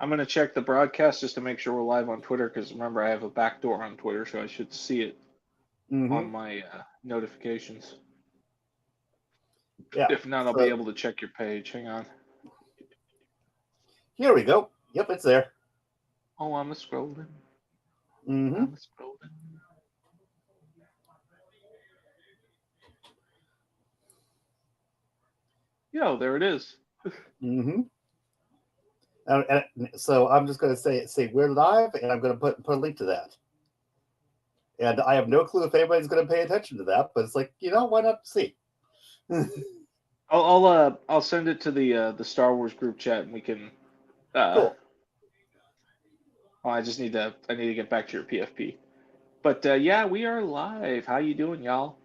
I'm gonna check the broadcast just to make sure we're live on Twitter. Because remember, I have a backdoor on Twitter, so I should see it Mm-hmm. on my notifications. Yeah. If not, I'll be So able to check your page. Hang on. here we go. Yep, it's there. Oh, I'm a scrolling. Mm-hmm. I'm a scrolling. Yo, there it is. Mm-hmm. So I'm just going to say we're live, and I'm going to put a link to that. And I have no clue if anybody's going to pay attention to that, but it's like, why not see? I'll send it to the Star Wars group chat, and we can. Uh, Cool. I need to get back to your PFP. But yeah, we are live. How you doing, y'all?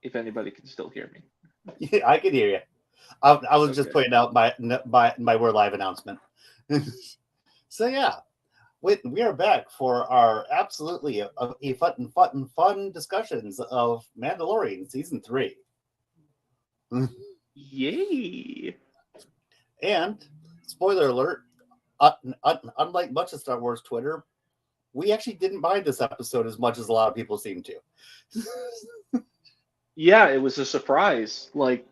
If anybody can still hear me. Yeah, I can hear you. I was just Okay. putting out my we're live announcement. So yeah, we are back for our absolutely a fun discussions of Mandalorian season 3. Yay! And spoiler alert, unlike much of Star Wars Twitter, we actually didn't mind this episode as much as a lot of people seem to. Yeah, it was a surprise. Like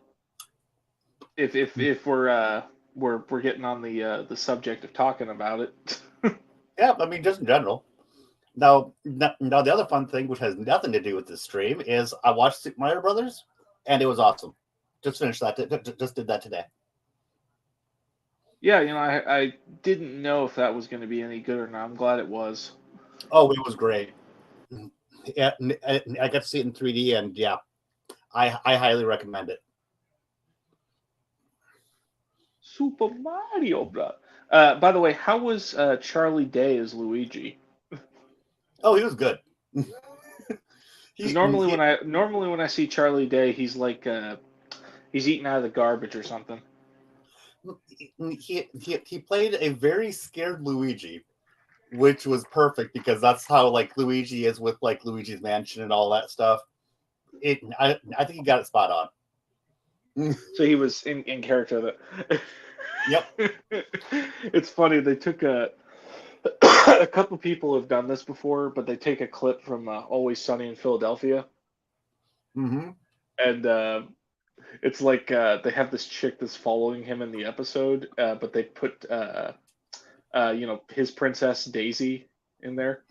if we're getting on the subject of talking about it. Yeah, I mean, just in general. Now, the other fun thing, which has nothing to do with this stream, is I watched Super Mario Brothers, and it was awesome. Just finished that. Just did that today. Yeah, I didn't know if that was going to be any good or not. I'm glad it was. Oh, it was great. Yeah, I got to see it in 3D, and yeah, I highly recommend it. Super Mario Bros. By the way, how was Charlie Day as Luigi? Oh, he was good. Because he, he normally when I see Charlie Day, he's like he's eating out of the garbage or something. he played a very scared Luigi, which was perfect because that's how like Luigi is with like Luigi's Mansion and all that stuff. I think he got it spot on. So he was in character. That Yep. it's funny. They took a couple people have done this before, but they take a clip from Always Sunny in Philadelphia, Mm-hmm. and it's like they have this chick that's following him in the episode, but they put his princess Daisy in there,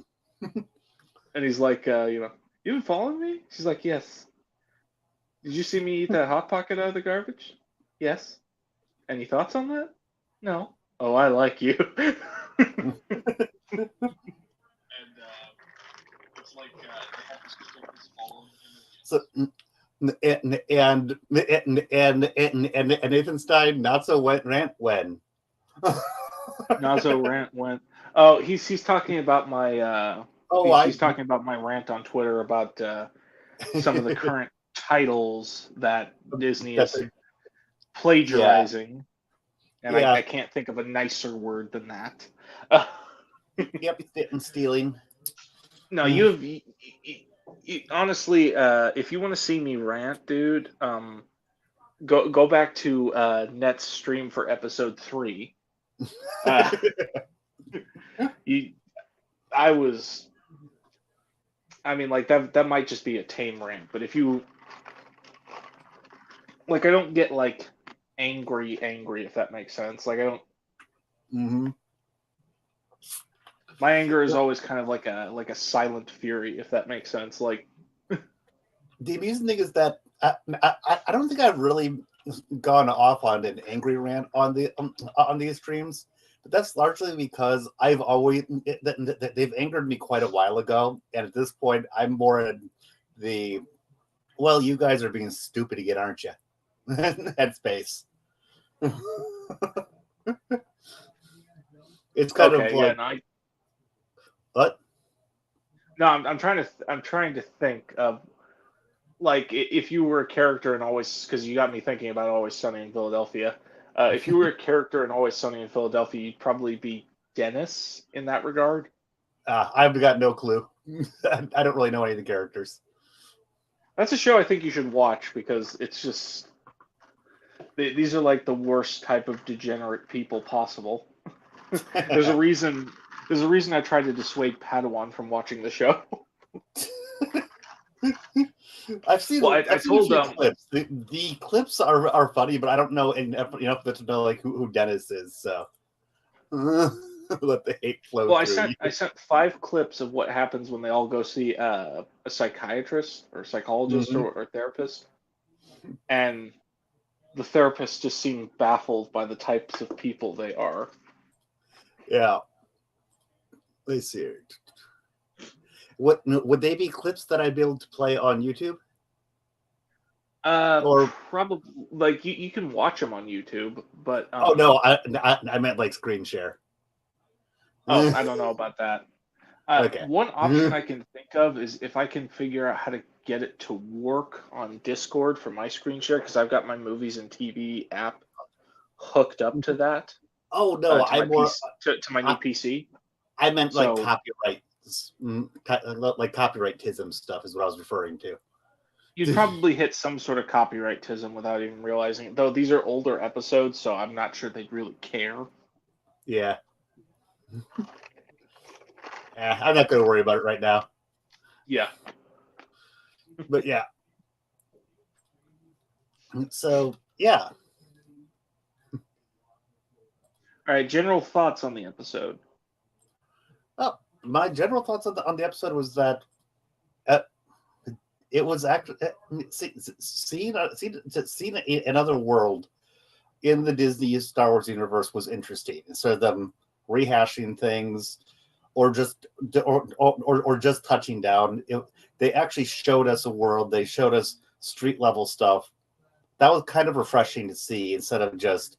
and he's like, you been following me? She's like, yes. Did you see me eat that hot pocket out of the garbage? Yes. Any thoughts on that? No. Oh, I like you. And it's like they have this chick that's following him. So and Nathan Stein not so wet rant when. Nazo rant went. Oh, he's talking about my Oh, he's talking about my rant on Twitter about some of the current titles that Disney that's is a, yeah, plagiarizing, and I yeah, can't think of a nicer word than that. yep, stealing. No, you have honestly, if you want to see me rant, dude, go back to Net's stream for episode 3. Uh, you, I was, I mean, like that might just be a tame rant, but if you like, I don't get like angry if that makes sense. Like I don't. Mm-hmm. My anger is always kind of like a silent fury, if that makes sense. Like The amusing thing is that I don't think I've really gone off on an angry rant on these streams, but that's largely because I've always they've angered me quite a while ago, and at this point I'm more in the well, you guys are being stupid again, aren't you? Headspace. It's kind of okay, yeah, like what? no, I'm trying to think of like if you were a character in Always, because you got me thinking about Always Sunny in Philadelphia. If you were a character in Always Sunny in Philadelphia, you'd probably be Dennis in that regard. I've got no clue. I don't really know any of the characters. That's a show I think you should watch because it's just These are like the worst type of degenerate people possible. There's a reason. There's a reason I tried to dissuade Padawan from watching the show. I've seen Well, a told few them. clips. The clips are funny, but I don't know enough to know like who Dennis is. So let the hate flow Well, through you. I sent 5 clips of what happens when they all go see a psychiatrist or psychologist Mhm. or therapist, and the therapists just seem baffled by the types of people they are. Yeah. Let's see. What would they be clips that I'd be able to play on YouTube? Or Probably like you can watch them on YouTube, but oh no, I meant like screen share. oh, I don't know about that. Okay. One option I can think of is if I can figure out how to get it to work on Discord for my screen share, because I've got my movies and TV app hooked up to that Oh no, to my PC to my new I, PC. I meant like So copyright, like copyrightism stuff is what I was referring to. you'd probably hit some sort of copyrightism without even realizing it. Though these are older episodes, so I'm not sure they'd really care. Yeah. I'm not going to worry about it right now. Yeah. But yeah. So yeah. All right. General thoughts on the episode. Well, my general thoughts on the episode was that it was actually seeing another world in the Disney Star Wars universe was interesting. Instead of them rehashing things or just touching down, they actually showed us a world. They showed us street level stuff. That was kind of refreshing to see instead of just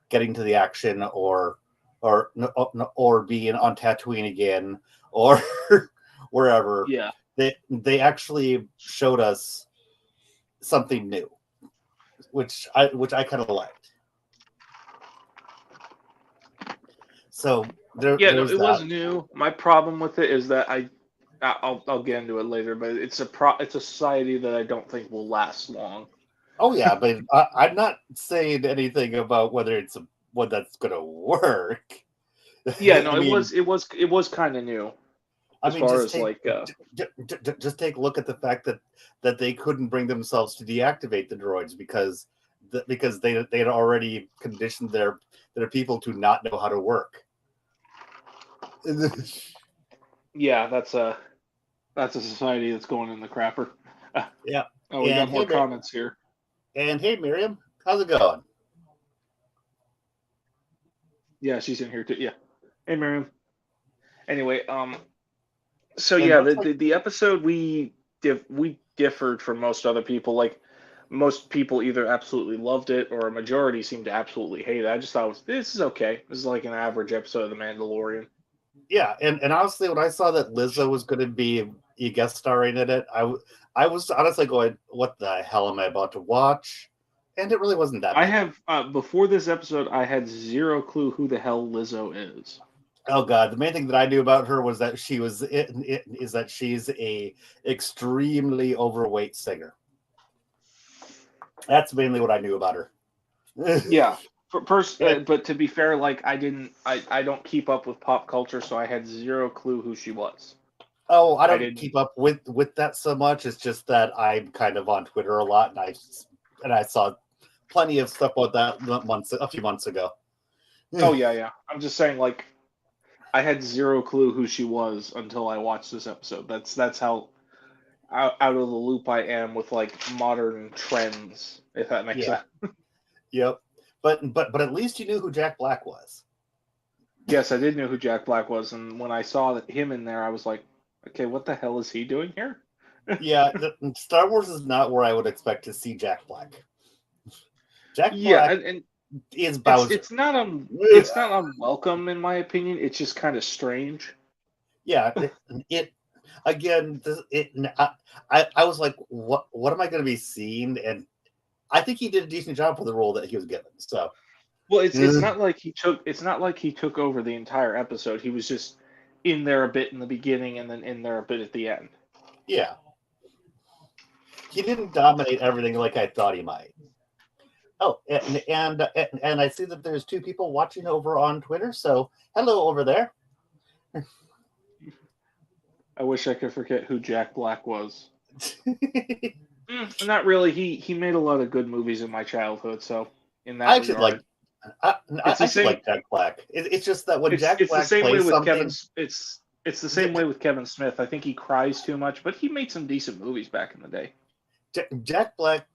getting to the action or being on Tatooine again or wherever. Yeah. They actually showed us something new, which I kind of liked. So Yeah, no, there's it that. was new. My problem with it is that I'll get into it later, but it's a society that I don't think will last long. Oh yeah, but I'm not saying anything about whether that's going to work. Yeah, no, I mean, it was kind of new as far just as like take a look at the fact that they couldn't bring themselves to deactivate the droids because they had already conditioned their people to not know how to work. yeah, that's a society that's going in the crapper. Yeah. Oh, we And got more hey, comments here. Miriam, how's it going? Yeah, she's in here too. Yeah. Hey, Miriam. Anyway, so And yeah, much like the episode we differed from most other people. Like most people either absolutely loved it or a majority seemed to absolutely hate it. I just thought this is okay. This is like an average episode of The Mandalorian. yeah, and honestly, when I saw that Lizzo was going to be a guest starring in it, I was honestly going, "What the hell am I about to watch?" And it really wasn't that I bad. have before this episode, I had zero clue who the hell Lizzo is. Oh God, the main thing that I knew about her was that is that she's a extremely overweight singer. That's mainly what I knew about her. Yeah, but to be fair, like I don't keep up with pop culture, so I had zero clue who she was. Oh, I I don't didn't. keep up with that so much. It's just that I'm kind of on Twitter a lot, and I saw plenty of stuff about that a few months ago. Oh yeah. I'm just saying, like I had zero clue who she was until I watched this episode. That's how out of the loop I am with like modern trends, if that makes Yeah. sense. Yep. But at least you knew who Jack Black was. Yes, I did know who Jack Black was, and when I saw him in there, I was like, okay, what the hell is he doing here? Yeah, Star Wars is not where I would expect to see Jack Black. Jack Yeah, Black and is Bowser. it's not unwelcome in my opinion. It's just kind of strange. Yeah, it again. I was like, what am I going to be seeing? And I think he did a decent job for the role that he was given. So, Well, it's not like he took over the entire episode. He was just in there a bit in the beginning and then in there a bit at the end. yeah, he didn't dominate everything like I thought he might. Oh, and I see that there's 2 people watching over on Twitter. So hello over there. I wish I could forget who Jack Black was. Not really. He made a lot of good movies in my childhood, so in that I actually regard, I it's the actually same. like Jack Black. It's just that when Jack It's the Black same way plays with Kevin. something, It's the same way with Kevin Smith. I think he cries too much, but he made some decent movies back in the day. Jack Black,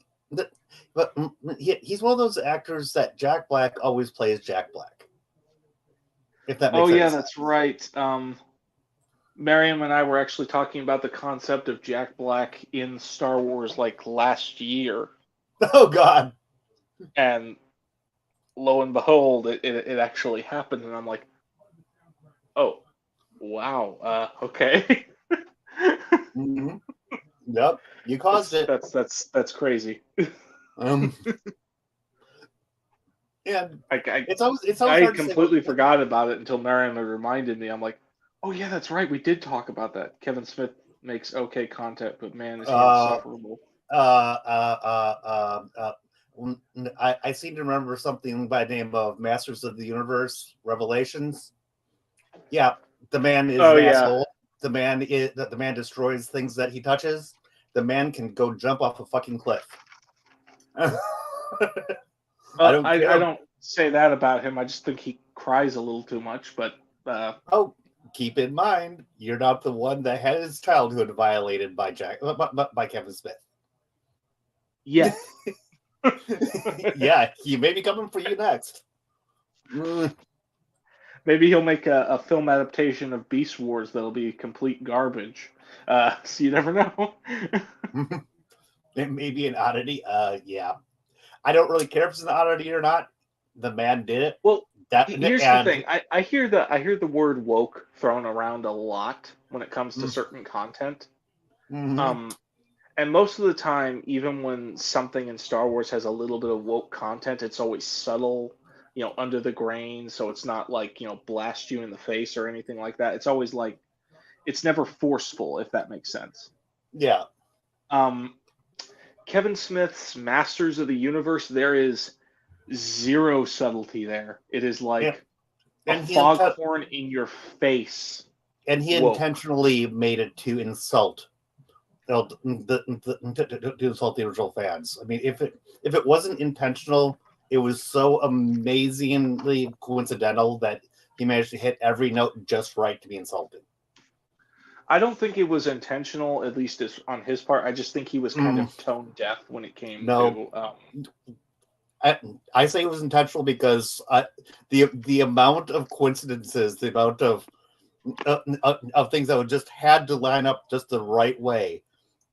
but he's one of those actors that Jack Black always plays Jack Black. If that makes Oh sense. yeah, that's right. Miriam and I were actually talking about the concept of Jack Black in Star Wars like last year, Oh God. and lo and behold, it actually happened, and I'm like, oh, wow, okay. Mm-hmm. Yep, you caused it. That's crazy. And it's always I hard to say completely forgot about it until Miriam reminded me. I'm like, oh yeah, that's right. We did talk about that. Kevin Smith makes okay content, but man, is he insufferable. I seem to remember something by the name of Masters of the Universe Revelations. Yeah, the man is an asshole. The man destroys things that he touches. The man can go jump off a fucking cliff. I don't care. I don't say that about him. I just think he cries a little too much. But keep in mind, you're not the one that had his childhood violated by by Kevin Smith. Yeah. Yeah, he may be coming for you next. Maybe he'll make a film adaptation of Beast Wars that'll be complete garbage. So you never know. It may be an oddity. Yeah. I don't really care if it's an oddity or not. The man did it. Well, here's the thing. I hear the word woke thrown around a lot when it comes to certain content. Mm-hmm. And most of the time, even when something in Star Wars has a little bit of woke content, it's always subtle, under the grain. So it's not like, blast you in the face or anything like that. It's always like, it's never forceful, if that makes sense. Yeah. Kevin Smith's Masters of the Universe, there is zero subtlety there. It is like a foghorn in your face. And he intentionally made it to insult to insult the original fans. I mean, if it wasn't intentional, it was so amazingly coincidental that he managed to hit every note just right to be insulted. I don't think it was intentional, at least on his part. I just think he was kind of tone deaf when it came to. I say it was intentional because the amount of coincidences, the amount of things that would just had to line up just the right way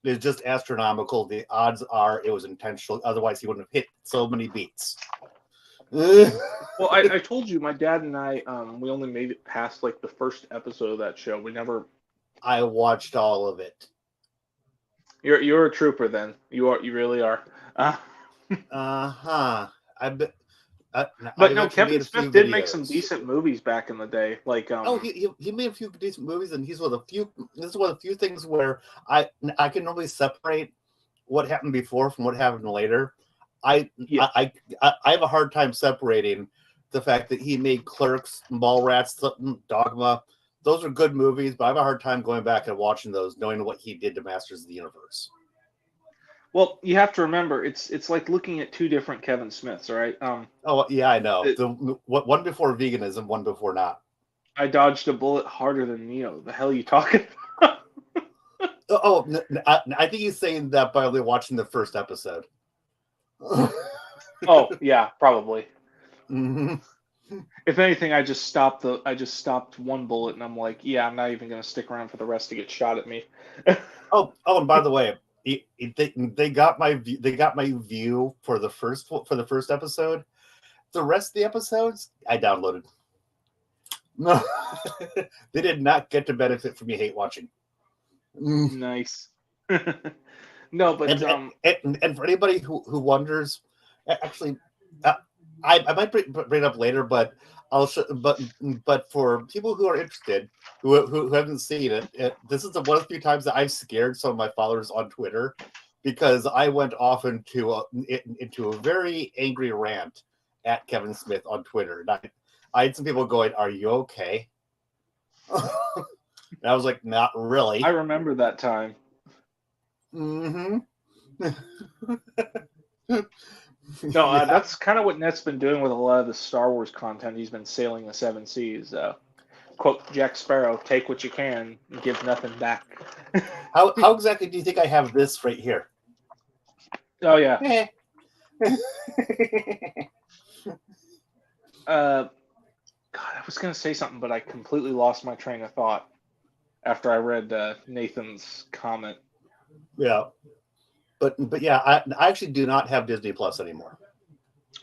is just astronomical. The odds are it was intentional. Otherwise, he wouldn't have hit so many beats. Well, I told you, my dad and I, we only made it past like the first episode of that show. We never. I watched all of it. You're a trooper, then. You really are. But no, Kevin Smith did make some decent movies back in the day. Like, he made a few decent movies, and he's one of the few. This is one of the few things where I can only separate what happened before from what happened later. I have a hard time separating the fact that he made Clerks, Mallrats, Dogma. Those are good movies, but I have a hard time going back and watching those, knowing what he did to Masters of the Universe. Well, you have to remember, it's like looking at two different Kevin Smiths, right? Oh yeah, I know. One before veganism, one before not. I dodged a bullet harder than Neo. The hell are you talking about? I think he's saying that by only watching the first episode. Oh yeah, probably. Mm-hmm. If anything, I just stopped one bullet, and I'm like, yeah, I'm not even gonna stick around for the rest to get shot at me. And by the way, they got my view for the first episode. The rest of the episodes I downloaded. No, they did not get to benefit from me hate watching. Nice. No, but and for anybody who wonders, actually, I might bring it up later, but but for people who are interested, who haven't seen it, this is one of the few times that I've scared some of my followers on Twitter because I went off into a very angry rant at Kevin Smith on Twitter. And I had some people going, "Are you okay?" And I was like, "Not really." I remember that time. Mm-hmm. No, that's kind of what Net's been doing with a lot of the Star Wars content. He's been sailing the seven seas. Quote Jack Sparrow: "Take what you can, give nothing back." How exactly do you think I have this right here? Oh yeah. God, I was gonna say something, but I completely lost my train of thought after I read Nathan's comment. Yeah, but yeah, I actually do not have Disney Plus anymore.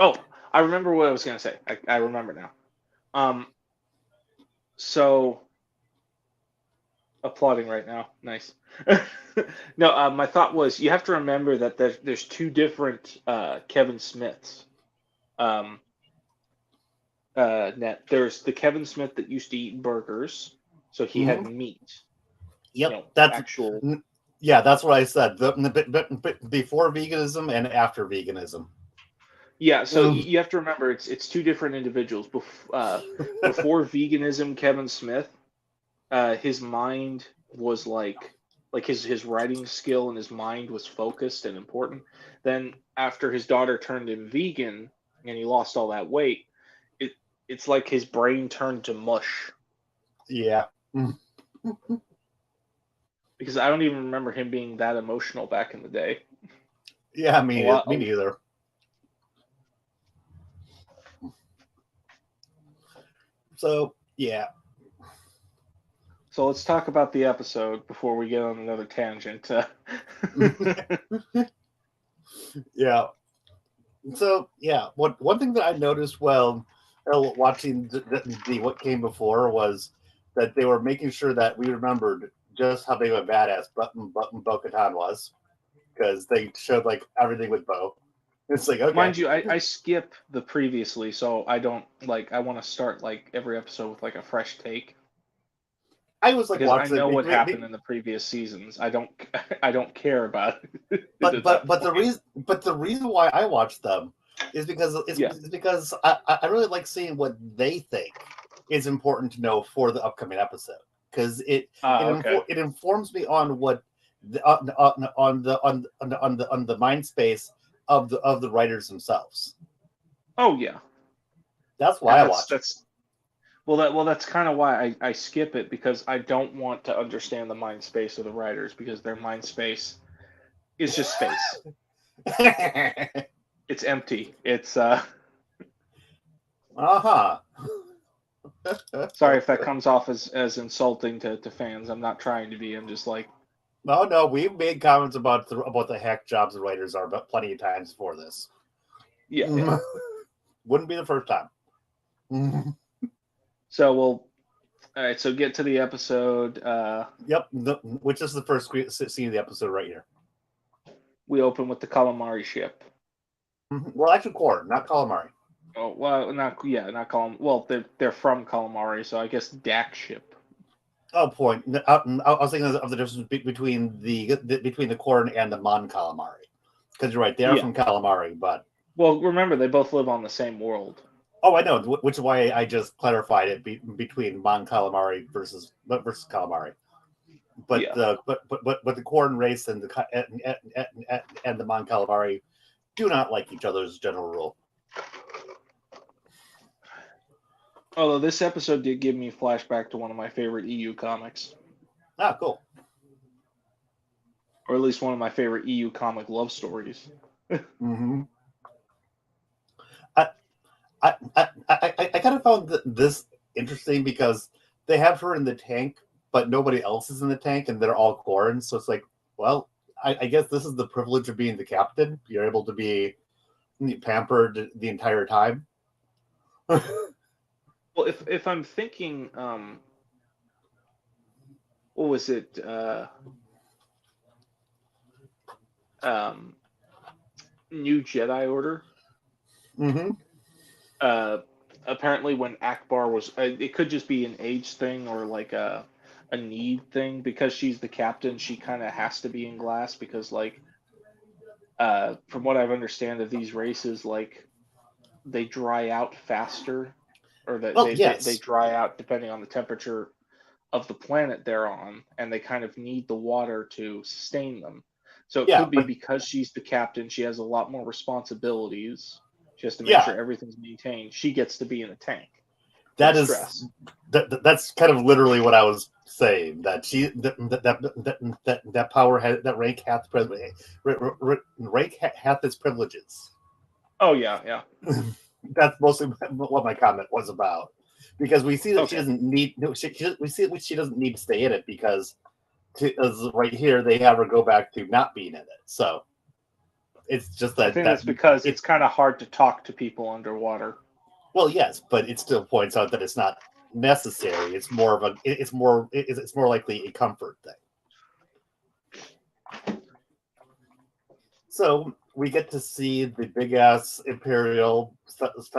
Oh, I remember what I was gonna say. I remember now. So applauding right now. Nice. No, my thought was you have to remember that there's two different Kevin Smiths. Um, Net. There's the Kevin Smith that used to eat burgers, so he had meat. Yep, Actual. that's what I said. Before veganism and after veganism. Yeah, so you have to remember it's two different individuals. Before veganism, Kevin Smith, his mind was like his writing skill and his mind was focused and important. Then after his daughter turned him vegan and he lost all that weight, it's like his brain turned to mush. Yeah. Because I don't even remember him being that emotional back in the day. Yeah, me neither. So yeah. So let's talk about the episode before we get on another tangent. Yeah. So yeah, one thing that I noticed watching the what came before was that they were making sure that we remembered just how big of a badass Button Bo-Katan was, because they showed like everything with Bo. It's like, okay. Mind you, I skip the previously, so I don't I want to start like every episode with like a fresh take. I was like Because I watching know what happened in the previous seasons. I don't care about it. But the reason why I watched them is because because I really like seeing what they think is important to know for the upcoming episode, because it informs me on what on the mind space of the writers themselves. Oh yeah, that's why I watch. That's kind of why I skip it, because I don't want to understand the mind space of the writers, because their mind space is just space. It's empty. It's Sorry if that comes off as insulting to fans. I'm not trying to be. I'm just like. No, we've made comments about the hack jobs the writers are, but plenty of times for this. Yeah. Wouldn't be the first time. So all right. So get to the episode. Yep, which is the first scene of the episode right here. We open with the calamari ship. Well, actually, Korn, not calamari. Oh well, not calamari. Well, they're from calamari, so I guess Dak ship. Oh, point. I was thinking of the difference between the Korn and the Mon calamari, because you're right, they are from calamari, but. Well, remember they both live on the same world. Oh, I know, which is why I just clarified it between Mon calamari versus calamari. But the Korn race and the Mon calamari do not like each other as a general rule. Although this episode did give me a flashback to one of my favorite EU comics. Ah, cool. Or at least one of my favorite EU comic love stories. Mm-hmm. I kind of found this interesting because they have her in the tank, but nobody else is in the tank, and they're all Korn. So it's like, well, I guess this is the privilege of being the captain. You're able to be pampered the entire time. Well, if I'm thinking, what was it? New Jedi Order. Mm-hmm. Apparently, when Akbar was, it could just be an age thing or like a need thing, because she's the captain. She kind of has to be in glass because like from what I've understand of these races, like they dry out faster, or that Well, they yes. dry out depending on the temperature of the planet they're on, and they kind of need the water to sustain them. So it Yeah, could be but because she's the captain, she has a lot more responsibilities. She has to make yeah, sure everything's maintained. She gets to be in a tank for the that is stress. that's kind of literally what I was saying. That she that power had that rank hath rank hath its privileges. Oh yeah, yeah. That's mostly what my comment was about, because we see that she Okay. doesn't need. No, we see that she doesn't need to stay in it because right here they have her go back to not being in it. So it's just I think that's because it's kind of hard to talk to people underwater. well, yes, but it still points out that it's not necessary. It's more of a. It's more likely a comfort thing. So we get to see the big ass Imperial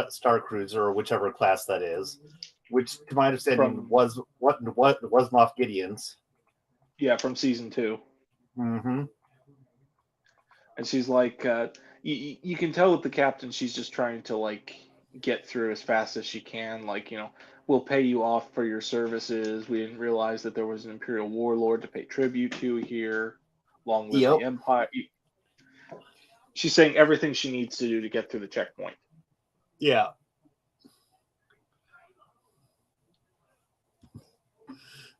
Star Cruiser or whichever class that is, which, to my understanding, From was Moff Gideon's. Yeah, from season 2. Mm-hmm. And she's like, you can tell with the captain, she's just trying to like get through as fast as she can. Like, we'll pay you off for your services. We didn't realize that there was an Imperial warlord to pay tribute to here. Long live Yep. the Empire. She's saying everything she needs to do to get through the checkpoint. Yeah.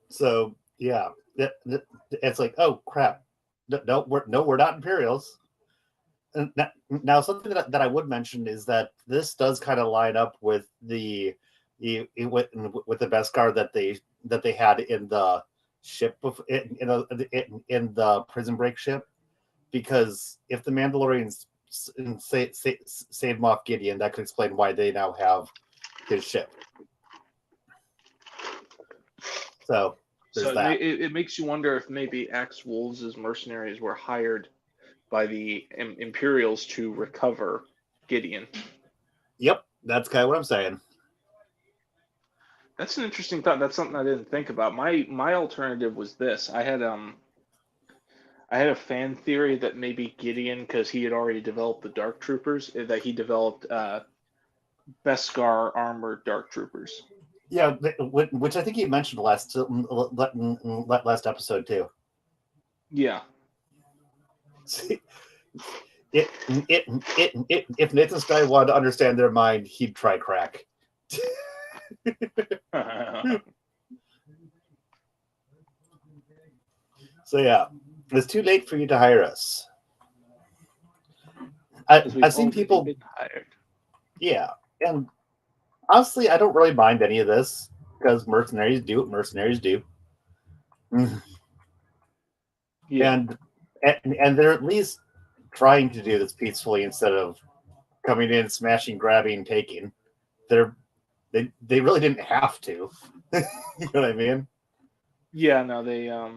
So yeah, it's like, oh crap, no, we're not Imperials. And now, something that I would mention is that this does kind of line up with the with the Beskar that they had in the ship in the Prison Break ship, because if the Mandalorians save Moff Gideon, that could explain why they now have his ship. So there's that. It makes you wonder if maybe Axe Wolves' mercenaries were hired by the Imperials to recover Gideon. Yep, that's kind of what I'm saying. That's an interesting thought. That's something I didn't think about. My alternative was this. I had a fan theory that maybe Gideon, because he had already developed the Dark Troopers, that he developed Beskar armored Dark Troopers. Yeah, which I think you mentioned last episode too. Yeah. See, if Nathan Stein wanted to understand their mind, he'd try crack. So yeah, it's too late for you to hire us. I've seen people been hired. Yeah, and honestly, I don't really mind any of this because mercenaries do what mercenaries do. Yeah. And they're at least trying to do this peacefully instead of coming in, smashing, grabbing, taking. They really didn't have to. You know what I mean? Yeah, no, they're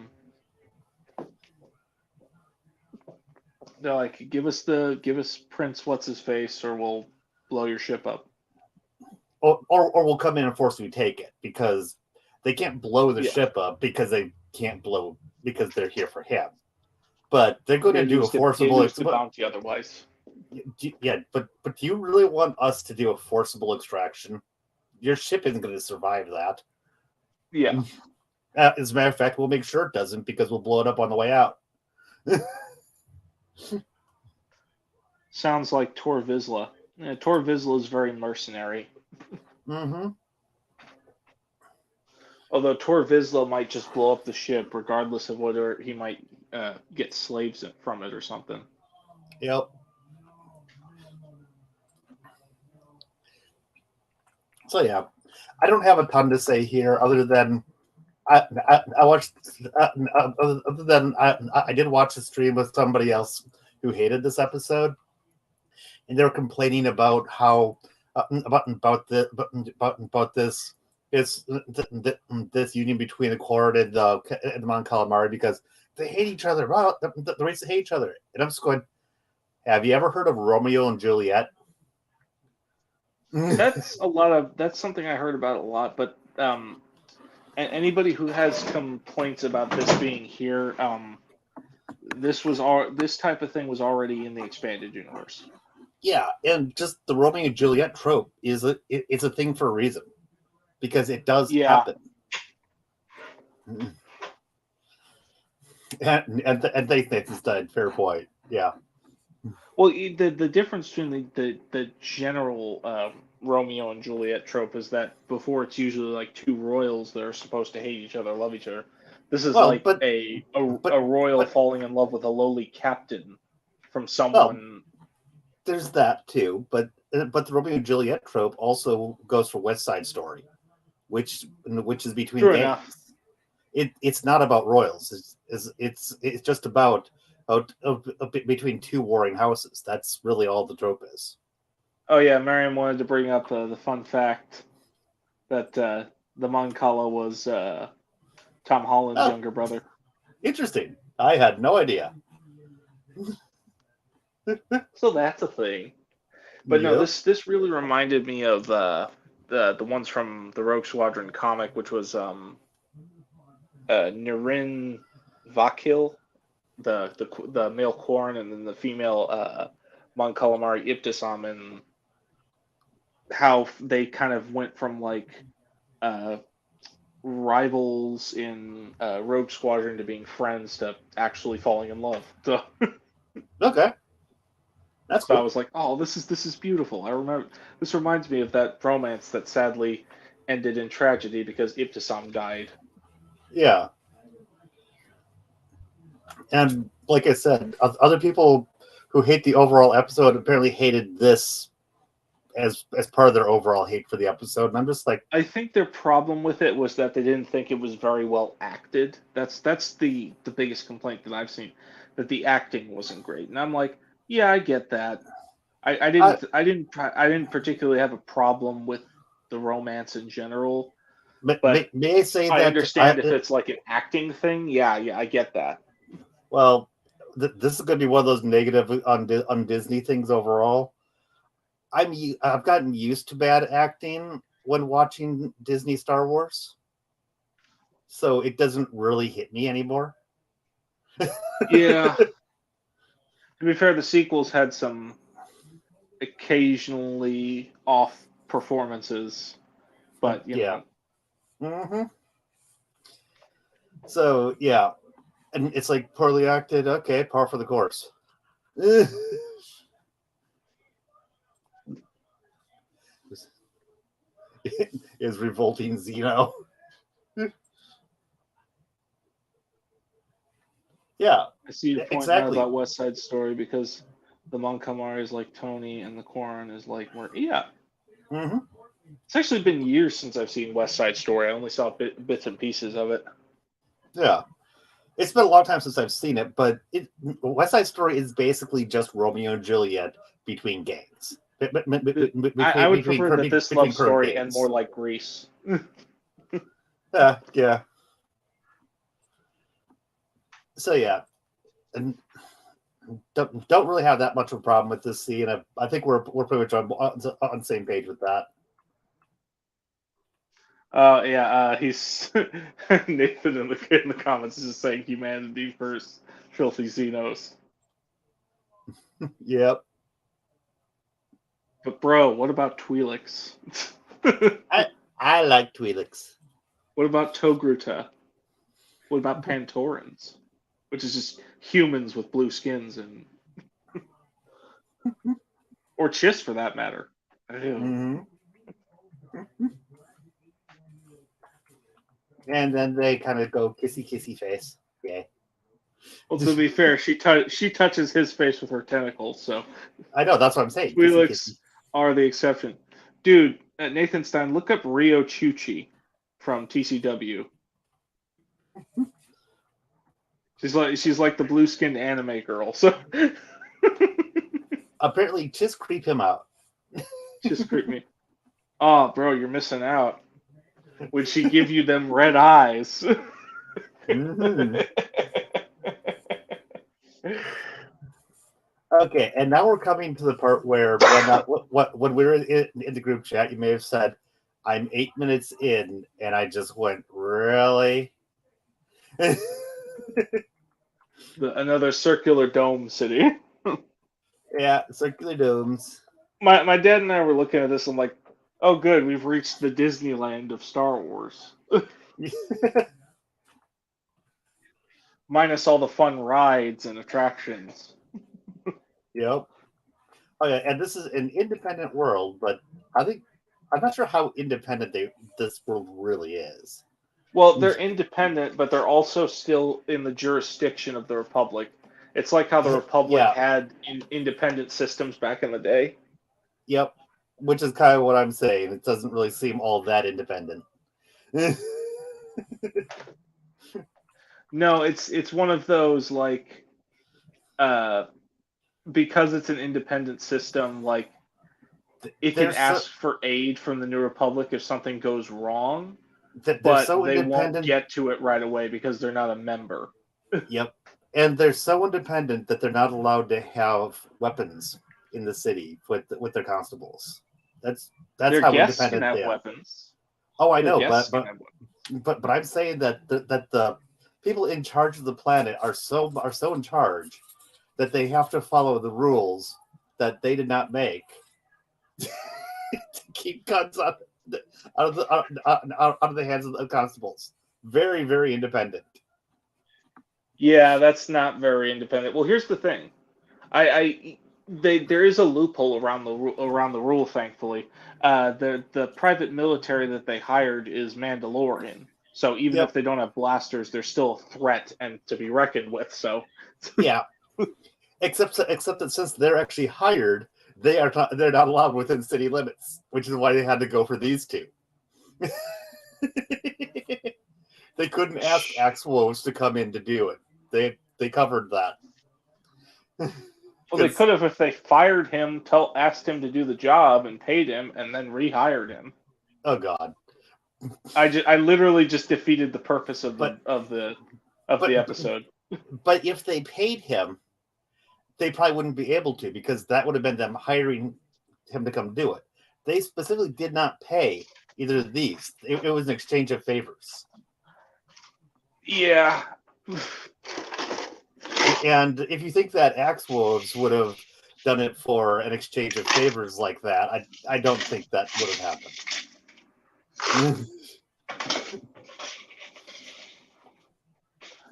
like, give us Prince what's his face, or we'll blow your ship up. Or we'll come in and force you to take it, because they can't blow the Yeah. ship up because they can't blow because they're here for him. But they're going to do a forcible bounty otherwise. Yeah, but do you really want us to do a forcible extraction? Your ship isn't going to survive that. Yeah. As a matter of fact, we'll make sure it doesn't, because we'll blow it up on the way out. Sounds like Tor Vizsla. Yeah, Tor Vizsla is very mercenary. Mm-hmm. Although Tor Vizsla might just blow up the ship, regardless of whether he might get slaves from it or something. Yep. So yeah, I don't have a ton to say here, other than I watched. Other than I did watch a stream with somebody else who hated this episode, and they were complaining about how about this this union between the Court and the Mon Calamari, because they hate each other. Well, the races hate each other, and I'm just going, have you ever heard of Romeo and Juliet? That's something I heard about a lot, but anybody who has complaints about this being here, this type of thing was already in the expanded universe. Yeah, and just the Romeo and Juliet trope it's a thing for a reason, because it does happen. And they think it's done. Fair point. Yeah. Well, the difference between the general Romeo and Juliet trope is that before it's usually like two royals that are supposed to hate each other, love each other. This is like a royal falling in love with a lowly captain from someone. Well, there's that too, but the Romeo and Juliet trope also goes for West Side Story, which is between True gangs. enough. It's not about royals. It's just about between two warring houses. That's really all the trope is. Oh yeah, Miriam wanted to bring up the fun fact that the Moncala was Tom Holland's younger brother. Interesting. I had no idea. So that's a thing. But no, this really reminded me of the ones from the Rogue Squadron comic, which was Nirin Vakil, the male Quarren, and then the female Mon Calamari Ibtisam, and how they kind of went from like rivals in Rogue Squadron to being friends to actually falling in love. So, okay, that's cool. I was like, oh, this is beautiful. I remember this reminds me of that romance that sadly ended in tragedy because Ibtisam died. Yeah. And like I said, other people who hate the overall episode apparently hated this as part of their overall hate for the episode. And I'm just like, I think their problem with it was that they didn't think it was very well acted. That's the biggest complaint that I've seen, that the acting wasn't great. And I'm like, yeah, I get that. I didn't particularly have a problem with the romance in general. But may I say that I understand if it's like an acting thing. Yeah, I get that. Well, this is going to be one of those negative on Disney things overall. I've gotten used to bad acting when watching Disney Star Wars, so it doesn't really hit me anymore. Yeah. To be fair, the sequels had some occasionally off performances, but you know. Mm-hmm. So yeah, and it's like poorly acted. Okay, par for the course. Is revolting Xeno. Yeah, I see your point now about West Side Story, because the Mon Calamari is like Tony and the Quarren is like Maria. Mm-hmm. It's actually been years since I've seen West Side Story. I only saw bits and pieces of it. Yeah, it's been a long time since I've seen it, but West Side Story is basically just Romeo and Juliet between gangs. I would prefer that this love story and more like Grease. Yeah. So yeah, and don't really have that much of a problem with this scene. I think we're pretty much on the same page with that. He's Nathan in the comments is just saying humanity first, filthy Xenos. Yep. But bro, what about Twi'leks? I like Twi'leks. What about Togruta? What about Pantorans? Which is just humans with blue skins and or Chiss for that matter. Mm-hmm. And then they kind of go kissy face. Yeah. Well, to be fair, she touches his face with her tentacles, so I know, that's what I'm saying. Twi'leks are the exception. Dude, Nathan Stein, look up Rio Chuchi from TCW. She's like the blue skinned anime girl. So apparently, just creep him out. Just creep me. Oh, bro, you're missing out. Would she give you them red eyes? Mm-hmm. Okay, and now we're coming to the part where when we were in the group chat, you may have said, "I'm 8 minutes in," and I just went, "Really?" Another circular dome city. Yeah, circular domes. My dad and I were looking at this. I'm like, oh, good, we've reached the Disneyland of Star Wars, minus all the fun rides and attractions. Yep. Oh yeah, and this is an independent world, but I'm not sure how independent this world really is. Well, they're independent, but they're also still in the jurisdiction of the Republic. It's like how the Republic Yeah. had independent systems back in the day. Yep. Which is kind of what I'm saying. It doesn't really seem all that independent. No, it's one of those like because it's an independent system, like it can ask for aid from the New Republic if something goes wrong, but so they won't independent. get to it right away because they're not a member. Yep. And they're so independent that they're not allowed to have weapons in the city with their constables. That's Their how guests independent can have they are. weapons. Oh, I Their know, guests can have weapons. but I'm saying that the people in charge of the planet are so in charge that they have to follow the rules that they did not make to keep guns out of the hands of the constables. Very, very independent. Yeah, that's not very independent. Well, here's the thing. There is a loophole around the rule. Thankfully, the private military that they hired is Mandalorian. So even if they don't have blasters, they're still a threat and to be reckoned with. So yeah, except that since they're actually hired, they're not allowed within city limits, which is why they had to go for these two. They couldn't ask Axwos to come in to do it. They covered that. Well, they could have if they fired him, asked him to do the job, and paid him, and then rehired him. Oh God! I literally just defeated the purpose of the episode. But if they paid him, they probably wouldn't be able to, because that would have been them hiring him to come do it. They specifically did not pay either of these. It was an exchange of favors. Yeah. And if you think that Axe Wolves would have done it for an exchange of favors like that, I don't think that would have happened.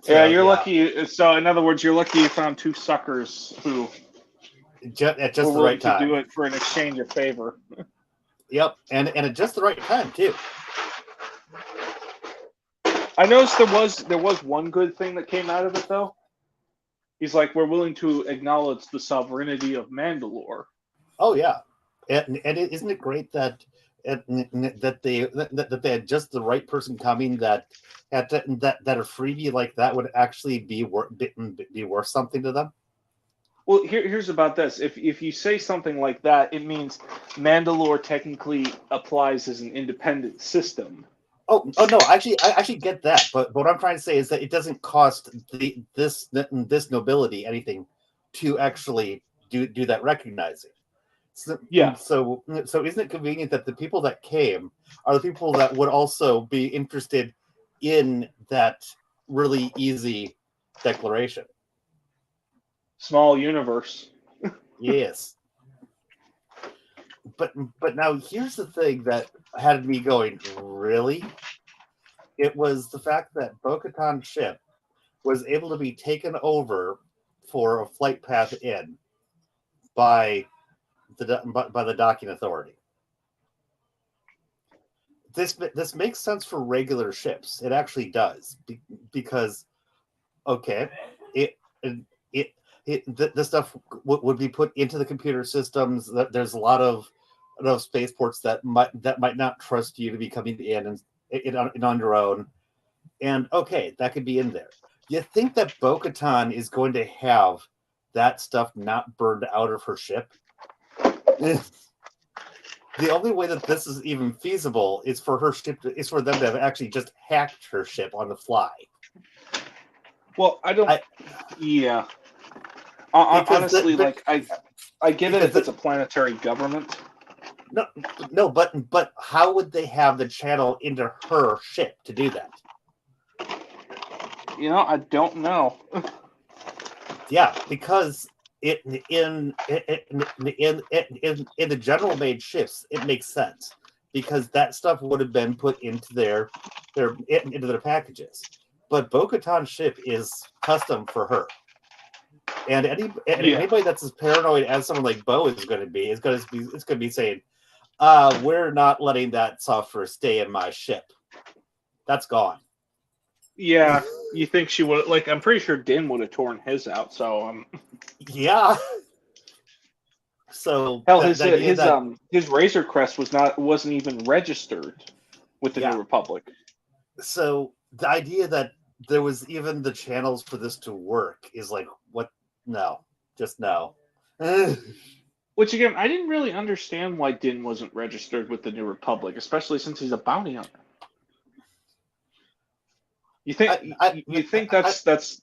Yeah, you're lucky. So, in other words, you're lucky you found two suckers who at just the right time to do it for an exchange of favor. Yep, and at just the right time too. I noticed there was one good thing that came out of it though. He's like, we're willing to acknowledge the sovereignty of Mandalore. Oh yeah, and isn't it great that they had just the right person coming that a freebie like that would actually be worth something to them? Well, here's about this. If you say something like that, it means Mandalore technically applies as an independent system. Oh no! I actually get that, but what I'm trying to say is that it doesn't cost this nobility anything to actually do that recognizing. So, yeah. So isn't it convenient that the people that came are the people that would also be interested in that really easy declaration? Small universe. Yes. But now here's the thing that had me going, really? It was the fact that Bo-Katan's ship was able to be taken over for a flight path in by the docking authority. This makes sense for regular ships. It actually does, because okay, this stuff would be put into the computer systems. That there's a lot of spaceports that might not trust you to be coming in on your own, and okay, that could be in there. You think that Bo-Katan is going to have that stuff not burned out of her ship? The only way that this is even feasible is for her ship is for them to have actually just hacked her ship on the fly. Well, yeah. Honestly, I get it if it's a planetary government. No, but how would they have the channel into her ship to do that? I don't know. Yeah, because in the general made ships, it makes sense because that stuff would have been put into their packages. But Bo-Katan's ship is custom for her, and anybody that's as paranoid as someone like Bo is going to be it's going to be saying, "We're not letting that software stay in my ship. That's gone." Yeah, you think she would? Like, I'm pretty sure Din would have torn his out. So Yeah. So hell, his Razor Crest wasn't even registered with the New Republic. So the idea that there was even the channels for this to work is like, what? No, just no. Which again, I didn't really understand why Din wasn't registered with the New Republic, especially since he's a bounty hunter. You think that's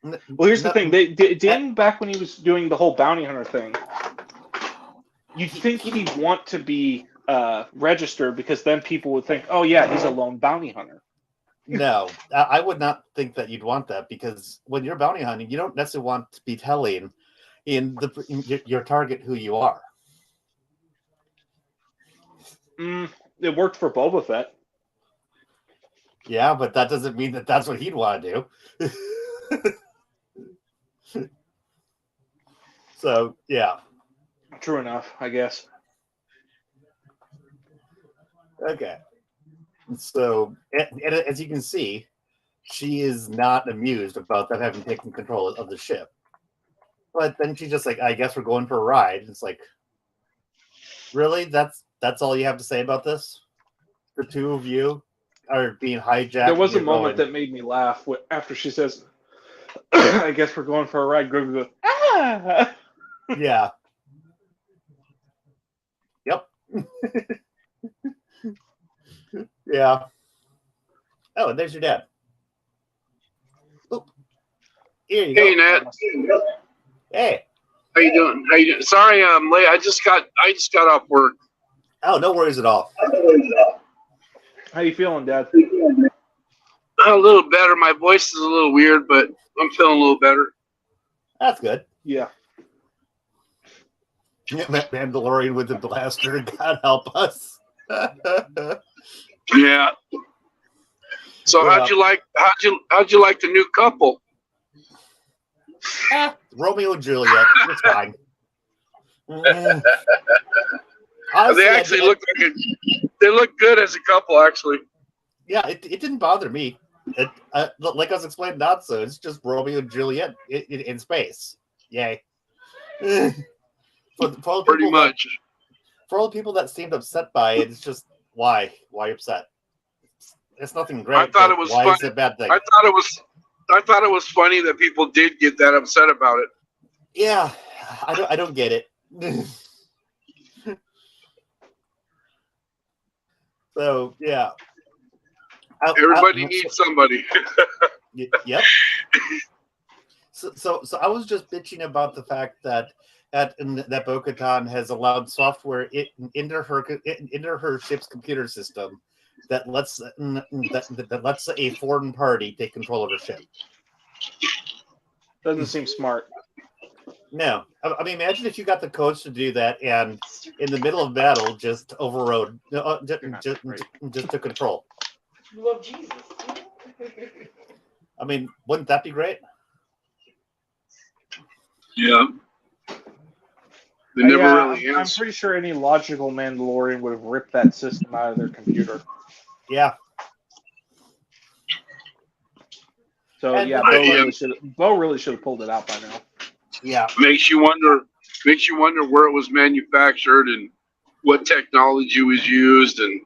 well, here's the thing. Din, back when he was doing the whole bounty hunter thing, you'd think he'd want to be registered because then people would think, oh yeah, he's a lone bounty hunter. No, I would not think that you'd want that because when you're bounty hunting, you don't necessarily want to be telling your target who you are. It worked for Boba Fett. Yeah, but that doesn't mean that that's what he'd want to do. So, yeah. True enough, I guess. Okay. So, and as you can see, she is not amused about them having taken control of the ship. But then she's just like, I guess we're going for a ride. It's like, really? That's all you have to say about this? The two of you are being hijacked. There was a moment that made me laugh after she says, I guess we're going for a ride. Grogu goes, ah! Yeah. Yep. Yeah. Oh, and there's your dad. Oop. Here you go. Hey, Nat. Hey. How you doing? Sorry, I'm late. I just got off work. Oh, no worries at all. How you feeling, Dad? A little better. My voice is a little weird, but I'm feeling a little better. That's good. Yeah. Mandalorian with the blaster. God help us. Yeah. So how'd you like the new couple? Romeo and Juliet. It's fine. Honestly, they actually look good as a couple. Actually, yeah, it didn't bother me. Like I was explaining, not so. It's just Romeo and Juliet in space. Yay! For pretty much. For all the people that seemed upset by it, it's just why upset? It's nothing great. I thought it was why funny. Is it a bad thing? I thought it was funny that people did get that upset about it. Yeah, I don't get it. So yeah, everybody needs somebody. Yep. So I was just bitching about the fact that Bo-Katan has allowed software into her ship's computer system that lets a foreign party take control of her ship. Doesn't seem smart. No, I mean, imagine if you got the codes to do that, and in the middle of battle, just overrode, just took control. You love Jesus. I mean, wouldn't that be great? Yeah. They never really I'm pretty sure any logical Mandalorian would have ripped that system out of their computer. Yeah. So And yeah, Bo really should have pulled it out by now. Yeah. Makes you wonder where it was manufactured and what technology was used and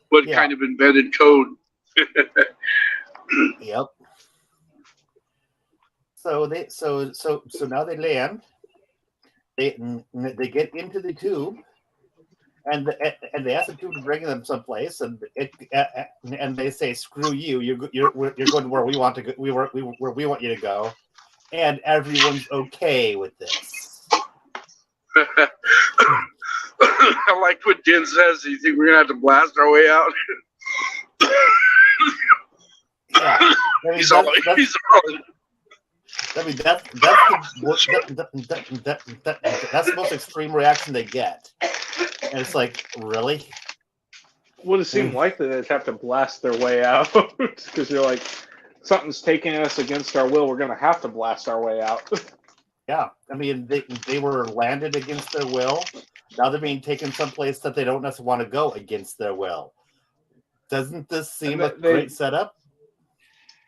what kind of embedded code. Yep. So now they land. They get into the tube, and they ask the tube to bring them someplace, and they say, "Screw you! You're going to where we want to go. Where we want you to go," and everyone's okay with this. I like what Din says. Do you think we're gonna have to blast our way out? Yeah, I mean, I mean, that's the most extreme reaction they get, and it's like, really? Would it seem likely they'd have to blast their way out because you're like, something's taking us against our will. We're going to have to blast our way out. Yeah, I mean, they were landed against their will. Now they're being taken someplace that they don't necessarily want to go against their will. Doesn't this seem a great setup?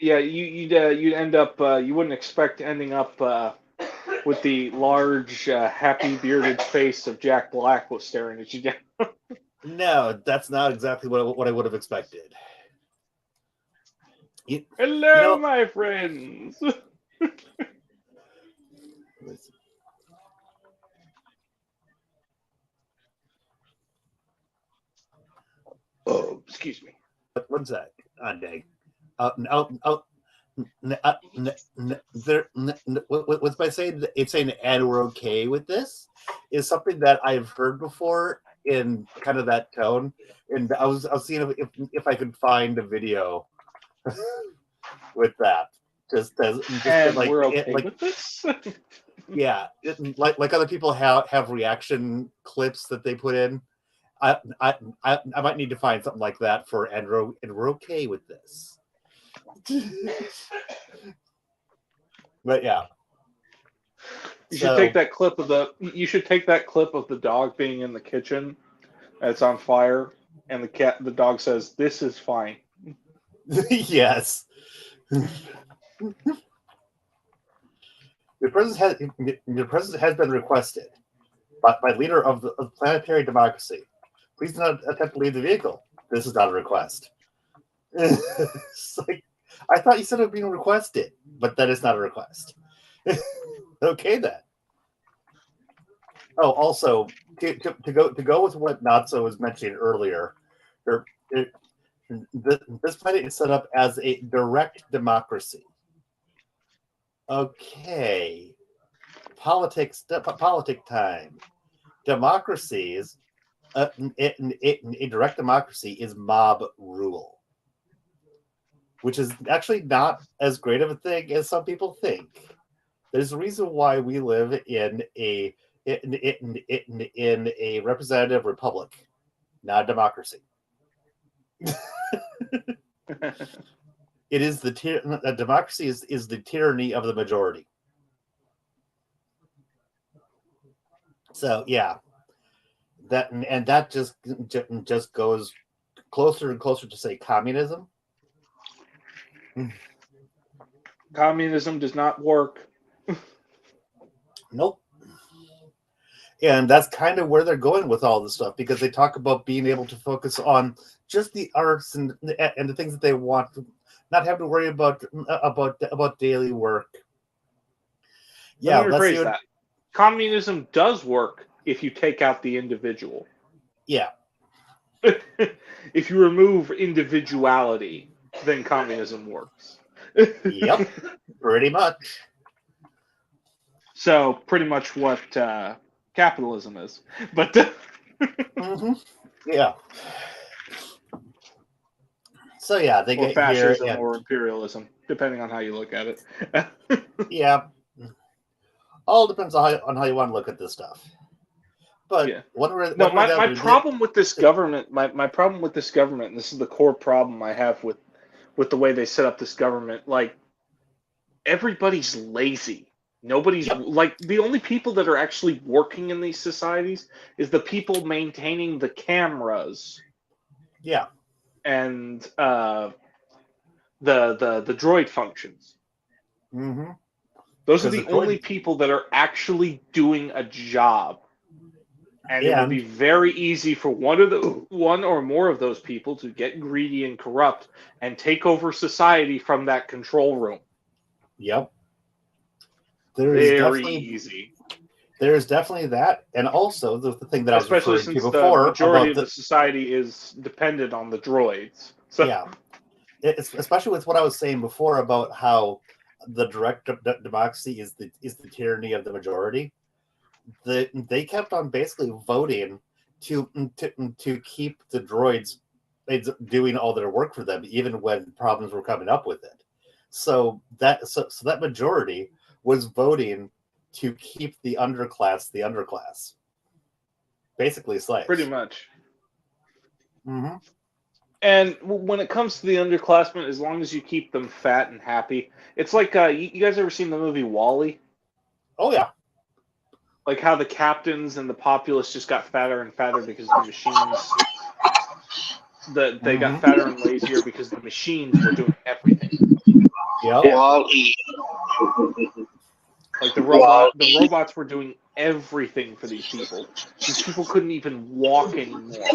Yeah, you'd end up you wouldn't expect ending up with the large, happy bearded face of Jack Black was staring at you down. No, that's not exactly what I would have expected. Hello, my friends. Oh, excuse me. What's that? Dang. What's by saying it's saying and we're okay with this is something that I've heard before in kind of that tone, and I was seeing if I could find a video with that. Just and like we're okay with this. Yeah, like other people have reaction clips that they put in. I might need to find something like that for and we're okay with this. But yeah, you should take that clip of the dog being in the kitchen. It's on fire, and the dog says, "This is fine." Yes. Your presence has been requested by leader of planetary democracy. Please do not attempt to leave the vehicle. This is not a request. It's like, I thought you said it was being requested, but that is not a request. Okay, then. Oh, also, to go with what Natso was mentioning earlier, this planet is set up as a direct democracy. Okay. Politic time. Democracies, a direct democracy is mob rule, which is actually not as great of a thing as some people think. There's a reason why we live in a representative republic, not a democracy. It is democracy is the tyranny of the majority. So yeah, that just goes closer and closer to say communism. Communism does not work. Nope. And that's kind of where they're going with all this stuff, because they talk about being able to focus on just the arts and the things that they want, not having to worry about daily work. Yeah, let me rephrase that. Communism does work if you take out the individual. Yeah. If you remove individuality, then communism works. Yep, pretty much. So, pretty much what capitalism is. But mm-hmm. Yeah. So yeah, they get fascism here or imperialism, depending on how you look at it. Yeah. All depends on how you want to look at this stuff. But yeah. My problem with this government, my problem with this government, and this is the core problem I have with the way they set up this government, like, everybody's lazy. Nobody's like, the only people that are actually working in these societies is the people maintaining the cameras. Yeah. And the droid functions. Mm-hmm. Those are the only people that are actually doing a job. And it would be very easy for one or more of those people to get greedy and corrupt and take over society from that control room. Yep. Very easy. There's definitely that, and also the thing that I was referring to before, the majority of the society is dependent on the droids. So. Yeah, especially with what I was saying before about how the direct democracy is the tyranny of the majority. They kept on basically voting to keep the droids doing all their work for them, even when problems were coming up with it. So that majority was voting to keep the underclass. Basically slaves. Pretty much. Mm-hmm. And when it comes to the underclassmen, as long as you keep them fat and happy, it's like you guys ever seen the movie Wall-E? Oh yeah. Like how the captains and the populace just got fatter and fatter because the machines. They got fatter and lazier because the machines were doing everything. Yep. Wall-E. Like the robots were doing everything for these people. These people couldn't even walk anymore.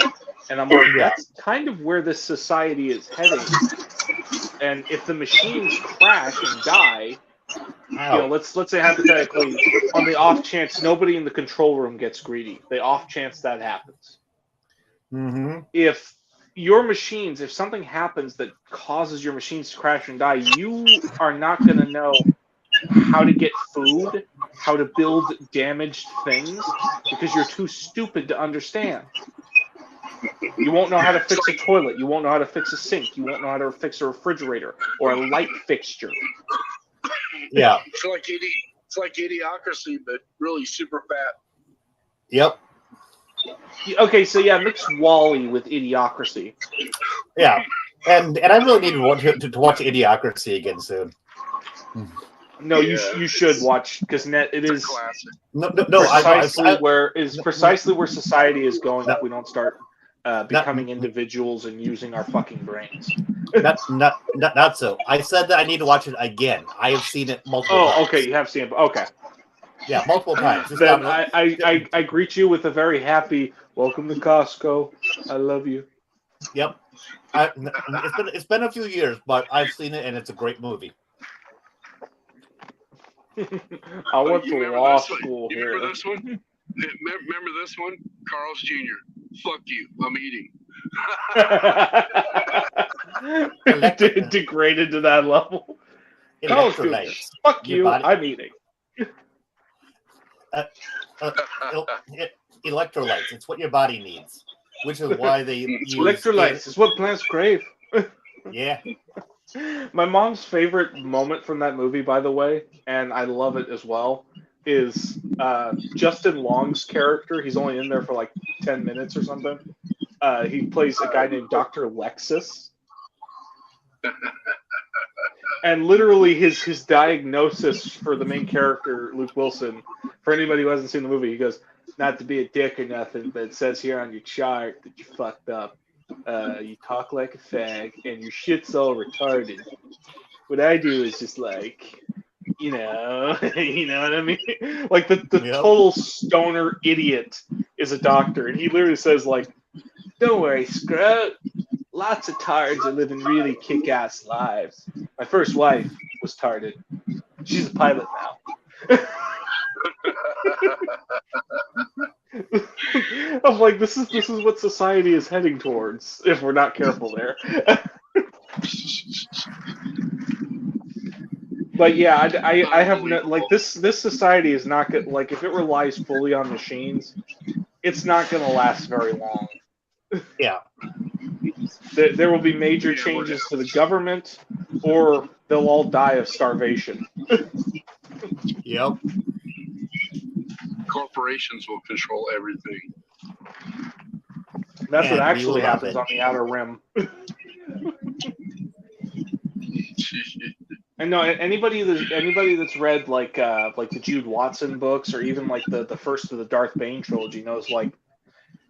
And I'm like, that's kind of where this society is heading. And if the machines crash and die, you know, let's say hypothetically, on the off chance nobody in the control room gets greedy, the off chance that happens. Mm-hmm. If your machines, if something happens that causes your machines to crash and die, you are not going to know how to get food, how to build damaged things, because you're too stupid to understand. You won't know how to fix a toilet. You won't know how to fix a sink. You won't know how to fix a refrigerator or a light fixture. Yeah. It's like Idiocracy, but really super fat. Yep. Okay, so yeah, mix Wall-E with Idiocracy. Yeah. And I really need to watch Idiocracy again soon. No, you should watch, because it is classic. No, precisely where society is going if we don't start becoming individuals and using our fucking brains. Not so. I said that I need to watch it again. I have seen it multiple times. Oh, okay, you have seen it. Okay. Yeah, multiple times. Then I greet you with a very happy welcome to Costco. I love you. Yep. It's been a few years, but I've seen it and it's a great movie. I went to law school here. Remember this one? Remember this one? Carl's Jr. Fuck you. I'm eating. Degraded to that level. Electrolytes. Fuck you. I'm eating. Electrolytes. It's what your body needs, which is why they use electrolytes. Is what plants crave. Yeah. My mom's favorite moment from that movie, by the way, and I love it as well, is Justin Long's character. He's only in there for like 10 minutes or something. He plays a guy named Dr. Lexus. And literally his diagnosis for the main character, Luke Wilson, for anybody who hasn't seen the movie, he goes, not to be a dick or nothing, but it says here on your chart that you fucked up. You talk like a fag, and your shit's all retarded. What I do is just like, you know what I mean? Like the total stoner idiot is a doctor, and he literally says like, don't worry, Scrub. Lots of tards are living really kick-ass lives. My first wife was tarded. She's a pilot now. I'm like, this is what society is heading towards if we're not careful there. But yeah, I have no, like this society is not good. Like if it relies fully on machines, it's not going to last very long. Yeah. There will be major changes to the government, or they'll all die of starvation. Yep. Corporations will control everything. That's what actually happens on the Outer Rim. And no, anybody that's read like the Jude Watson books, or even like the first of the Darth Bane trilogy, knows like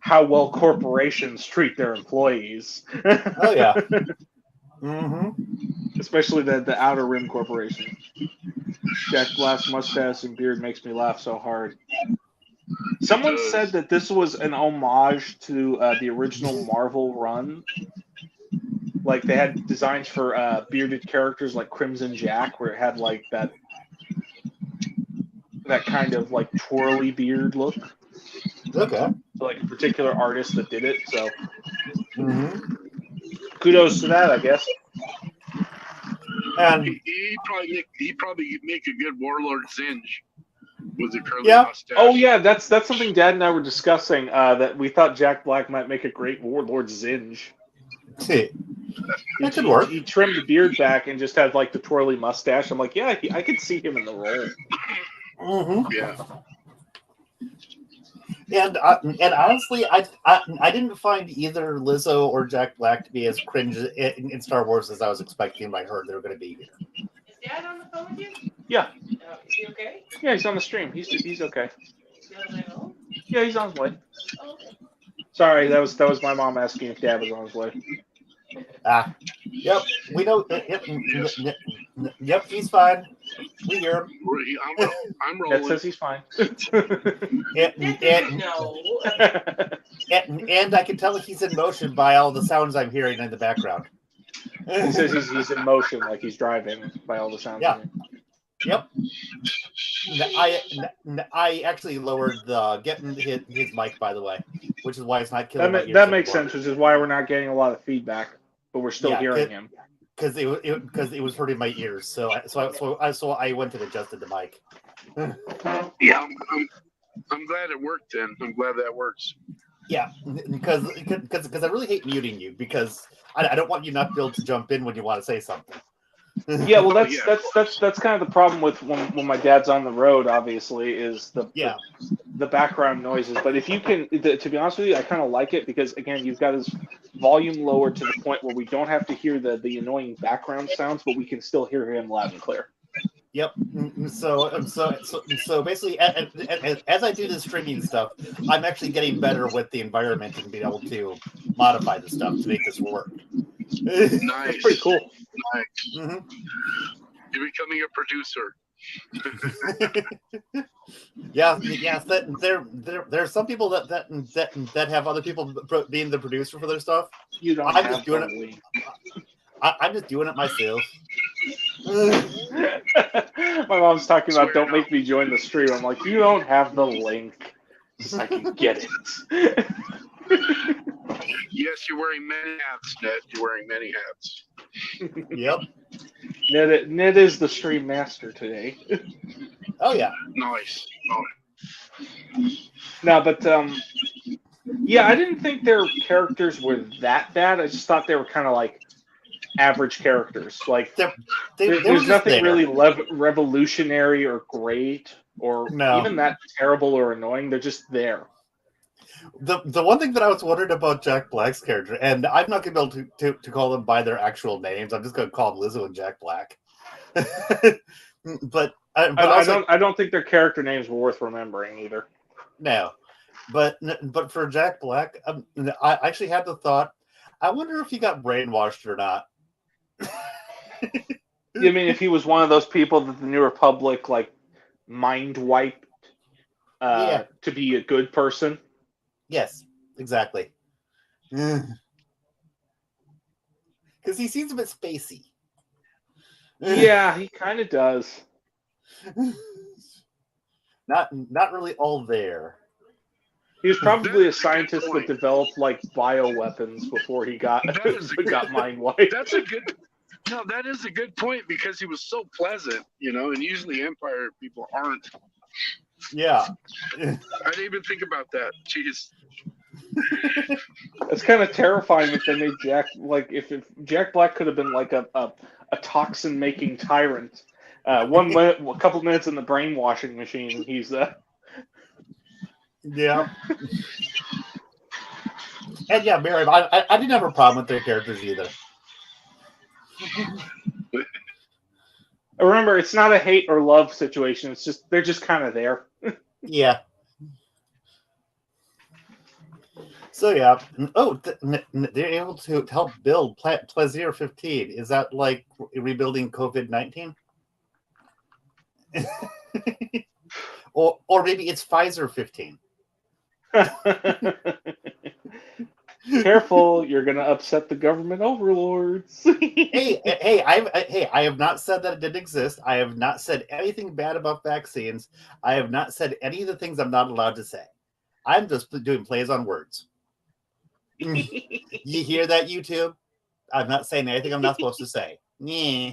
how well corporations treat their employees. Oh yeah. Mm-hmm. Especially the Outer Rim Corporation. Jack Black's mustache and beard makes me laugh so hard. Someone said that this was an homage to the original Marvel run. Like they had designs for bearded characters like Crimson Jack, where it had like that kind of like twirly beard look. Okay. So, like a particular artist that did it. So kudos to that, I guess. And he probably make a good Warlord Zinj with a curly mustache. Oh yeah, that's something Dad and I were discussing. That we thought Jack Black might make a great Warlord Zinj. That could work. He trimmed the beard back and just had like the twirly mustache. I'm like, yeah, I could see him in the role. Mm-hmm. Yeah. And honestly, I didn't find either Lizzo or Jack Black to be as cringe in Star Wars as I was expecting. I heard they were going to be here. Is Dad on the phone with you? Yeah. Is he okay? Yeah, he's on the stream. He's okay. Is he on his way home? Yeah, he's on his way. Oh, okay. Sorry, that was my mom asking if Dad was on his way. Yep, we know. Yep, he's fine. We hear him. I'm Dad rolling. says he's fine. And I can tell he's in motion by all the sounds I'm hearing in the background. He says he's in motion, like he's driving by all the sounds. Yeah. Yep. I actually lowered getting his mic, by the way, which is why it's not killing my ears That makes anymore. sense, which is why we're not getting a lot of feedback, but we're still hearing him. Because it was hurting my ears, so I went and adjusted the mic. Yeah, I'm glad it worked. Then I'm glad that works. Yeah, because I really hate muting you because I don't want you not to be able to jump in when you want to say something. Yeah, well, that's kind of the problem with when my dad's on the road. Obviously, is the background noises. But if you can, to be honest with you, I kind of like it because again, you've got his volume lowered to the point where we don't have to hear the annoying background sounds, but we can still hear him loud and clear. Yep. So basically, as I do this streaming stuff, I'm actually getting better with the environment and being able to modify the stuff to make this work. Nice. That's pretty cool. Nice. Mm-hmm. You're becoming a producer. Yes. There are some people that have other people being the producer for their stuff. You don't. I'm just doing it. I'm just doing it myself. My mom's talking about don't make me join the stream. I'm like, you don't have the link. I can get it. Yes, you're wearing many hats, Ned. You're wearing many hats. Yep. Ned is the stream master today. Oh yeah. Nice. No, but yeah, I didn't think their characters were that bad. I just thought they were kind of like average characters. Like there's nothing really revolutionary or great or even that terrible or annoying. They're just there. The one thing that I was wondering about Jack Black's character, and I'm not going to be able to call them by their actual names. I'm just going to call them Lizzo and Jack Black. But I don't think their character names were worth remembering either. No, but for Jack Black, I actually had the thought. I wonder if he got brainwashed or not. You mean if he was one of those people that the New Republic like mind wiped to be a good person? Yes, exactly. Because he seems a bit spacey. Yeah, he kind of does. Not really all there. He was probably a scientist that developed like bioweapons before he got mind wiped. That is a good point because he was so pleasant, and usually Empire people aren't. Yeah. I didn't even think about that. Jeez. It's kind of terrifying if they made Jack like if Jack Black could have been like a toxin making tyrant. A couple minutes in the brainwashing machine, he's yeah. And yeah, Miriam, I didn't have a problem with their characters either. Remember, it's not a hate or love situation. It's just they're just kind of there. Yeah. So yeah. Oh, they're able to help build Plaisir 15. Is that like rebuilding COVID-19? or maybe it's Pfizer 15. Careful, you're gonna upset the government overlords. hey, I have not said that it didn't exist. I have not said anything bad about vaccines. I have not said any of the things I'm not allowed to say. I'm just doing plays on words. You hear that, YouTube? I'm not saying anything I'm not supposed to say. Yeah.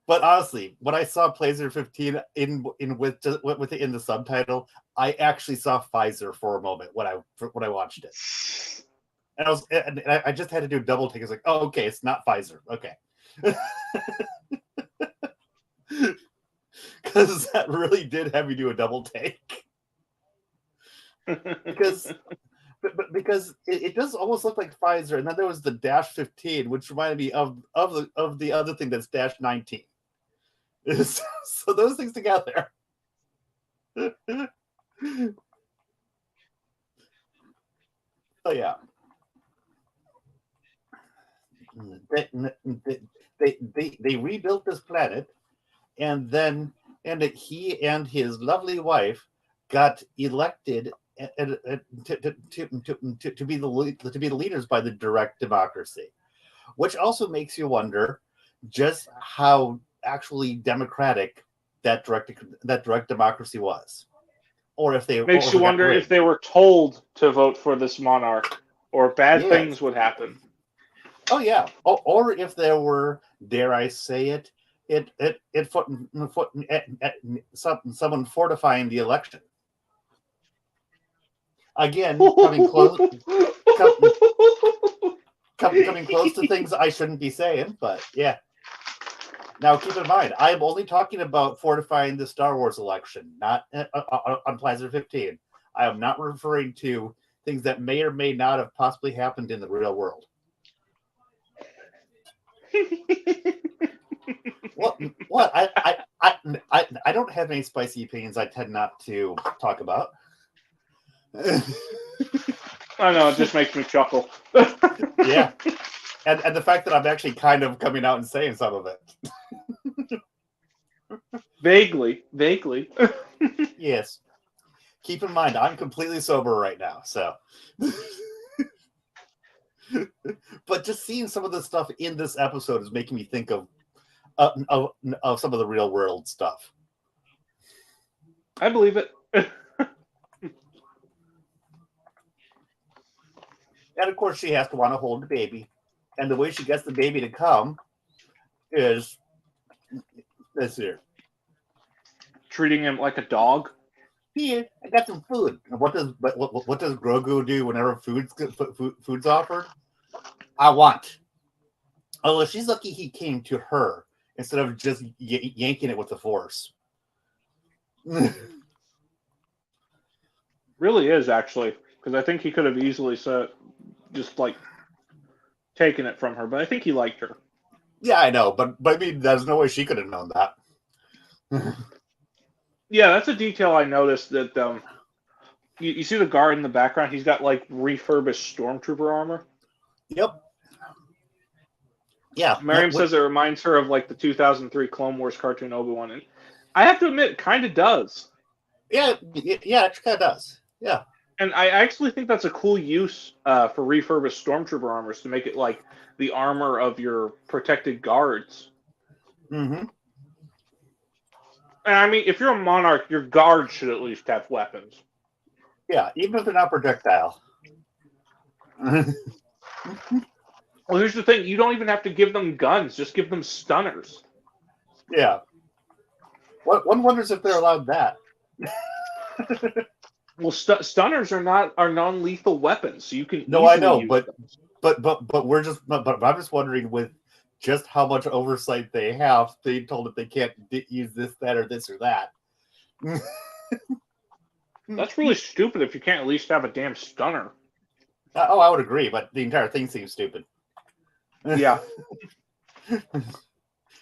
But honestly, when I saw Plaisir 15 in the subtitle, I actually saw Pfizer for a moment when I watched it. And I just had to do a double take. It's like, oh, okay, it's not Pfizer. Okay. Because that really did have me do a double take. Because it does almost look like Pfizer, and then there was the Dash 15, which reminded me of the other thing that's Dash 19. So those things together. Oh yeah. They rebuilt this planet, and then he and his lovely wife got elected to be the leaders by the direct democracy, which also makes you wonder just how actually democratic that direct democracy was, or if they Makes you wonder if they were told to vote for this monarch, or bad things would happen. Oh yeah, or if there were, dare I say it, someone fortifying the election. Again, coming close to things I shouldn't be saying, but yeah. Now, keep in mind, I am only talking about fortifying the Star Wars election, not on Pfizer 15. I am not referring to things that may or may not have possibly happened in the real world. What? I don't have any spicy opinions. I tend not to talk about. I know, it just makes me chuckle. Yeah. And the fact that I'm actually kind of coming out and saying some of it. Vaguely. Yes. Keep in mind, I'm completely sober right now, so. But just seeing some of the stuff in this episode is making me think of some of the real world stuff. I believe it. And of course, she has to want to hold the baby. And the way she gets the baby to come is this here. Treating him like a dog. Here, I got some food. And what does Grogu do whenever food's offered? I want. Oh, well, she's lucky he came to her instead of just yanking it with the Force. Really is, actually, because I think he could have easily just like taken it from her, but I think he liked her. Yeah, I know, but I mean, there's no way she could have known that. Yeah, that's a detail I noticed. That you see the guard in the background. He's got like refurbished stormtrooper armor. Yep. Yeah. Miriam says it reminds her of like the 2003 Clone Wars cartoon Obi-Wan, and I have to admit, it kind of does. Yeah, it kind of does. Yeah. And I actually think that's a cool use for refurbished stormtrooper armors, to make it like the armor of your protected guards. Mm-hmm. And I mean, if you're a monarch, your guards should at least have weapons. Yeah, even if they're not projectile. Well, here's the thing. You don't even have to give them guns. Just give them stunners. Yeah. One wonders if they're allowed that. Well, stunners are non-lethal weapons, so you can. No, I know, use but them. but I'm just wondering, with just how much oversight they have, they told that they can't use this, that, or this or that. That's really stupid. If you can't at least have a damn stunner. Oh, I would agree, but the entire thing seems stupid. Yeah.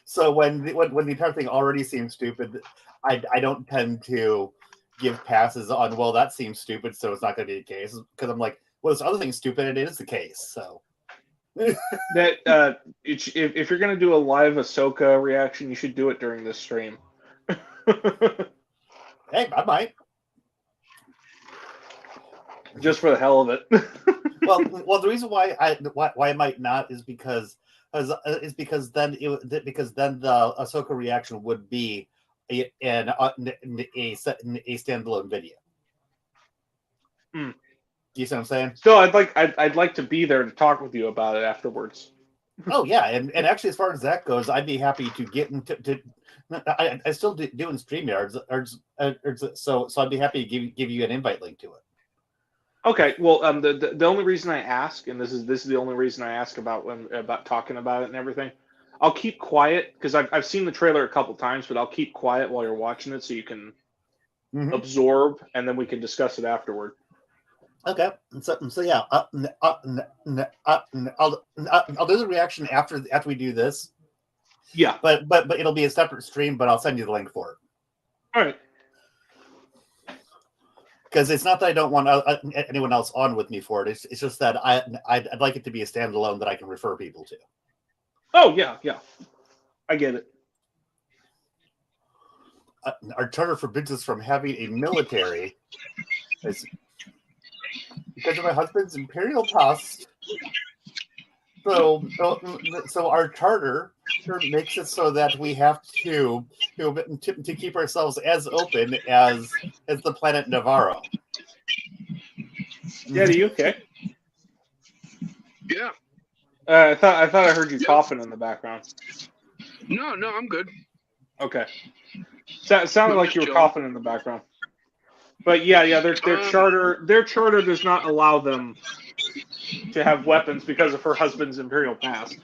So when the entire thing already seems stupid, I don't tend to give passes on, well, that seems stupid, so it's not going to be the case, because I'm like, well, this other thing's stupid, and it is the case. So That if you're going to do a live Ahsoka reaction, you should do it during this stream. Hey, I might. Just for the hell of it. Well, the reason why I might not is because then the Ahsoka reaction would be a standalone video. Mm. You see what I'm saying? Still, I'd like to be there to talk with you about it afterwards. Oh yeah, and actually, as far as that goes, I'd be happy to get into. I still do in StreamYards, so I'd be happy to give you an invite link to it. Okay, well, the only reason I ask, and this is the only reason I ask about talking about it and everything, I'll keep quiet because I've seen the trailer a couple times, but I'll keep quiet while you're watching it so you can Mhm. absorb, and then we can discuss it afterward. Okay, so yeah, I'll do the reaction after we do this, Yeah. but it'll be a separate stream. But I'll send you the link for it. All right. Because it's not that I don't want anyone else on with me for it. It's just that I'd like it to be a standalone that I can refer people to. Oh yeah, I get it. Our charter forbids us from having a military. Because of my husband's imperial past. So our charter makes it so that we have to keep ourselves as open as the planet Navarro. Yeah, are you okay? Yeah. I thought I heard you coughing in the background. No, I'm good. Okay. Sounded like you were coughing in the background. But yeah, their charter does not allow them to have weapons because of her husband's imperial past.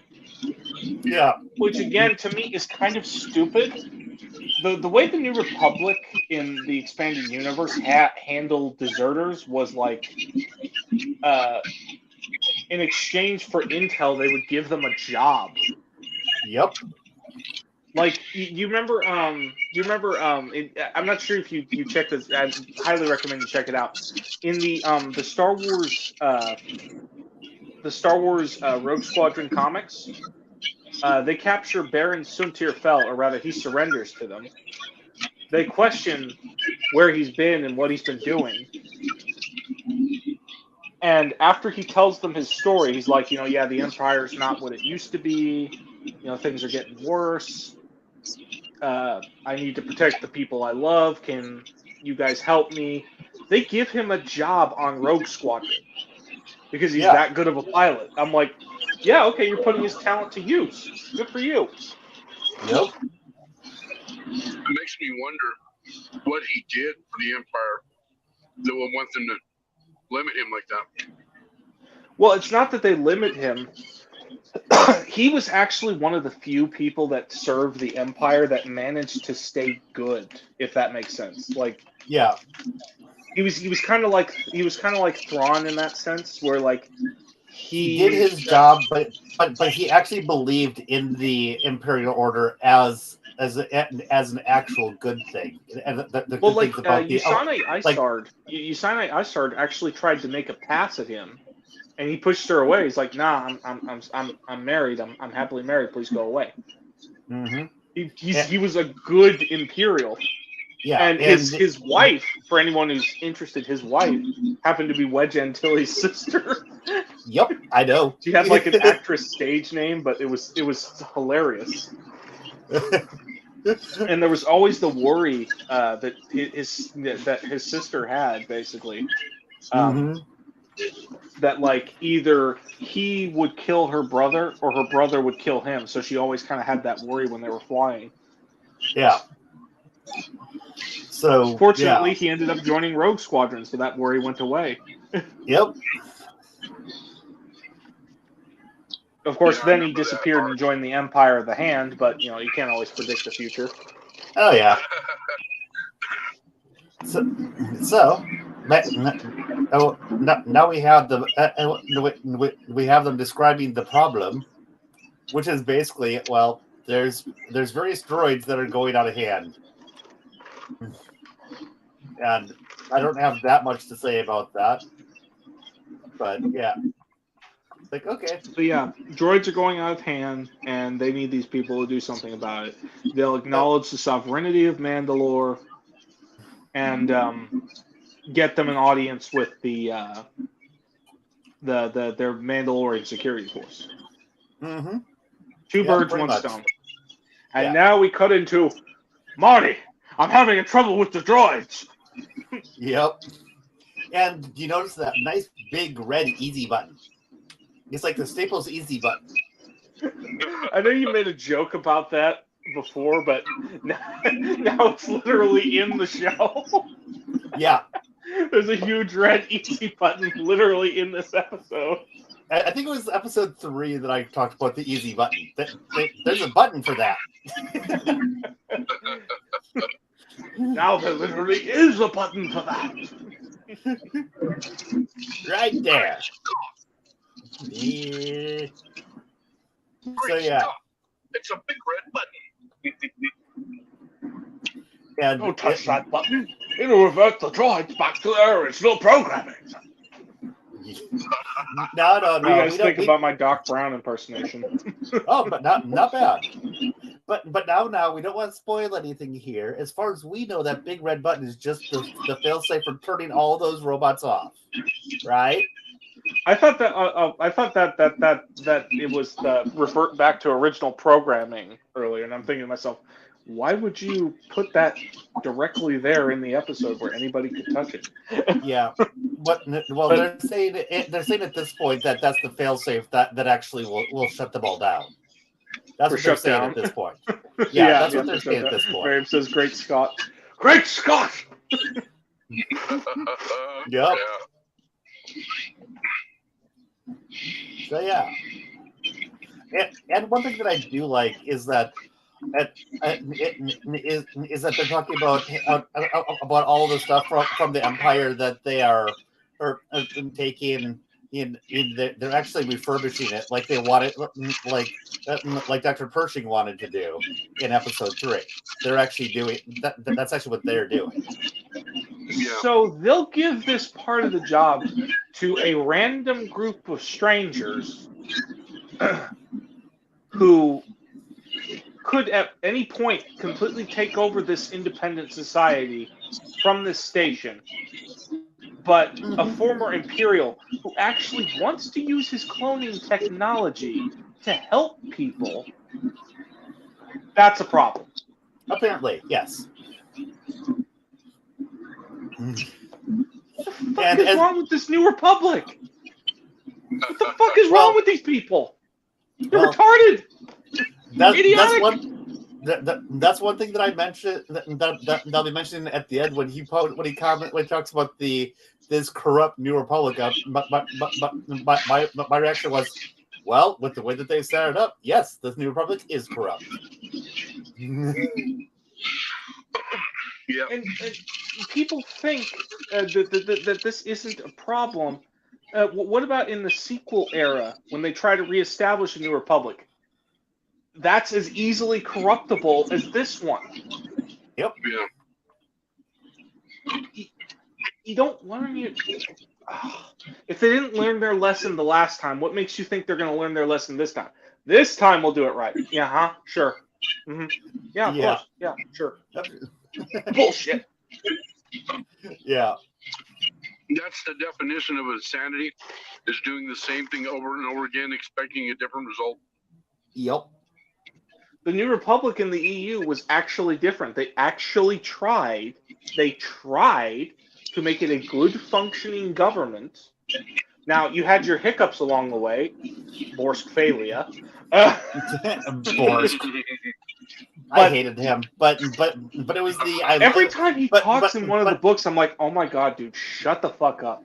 Yeah. Which again, to me, is kind of stupid. The way the New Republic in the expanded universe handled deserters was like, in exchange for intel, they would give them a job. Yep. Like you remember? I'm not sure if you checked this. I highly recommend you check it out. In the Star Wars Rogue Squadron comics, they capture Baron Suntir Fel, or rather, he surrenders to them. They question where he's been and what he's been doing. And after he tells them his story, he's like, yeah, the Empire's not what it used to be. Things are getting worse. I need to protect the people I love. Can you guys help me? They give him a job on Rogue Squadron because he's that good of a pilot. I'm like, yeah, okay, you're putting his talent to use. Good for you. Yep. It makes me wonder what he did for the Empire that would want them to limit him like that. Well, it's not that they limit him. He was actually one of the few people that served the Empire that managed to stay good, if that makes sense. Like, yeah, he was kind of like Thrawn in that sense, where like he did his job, but he actually believed in the Imperial Order as an actual good thing. And Yusanai Isard actually tried to make a pass at him. And he pushed her away. He's like, "Nah, I'm married. I'm happily married. Please go away." Mm-hmm. He was a good Imperial. Yeah, and his wife, for anyone who's interested, his wife happened to be Wedge Antilles' sister. Yep, I know. She had like an actress stage name, but it was hilarious. And there was always the worry that his sister had, basically. That like either he would kill her brother or her brother would kill him. So she always kind of had that worry when they were flying. Yeah. So fortunately, he ended up joining Rogue Squadron, so that worry went away. Yep. Of course, then he disappeared and joined the Empire of the Hand, but you can't always predict the future. Oh yeah. So now we have we have them describing the problem, which is basically, well, there's various droids that are going out of hand, and I don't have that much to say about that, but yeah, like okay. So yeah, droids are going out of hand, and they need these people to do something about it. They'll acknowledge the sovereignty of Mandalore, and get them an audience with their Mandalorian security force. Mm-hmm. Two birds, one stone. And now we cut into Marty. I'm having trouble with the droids. Yep. And do you notice that nice big red easy button? It's like the Staples easy button. I know you made a joke about that before, but now it's literally in the show. Yeah. There's a huge red easy button literally in this episode. I think it was episode 3 that I talked about the easy button. There's a button for that. Now there literally is a button for that. Right there. Yeah. So yeah. It's a big red button. And Don't touch that button. It'll revert the droids back to their original programming. No. What do you guys think about my Doc Brown impersonation? Oh, but not bad. But now we don't want to spoil anything here. As far as we know, that big red button is just the failsafe for turning all those robots off, right? I thought that it was the revert back to original programming earlier, and I'm thinking to myself, why would you put that directly there in the episode where anybody could touch it? Yeah, but they're saying at this point that that's the failsafe that actually will shut them all down. That's what they're saying at this point. Yeah, that's what they're saying at this point. Graham says, "Great Scott! Great Scott!" Yep. So yeah, and one thing that I do like is that is that they're talking about all the stuff from the Empire that they are taking in they're actually refurbishing it like they wanted, like Dr. Pershing wanted to do in episode 3. They're actually doing that. That's actually what they're doing. Yeah. So they'll give this part of the job to a random group of strangers who could at any point completely take over this independent society from this station, but a former Imperial who actually wants to use his cloning technology to help people, that's a problem. Apparently, yes. What the fuck is wrong with this New Republic? What the fuck is wrong with these people? They're retarded. That's one thing that I mentioned. That they'll be mentioning at the end when he talks about this corrupt New Republic. My reaction was, well, with the way that they set it up, yes, this New Republic is corrupt. Yeah. And people think that this isn't a problem. What about in the sequel era when they try to reestablish a New Republic? That's as easily corruptible as this one. Yep. Yeah. You don't learn your. If they didn't learn their lesson the last time, what makes you think they're going to learn their lesson this time? This time we'll do it right. Yeah, huh? Sure. Mm-hmm. Yeah, of course. Yeah, sure. Bullshit. Yeah. That's the definition of insanity, is doing the same thing over and over again, expecting a different result. Yep. The New Republic in the EU was actually different. They actually tried. They tried to make it a good functioning government. Now, you had your hiccups along the way. Borskfalia. Borsk. I hated him, but it was the every time he talks in one of the books, I'm like, oh my god, dude, shut the fuck up.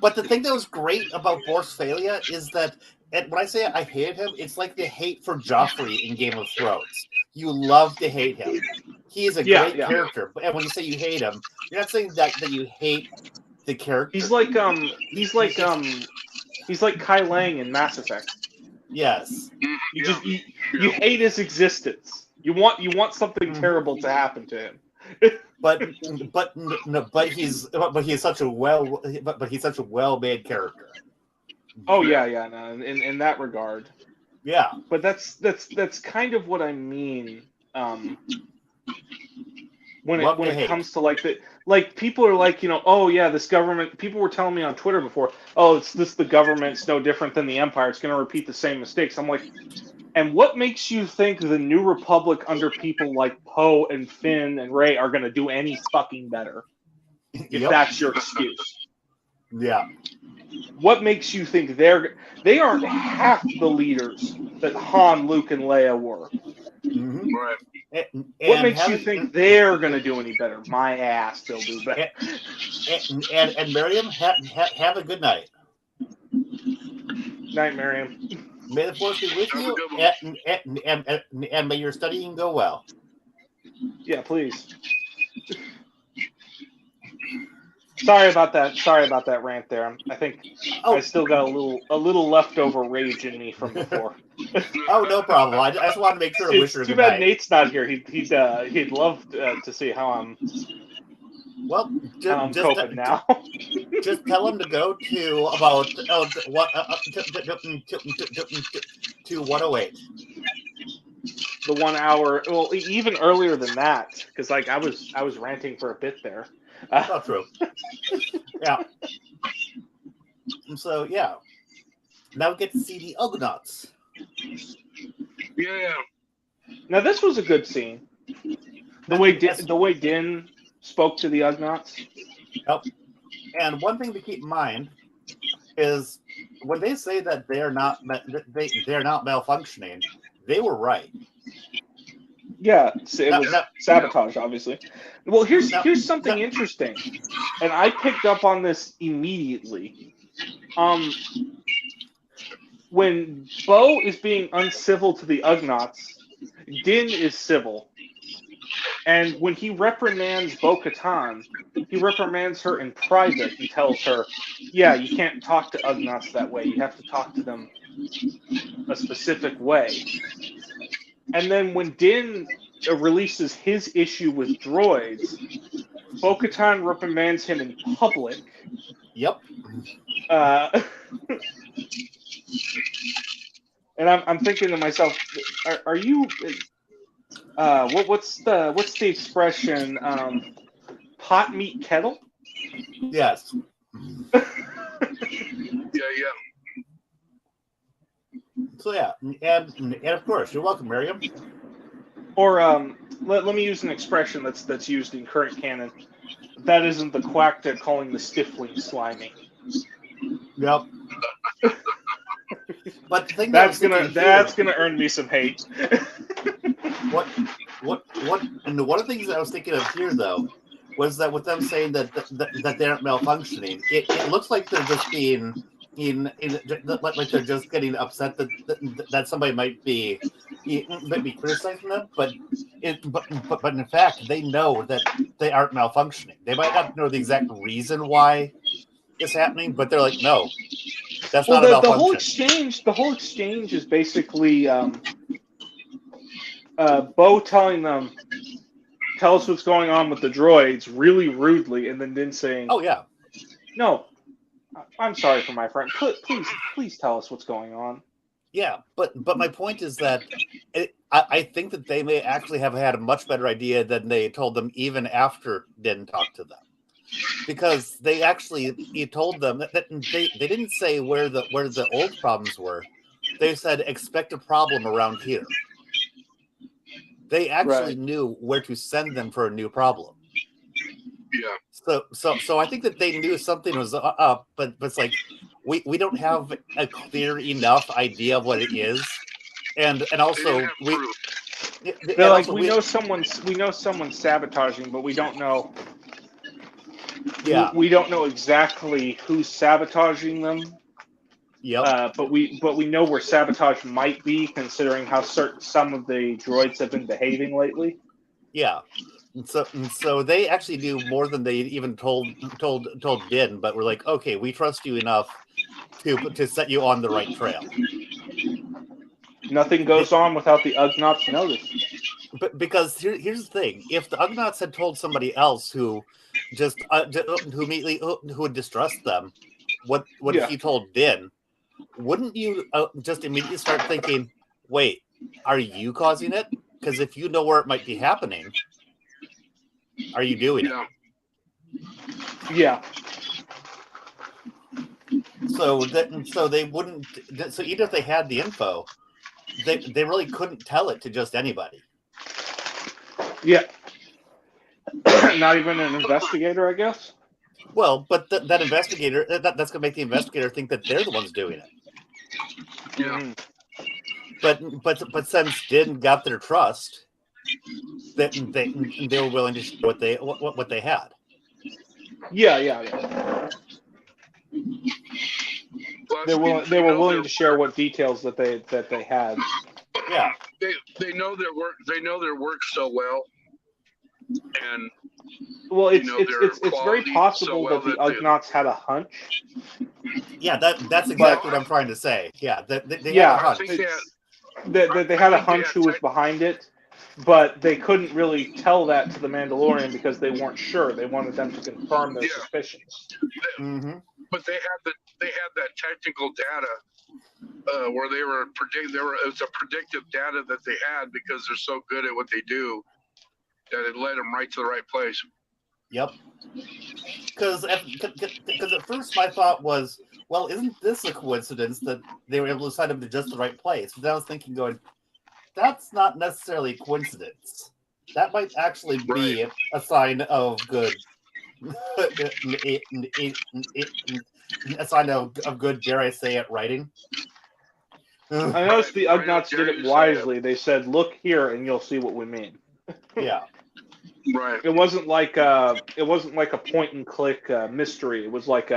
But the thing that was great about Borskfalia is that, and when I say I hated him, it's like the hate for Joffrey in Game of Thrones. You love to hate him. He is a great character, and when you say you hate him, you're not saying that you hate the character. He's like Kai Lang in Mass Effect. Yes. You hate his existence. You want something terrible to happen to him. but he's such a well-made character. Oh yeah, no, in that regard. Yeah. But that's kind of what I mean. When it comes to like people are like, oh yeah, this government. People were telling me on Twitter before, oh, the government's no different than the Empire. It's going to repeat the same mistakes. I'm like, and what makes you think the New Republic under people like Poe and Finn and Rey are going to do any fucking better? If that's your excuse. Yeah. What makes you think they aren't half the leaders that Han, Luke, and Leia were? Mhm. Right. What makes you think they're going to do any better? My ass, they'll do better. And Miriam, have a good night. Night, Miriam. May the force be with Have a you, good one. and may your studying go well. Yeah, please. Sorry about that rant there. I think I still got a little leftover rage in me from before. Oh, no problem. I just wanted to make sure to wish her It's a too good bad night. Nate's not here. He'd love to see how I'm coping now. Just tell him to go to about to 108. The 1 hour, well, even earlier than that, because like I was ranting for a bit there. Oh, true. Yeah. So yeah, now we get to see the Ugnaughts. Yeah. Now this was a good scene. The way Din spoke to the Ugnaughts. Yep. And one thing to keep in mind is when they say that they're not malfunctioning, they were right. Yeah, it was sabotage, obviously. Well, here's something interesting, and I picked up on this immediately. When Bo is being uncivil to the Ugnaughts, Din is civil. And when he reprimands Bo-Katan, he reprimands her in private and tells her, yeah, you can't talk to Ugnaughts that way. You have to talk to them a specific way. And then when Din releases his issue with droids, Bo-Katan reprimands him in public. Yep. And I'm thinking to myself, are you? What's the expression? Pot meet kettle? Yes. Yeah. So yeah, and of course, you're welcome, Miriam. Or let me use an expression that's used in current canon. That isn't the quack they're calling the stiffling slimy. Yep. But the thing that's gonna earn me some hate. What? And one of the things that I was thinking of here, though, was that with them saying that they aren't malfunctioning, it looks like they're just being like they're just getting upset that somebody might be criticizing them, but in fact they know that they aren't malfunctioning. They might not know the exact reason why it's happening, but they're like, no, that's not a malfunction. The whole exchange is basically Bo telling them, tell us what's going on with the droids really rudely, and then saying, oh yeah, no, I'm sorry for my friend. Please tell us what's going on. Yeah, but my point is that I think that they may actually have had a much better idea than they told them even after Din talked to them, because they actually told them that they didn't say where the old problems were. They said expect a problem around here. They actually knew where to send them for a new problem. Yeah. So I think that they knew something was up, but it's like we don't have a clear enough idea of what it is, and also they're like we know someone's sabotaging, but we don't know. Yeah, we don't know exactly who's sabotaging them. Yep. But we know where sabotage might be, considering how some of the droids have been behaving lately. Yeah. And so they actually knew more than they even told Din, but we're like, okay, we trust you enough to set you on the right trail. Nothing goes on without the Ugnaughts notice. But because here's the thing: if the Ugnaughts had told somebody else who would distrust them, what he told Din, wouldn't you just immediately start thinking, wait, are you causing it? Because if you know where it might be happening, are you doing it? Yeah. So they wouldn't. So even if they had the info, they really couldn't tell it to just anybody. Yeah. Not even an investigator, I guess. Well, but that investigator, that's going to make the investigator think that they're the ones doing it. Yeah. but since Din got their trust, that they were willing to show what they had. Yeah. They were willing to share what details that they had. Yeah, they know their work. They know their work so well, and well, it's very quality possible so well that the that Ugnaughts had a hunch. yeah, that's exactly what I'm trying to say. Yeah, they Yeah, had a hunch. I think They had a I think they hunch had who was behind it, but they couldn't really tell that to the Mandalorian because they weren't sure. They wanted them to confirm their suspicions. Mm-hmm. But they had that technical data where they were it was a predictive data that they had because they're so good at what they do that it led them right to the right place. Yep. Because at first my thought was, well, isn't this a coincidence that they were able to send him to just the right place? But then I was thinking, going, that's not necessarily a coincidence. That might actually be a sign of good, a sign of good, dare I say it, writing. I noticed the Ugnaughts did it wisely. They said, "Look here, and you'll see what we mean." Yeah. Right. It wasn't like a point and click mystery. It was like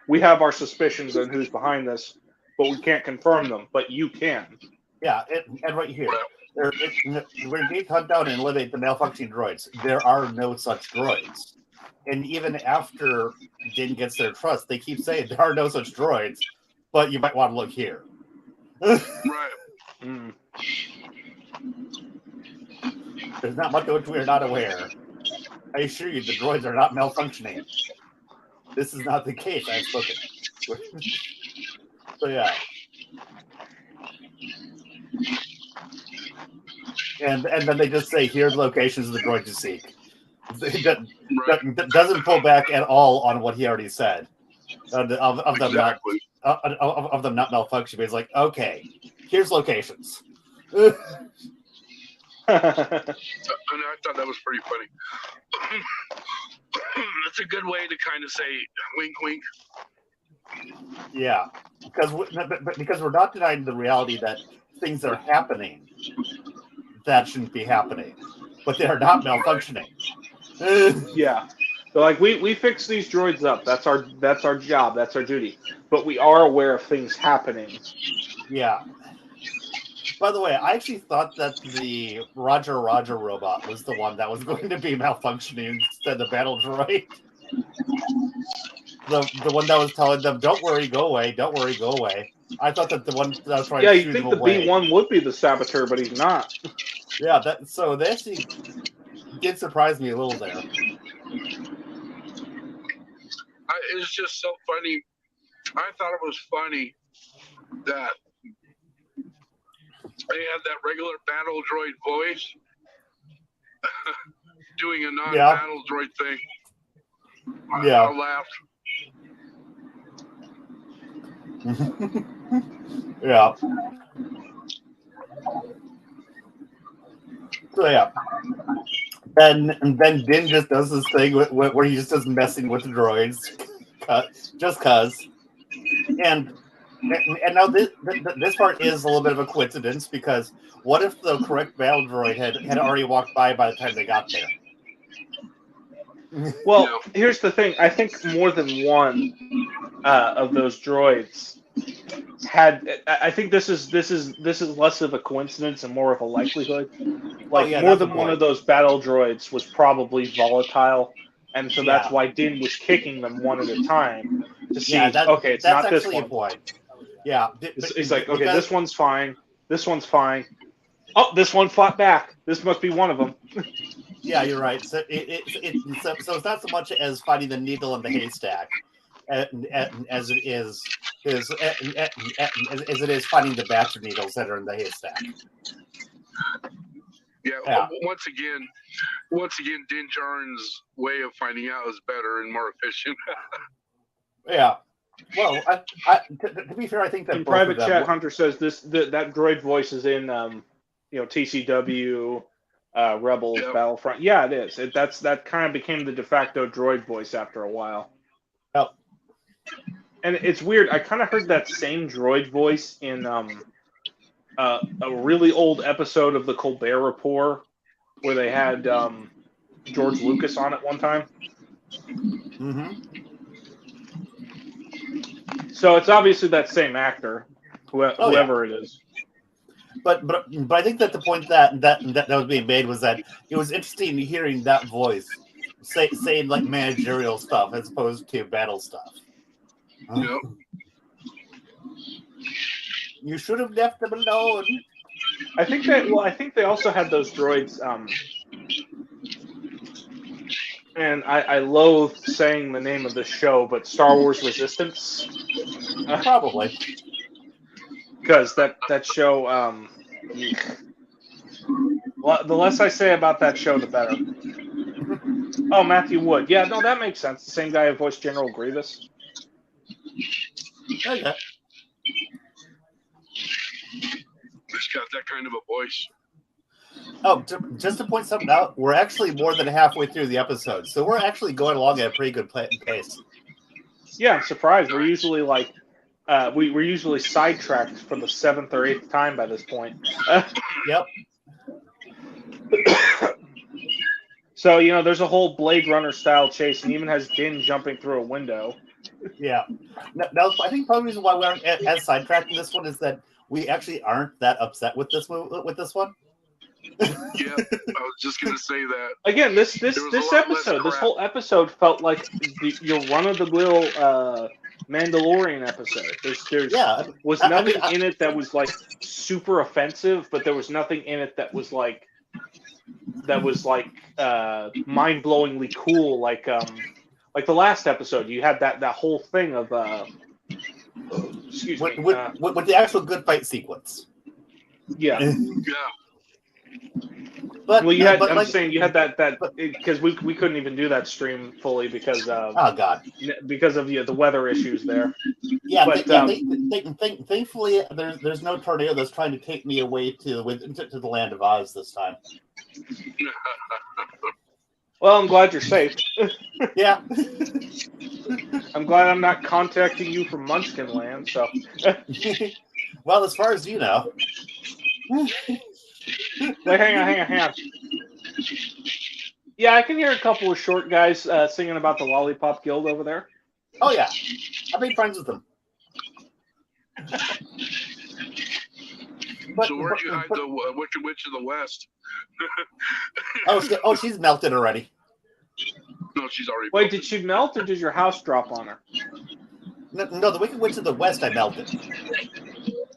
we have our suspicions on who's behind this, but we can't confirm them. But you can. Yeah, and right here, when they hunt down and eliminate the malfunctioning droids, there are no such droids. And even after Din gets their trust, they keep saying there are no such droids, but you might want to look here. Right. Mm. There's not much of which we are not aware. I assure you, the droids are not malfunctioning. This is not the case. I've spoken. So yeah. And then they just say, here are the locations of the droids you seek. That doesn't pull back at all on what he already said. Of them not malfunctioning. It's like, okay, here's locations. And I thought that was pretty funny. That's a good way to kind of say wink, wink. Yeah, because we're not denying the reality that things are happening that shouldn't be happening, but they are not malfunctioning. Yeah, they're like we fix these droids up. That's our job. That's our duty. But we are aware of things happening. Yeah. By the way, I actually thought that the Roger robot was the one that was going to be malfunctioning instead of the battle droid. The one that was telling them, "Don't worry, go away. Don't worry, go away." I thought that the one that was trying to shoot him away. Yeah, you think the B1 would be the saboteur, but he's not. Yeah, so they actually did surprise me a little there. It's just so funny. I thought it was funny that they had that regular battle droid voice doing a non-battle droid thing. I laughed. Yeah. So yeah. And then Din just does this thing where he just does messing with the droids, just cause. And now this part is a little bit of a coincidence, because what if the correct battle droid had already walked by the time they got there? Well, here's the thing. I think more than one of those droids had. I think this is less of a coincidence and more of a likelihood. Like more than one of those battle droids was probably volatile, and so that's why Din was kicking them one at a time to see. Okay, it's not this one. A point. Yeah, it's like, okay, this one's fine. This one's fine. Oh, this one fought back. This must be one of them. Yeah, you're right. So it's not so much as finding the needle in the haystack, as it is finding the batch of needles that are in the haystack. Yeah. Once again, Din Djarin's way of finding out is better and more efficient. Yeah. Well, to be fair, I think that in private chat, Hunter says that droid voice is in TCW, Rebels, Battlefront. Yeah, it is. That kind of became the de facto droid voice after a while. Oh. And it's weird. I kind of heard that same droid voice in a really old episode of the Colbert Report where they had George Lucas on at one time. Mm-hmm. So it's obviously that same actor, whoever it is. But I think that the point that was being made was that it was interesting hearing that voice saying like managerial stuff as opposed to battle stuff. Yep. You should have left them alone. I think they also had those droids. And I loathe saying the name of the show, but Star Wars Resistance. Probably. Because that show, well, the less I say about that show, the better. Oh, Matthew Wood. Yeah, no, that makes sense. The same guy who voiced General Grievous. Okay. He's got that kind of a voice. Oh, just to point something out, we're actually more than halfway through the episode, so we're actually going along at a pretty good pace. Yeah, I'm surprised. We're usually like, we're usually sidetracked for the 7th or 8th time by this point. Yep. So, there's a whole Blade Runner style chase, and even has Din jumping through a window. Yeah. Now, I think probably the reason why we aren't as sidetracked in this one is that we actually aren't that upset with this one. Yeah, I was just gonna say that. Again, this whole episode felt like your run-of-the-mill Mandalorian episode. There was nothing in it that was like super offensive, but there was nothing in it that was like mind-blowingly cool. Like the last episode, you had that whole thing of excuse me, with the actual good fight sequence. Yeah. Yeah. But you had that because we couldn't even do that stream fully because of because of the weather issues there. Yeah, but thankfully there's no tornado that's trying to take me away to the land of Oz this time. Well, I'm glad you're safe. Yeah. I'm glad I'm not contacting you from Munchkin Land. So. Well, as far as you know. Wait, hang on. Yeah, I can hear a couple of short guys singing about the Lollipop Guild over there. Oh yeah, I've made friends with them. So where'd you hide the Wicked Witch of the West? She's melted already. No, she's already. Wait, did she melt or did your house drop on her? No, the Wicked Witch of the West I melted.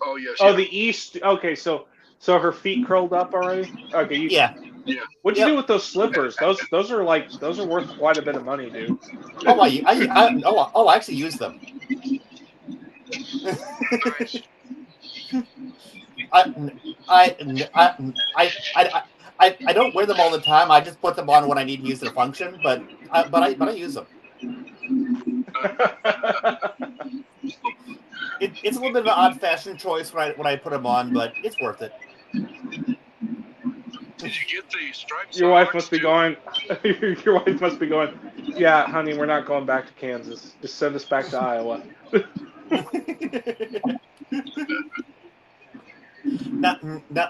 Oh yeah. The East. Okay, so her feet curled up already. Okay. Yeah. What'd you do with those slippers? Those are worth quite a bit of money, dude. Oh, I actually use them. Nice. I don't wear them all the time. I just put them on when I need to use their function, but I use them. It's a little bit of an odd fashion choice when I put them on, but it's worth it. Did you get the stripes? Your wife must be going. Your wife must be going. Yeah, honey, we're not going back to Kansas. Just send us back to Iowa.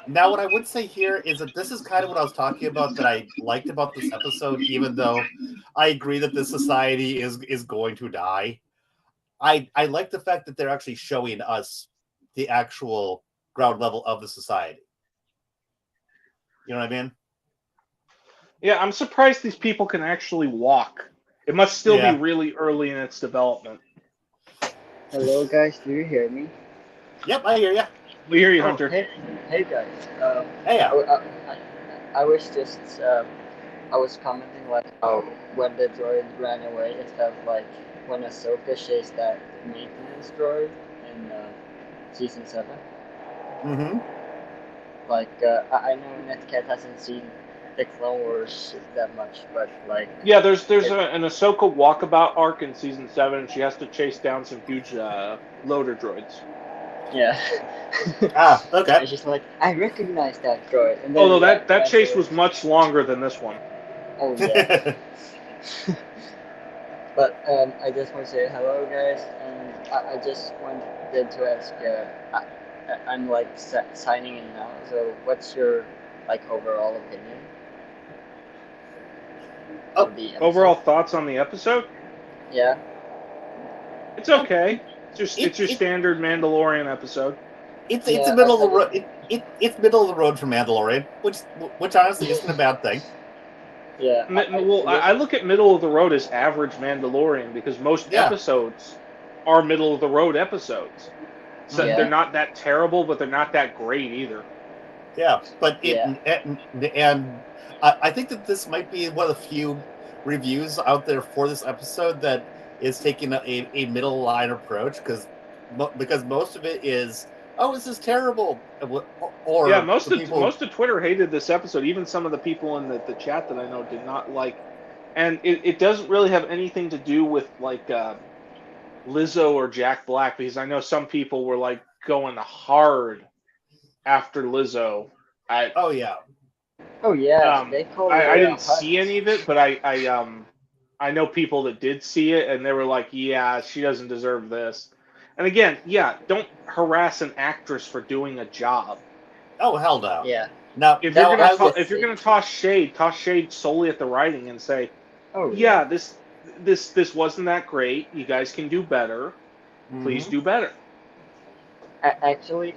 Now, what I would say here is that this is kind of what I was talking about that I liked about this episode, even though I agree that this society is going to die. I like the fact that they're actually showing us the actual ground level of the society. You know what I mean? Yeah, I'm surprised these people can actually walk. It must still be really early in its development. Hello, guys. Do you hear me? Yep, I hear you. We hear you, Hunter. Hey guys. Hey. I was just I was commenting like how when the droid ran away, it felt like when Ahsoka chased that maintenance droid in season 7. Mm-hmm. Like I know NetCat hasn't seen the Clone Wars that much, but like there's an Ahsoka walkabout arc in season 7, and she has to chase down some huge loader droids. Yeah. Okay. It's just like I recognize that droid. And then that chase was much longer than this one. Oh yeah. But I just want to say hello, guys, and I just wanted to ask, I'm like signing in now. So, what's your like overall opinion of the episode? Overall thoughts on the episode? Yeah. It's okay. It's your standard Mandalorian episode. It's Yeah, the middle of the road. It's middle of the road for Mandalorian, which honestly isn't a bad thing. Yeah. I look at middle of the road as average Mandalorian because most episodes are middle of the road episodes. So Yeah. they're not that terrible, but they're not that great either. Yeah, but and I think that this might be one of the few reviews out there for this episode that is taking a middle line approach because most of it is, oh, this is terrible, or yeah, most people... of Twitter hated this episode. Even some of the people in the chat that I know did not like, and it doesn't really have anything to do with like Lizzo or Jack Black, because I know some people were like going hard after Lizzo. Oh yeah. They called I didn't see any of it, but I know people that did see it, and they were like, yeah, she doesn't deserve this. And again, yeah, don't harass an actress for doing a job. Oh, hell no. Yeah. Now, if you're gonna toss shade solely at the writing and say, this wasn't that great. You guys can do better. Please do better. Actually,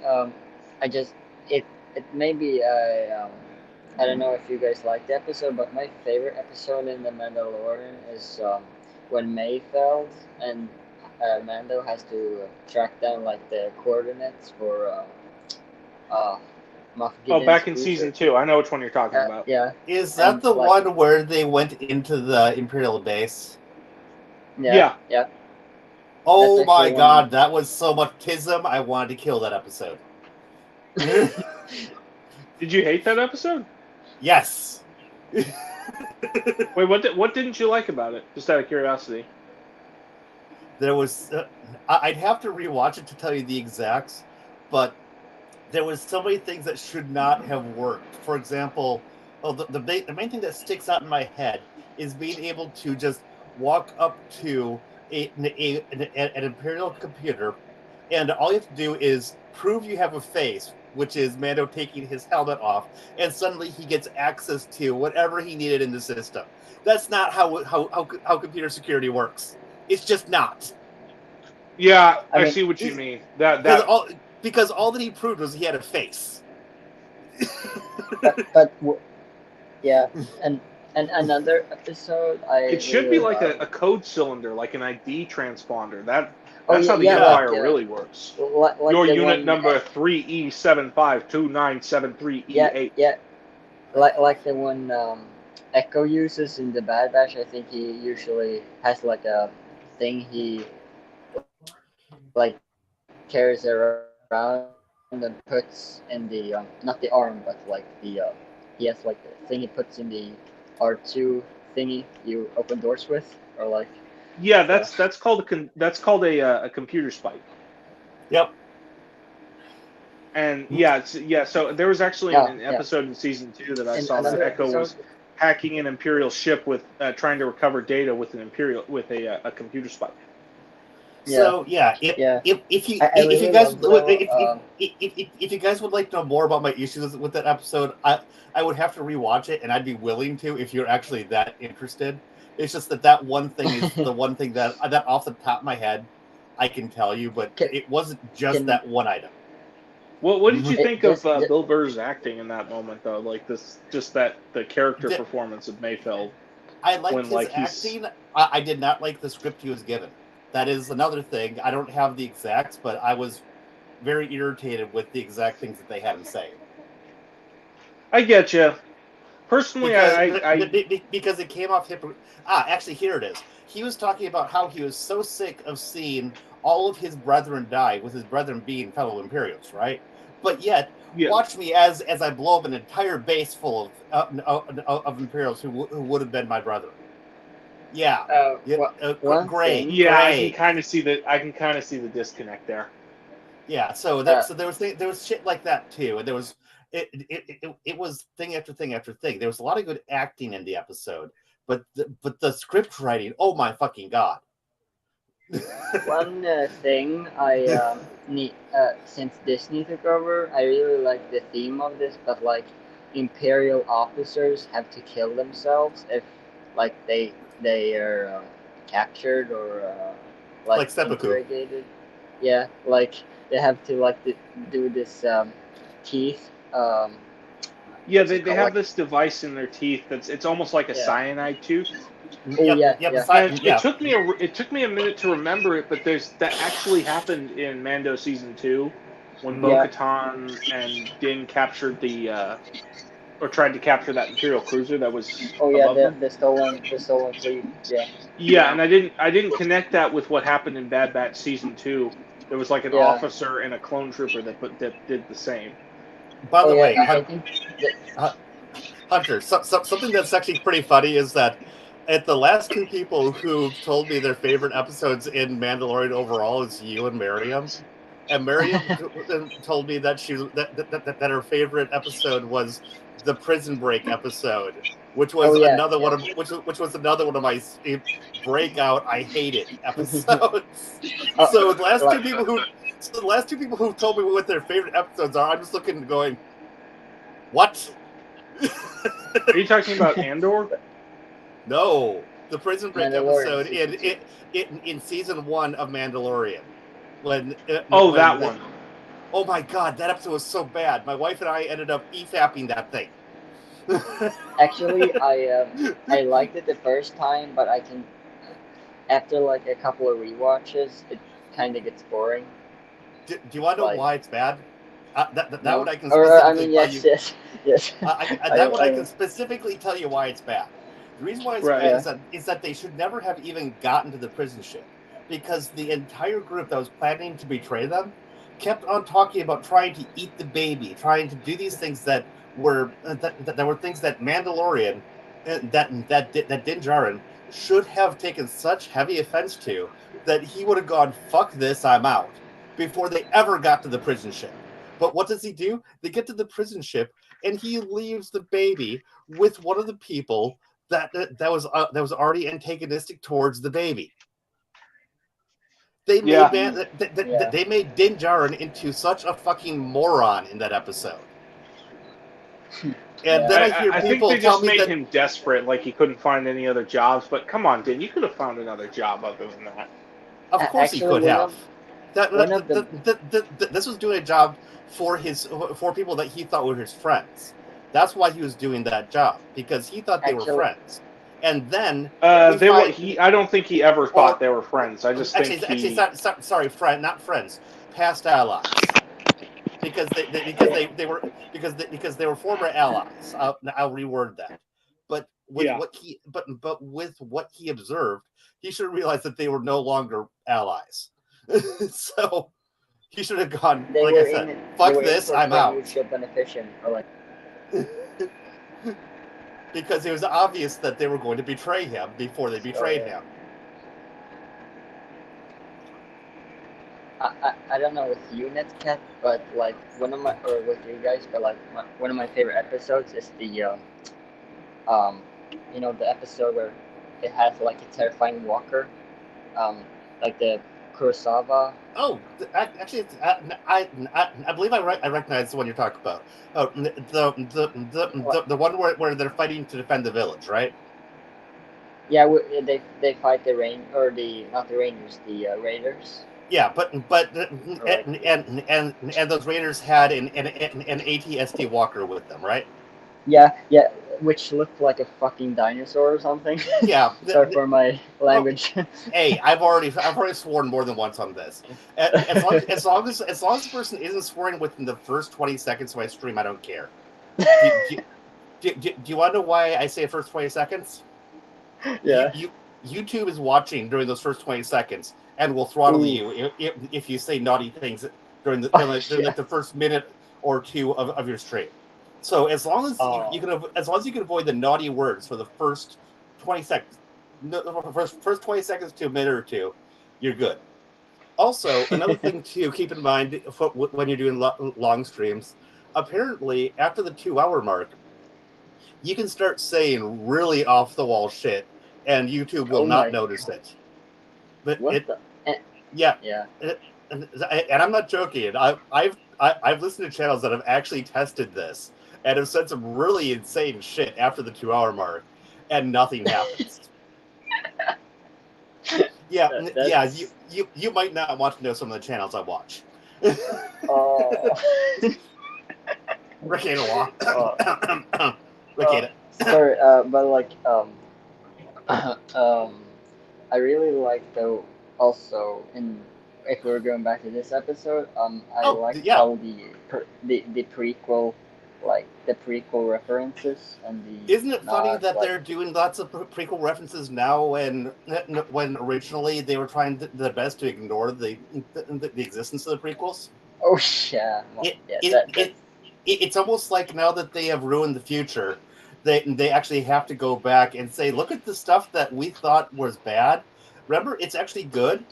it maybe I don't know if you guys like the episode, but my favorite episode in The Mandalorian is when Mayfeld and Mando has to track down like the coordinates for Moff Gideon's back in cruiser. season 2. I know which one you're talking about. Yeah. Is that the one where they went into the Imperial base? Yeah. Oh my god, that was so much tism. I wanted to kill that episode. Did you hate that episode? Yes. Wait, what didn't you like about it? Just out of curiosity. There was... I'd have to rewatch it to tell you the exacts, but there was so many things that should not have worked. For example, the main thing that sticks out in my head is being able to just walk up to an Imperial computer, and all you have to do is prove you have a face, which is Mando taking his helmet off, and suddenly he gets access to whatever he needed in the system. That's not how computer security works. It's just not. Yeah, I see what you mean. Because all that he proved was he had a face. Yeah, and another episode, it should be like a code cylinder, like an ID transponder. That's how the Empire really works. Like your unit number 3E752973E8. Yeah. Like the one Echo uses in the Bad Batch. I think he usually has like a thing he like carries around and puts in the not the arm, but like the he has like the thing he puts in the R2 thingy you open doors with, or like. Yeah, that's called a computer spike. Yep. And so there was actually an episode in season 2 that I saw that Echo was hacking an Imperial ship with trying to recover data with a computer spike. So if you guys would like to know more about my issues with that episode, I would have to rewatch it, and I'd be willing to if you're actually that interested. It's just that one thing is the one thing that off the top of my head I can tell you, but it wasn't just that one item. What did you think of Bill Burr's acting in that moment, though? Like the character performance of Mayfeld. I liked his acting. I did not like the script he was given. That is another thing. I don't have the exacts, but I was very irritated with the exact things that they had him say. I get you. Personally, because it came off actually, here it is. He was talking about how he was so sick of seeing all of his brethren die, with his brethren being fellow Imperials, right? But yet, watch me as I blow up an entire base full of Imperials who would have been my brethren. Yeah. Great. Yeah, I can kind of see the disconnect there. Yeah. So there was shit like that too, and there was it was thing after thing after thing. There was a lot of good acting in the episode, but the script writing, oh my fucking god. One thing I need since Disney took over, I really like the theme of this, but like imperial officers have to kill themselves if like they are captured or Like seppuku. interrogated. Yeah, like they have to like do this teeth. Yeah, What's it they called? have Like this device in their teeth it's almost like a yeah. cyanide tooth. Oh Yep, yeah, yep. yeah. And Yeah. it took me a minute to remember it, but that actually happened in Mando season 2 when Yeah. Bo-Katan and Din captured or tried to capture that Imperial cruiser that was Oh yeah, above them. the stolen fleet. Yeah. Yeah, and I didn't connect that with what happened in Bad Batch season 2. There was like an Yeah. officer and a clone trooper that did the same. By Oh the yeah, way, I think Hunter, something that's actually pretty funny is that at the last two people who told me their favorite episodes in Mandalorian overall is you and Miriam. And Miriam told me that that her favorite episode was the Prison Break episode, which was oh yeah, another yeah. one of which was another one of my breakout I hate it episodes. So the last Like, two people who told me what their favorite episodes are, I'm just looking and going, what? Are you talking about Andor? No, the Prison Break Mandalorian episode season in season 1 of Mandalorian. When Oh, that one. oh my god, that episode was so bad. My wife and I ended up e-fapping that thing. Actually, I liked it the first time, but I can after like a couple of rewatches, it kind of gets boring. Do you want to know Like why it's bad? That no, one I can or I specifically mean tell yes, you. yes. That one I can specifically tell you why it's bad. The reason why it's Right. bad is that they should never have even gotten to the prison ship, because the entire group that was planning to betray them kept on talking about trying to eat the baby, trying to do these things that were that were things that Mandalorian that Din Djarin should have taken such heavy offense to, that he would have gone, "Fuck this, I'm out," before they ever got to the prison ship. But what does he do? They get to the prison ship, and he leaves the baby with one of the people that was already antagonistic towards the baby. They Yeah. made they made Din Djarin into such a fucking moron in that episode. And then I hear I think people they tell just me made that him desperate, like he couldn't find any other jobs. But come on, Din, you could have found another job other than that. of course he could have. One This was doing a job for people that he thought were his friends. That's why he was doing that job, because he thought they were friends. And then I don't think he ever thought they were friends. I just think sorry, not friends, past allies, because they were former allies. I'll reword that. But with what he observed, he should have realized that they were no longer allies. So he should have gone, like I said, fuck this, I'm out. Mutual beneficial, or like because it was obvious that they were going to betray him before they betrayed him. I don't know with you, NetCat, but like one of my, or with you guys, but like one of my favorite episodes is the the episode where it has like a terrifying walker, like the Kurosawa. Oh, actually, I believe I recognize the one you're talking about. Oh, the one where they're fighting to defend the village, right? Yeah, they fight the not the Rangers, the Raiders. Yeah, but and those Raiders had an ATST walker with them, right? Yeah, which looked like a fucking dinosaur or something. Yeah. Sorry for my language. Hey, I've already sworn more than once on this. As long as the person isn't swearing within the first 20 seconds of my stream, I don't care. Do you want to know why I say first 20 seconds? Yeah. YouTube is watching during those first 20 seconds and will throttle you if you say naughty things during the first minute or two of your stream. So as long as you can avoid the naughty words for the first 20 seconds, first 20 seconds to a minute or two, you're good. Also, another thing to keep in mind when you're doing long streams, apparently after the 2-hour mark, you can start saying really off the wall shit, and YouTube will not notice it. But Yeah, Yeah. and I'm not joking. I've listened to channels that have actually tested this and have said some really insane shit after the 2 hour mark, and nothing happens. Yeah, yeah. That's You might not want to know some of the channels I watch. oh. Ricada Law. uh, Ricada. sorry, but like um, I really like though also in if we're going back to this episode, I Oh, liked yeah. how the prequel, like the prequel references and the Isn't it funny not that like they're doing lots of prequel references now when originally they were trying their best to ignore the existence of the prequels? oh yeah It, yeah it, it, it's almost like now that they have ruined the future, they actually have to go back and say, look at the stuff that we thought was bad. Remember, it's actually good.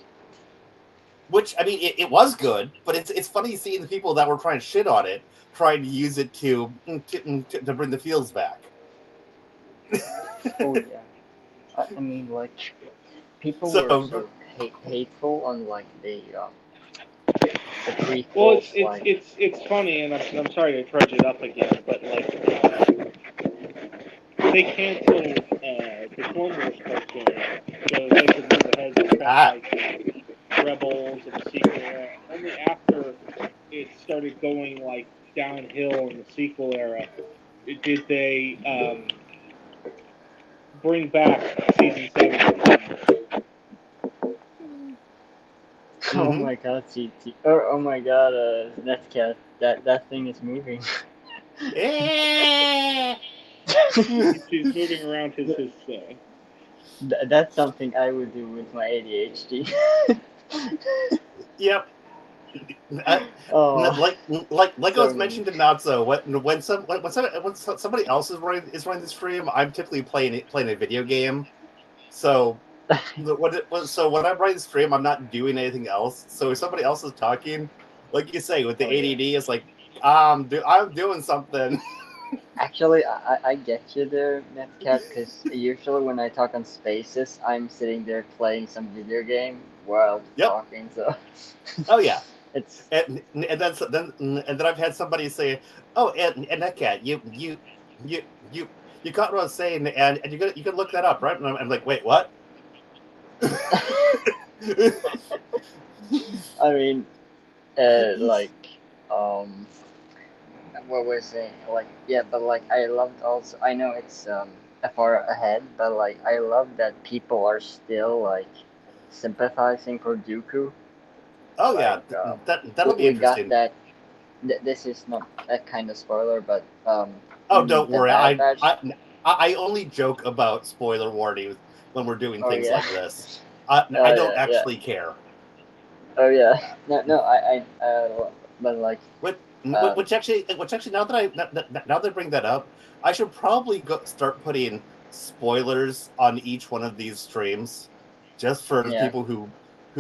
Which I mean, it was good, but it's funny seeing the people that were trying to shit on it trying to use it to bring the feels back. oh yeah I mean like people were So so hateful on like the Well, prequels like it's funny, and I'm sorry to trudge it up again, but like they canceled the Clone Wars cartoon, so they could move ahead with stuff like Rebels and the sequel. Only after it started going like downhill in the sequel era did they bring back season 7. oh mhm. my god oh my god NetCat that thing is moving. Eh. He's moving around his That's something I would do with my ADHD. Yep. Uh, Oh, like I so was mean. mentioning to Natso, when somebody else is running the stream, I'm typically playing a video game. So when I'm running the stream, I'm not doing anything else. So if somebody else is talking, like you say, with the Oh yeah. ADD, it's like I'm doing something. Actually, I get you there, NetCat, because usually when I talk on Spaces, I'm sitting there playing some video game while Yep. talking. So Oh yeah. it's And then I've had somebody say, "Oh, and that cat, you you you caught what I was saying, and you can look that up, right?" And I'm like, "Wait, what?" I mean, like um. what was it like yeah but like I loved also I know it's far ahead but like I love that people are still like sympathizing for Dooku Oh like yeah, that'll be we got interesting. that this is not a kind of spoiler but Oh, in don't the worry, Bad Batch I only joke about spoiler warnings when we're doing oh things yeah like this. oh I don't yeah yeah actually care. oh yeah no but like Which, um which actually, now that I bring that up, I should probably start putting spoilers on each one of these streams, just for the yeah people who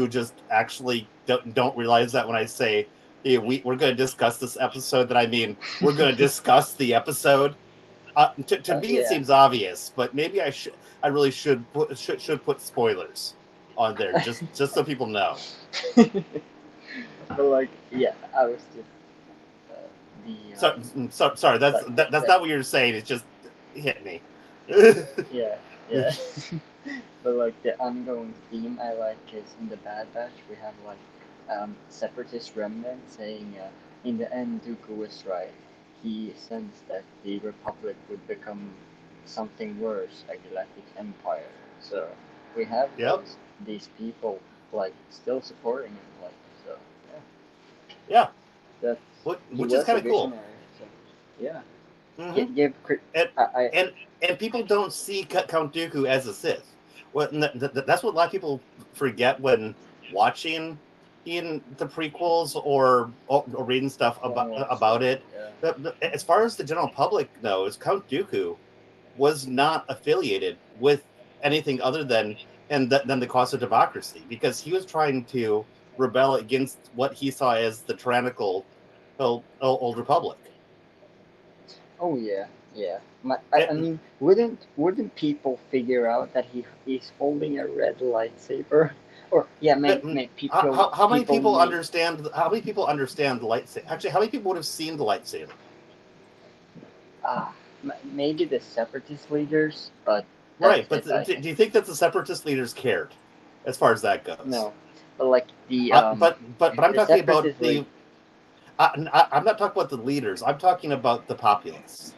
just actually don't realize that when I say, "Hey, we're going to discuss this episode," that I mean we're going to discuss the episode. To me, it yeah seems obvious, but maybe I really should put spoilers on there just so people know. but like yeah I was just uh, the Sorry, like that's the not what you're saying. It's just hit me. yeah, yeah. But like the ongoing theme I like is in the Bad Batch we have like separatist remnant saying in the end Dooku was right. He sensed that the Republic would become something worse, a galactic empire. So we have Yep. these people like still supporting him, like so yeah. Yeah. That he Which is was a kind of cool. visionary. So yeah. Hmm. Give And I and people don't see Count Dooku as a Sith. Well, that's what a lot of people forget when watching in the prequels or reading stuff Clone Wars about stuff. it. Yeah. As far as the general public knows, Count Dooku was not affiliated with anything other than the cause of democracy, because he was trying to rebel against what he saw as the tyrannical old republic. Oh yeah, yeah. I And, mean, wouldn't people figure out that he's holding a red lightsaber Or yeah, But, people. how many people may- understand? How many people understand the lightsaber? Actually, how many people would have seen the lightsaber? Maybe the separatist leaders, but Right, that's but it. I do think. you think that the separatist leaders cared, as far as that goes? No, but like the But I'm the talking about separatist the. I'm not talking about the leaders. I'm talking about the populace.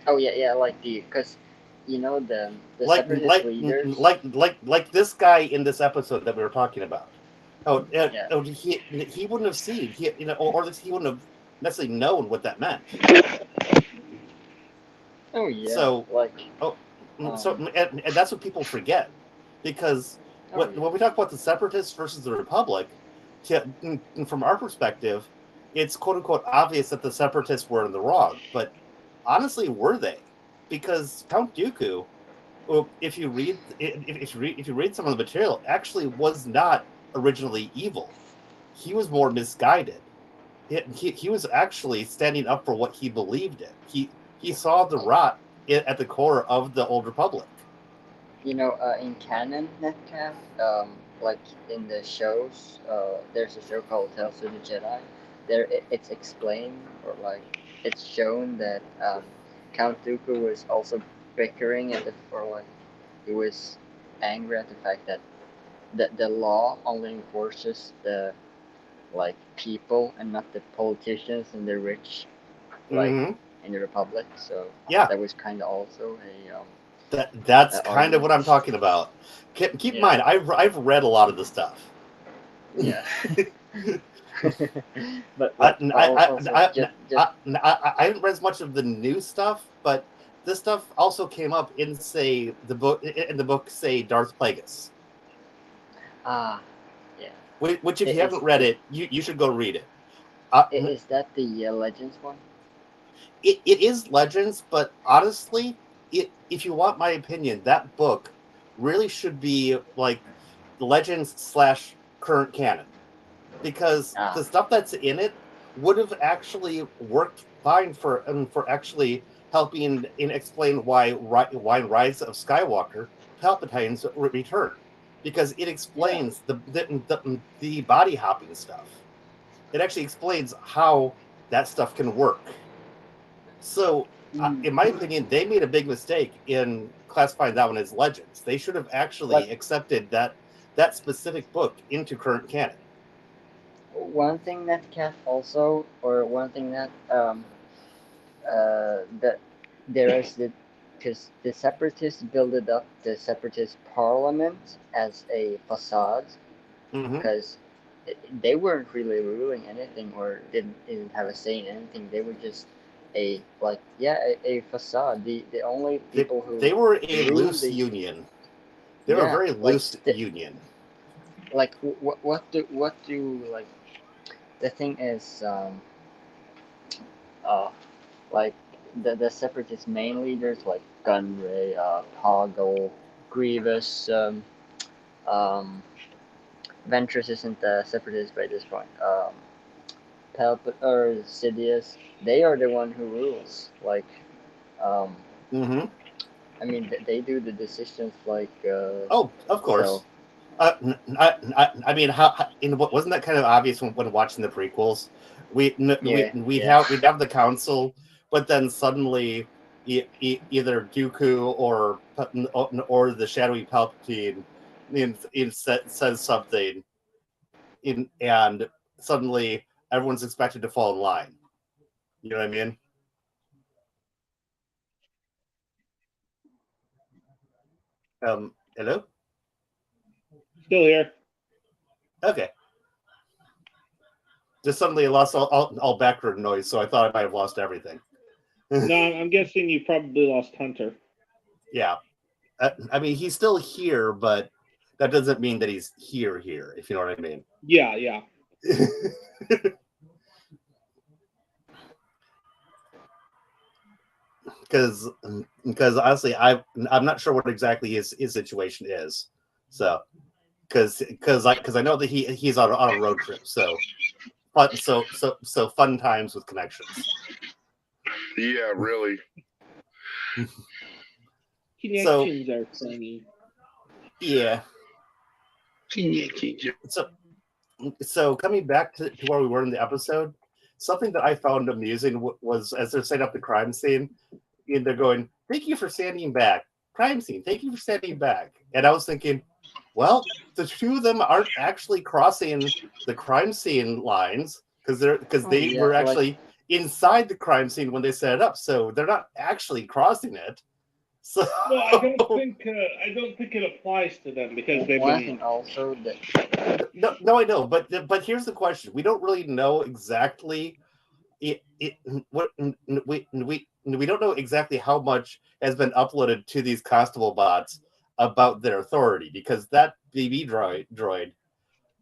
Oh yeah, like because the Like separatist leaders. like this guy in this episode that we were talking about. Yeah. He wouldn't have seen or he wouldn't have necessarily known what that meant. Oh yeah, So like and that's what people forget, because when we talk about the separatists versus the republic, from our perspective, it's quote unquote obvious that the separatists were in the wrong. But honestly, were they? Because Count Dooku, well, if you read some of the material, actually was not originally evil. He was more misguided. He was actually standing up for what he believed in. He saw the rot at the core of the old republic. in canon, NetCat, like in the shows, there's a show called Tales of the Jedi. It's explained, or like it's shown that Count Dooku was also bickering or like he was angry at the fact that the law only enforces the like people and not the politicians and the rich, like in the republic. So Yeah, that was kind of also that's kind of what I'm talking about. Keep in mind, I've read a lot of the stuff. Yeah. But I haven't read as much of the new stuff, but this stuff also came up in the book, say, Darth Plagueis. Yeah. Which if you haven't read it, you should go read it. Is that the Legends one? It is Legends, but honestly, if you want my opinion, that book really should be like Legends / current canon, because the stuff that's in it would have actually worked fine for actually helping explain why Rise of Skywalker Palpatine's return, because it explains the body hopping stuff. It actually explains how that stuff can work. So, in my opinion, they made a big mistake in classifying that one as Legends. They should have actually accepted that specific book into current canon. One thing that Cat also, or one thing that that there is because the separatists built up the separatist parliament as a facade, because they weren't really ruling anything or didn't have a say in anything. They were just a facade. The only people they were a loose union. They were a very loose union. Like what do like the thing is like the separatist main leaders like Gunray, Poggle, Grievous, Ventress isn't a separatist by this point. Or Sidious, they are the one who rules. Like, I mean, they do the decisions. Like, oh, of course. So, I mean, wasn't that kind of obvious when watching the prequels? We'd have the council, but then suddenly either Dooku or the shadowy Palpatine says something, and suddenly everyone's expected to fall in line. You know what I mean? Hello? Still here. Okay. Just suddenly I lost all background noise, so I thought I might have lost everything. No, I'm guessing you probably lost Hunter. Yeah. I mean, he's still here, but that doesn't mean that he's here, if you know what I mean. Yeah. Because honestly, I'm not sure what exactly his situation is. So, because I know that he's on a road trip. So fun times with connections. Yeah, really. Connections are funny. Yeah. So coming back to where we were in the episode, something that I found amusing was as they're setting up the crime scene, and they're going, "Thank you for standing back, crime scene. Thank you for standing back." And I was thinking, well, the two of them aren't actually crossing the crime scene lines because they were actually inside the crime scene when they set it up, so they're not actually crossing it. So well, I don't think it applies to them because they've been also that. No, I know, but here's the question: we don't really know exactly we don't know exactly how much has been uploaded to these constable bots about their authority because that BB droid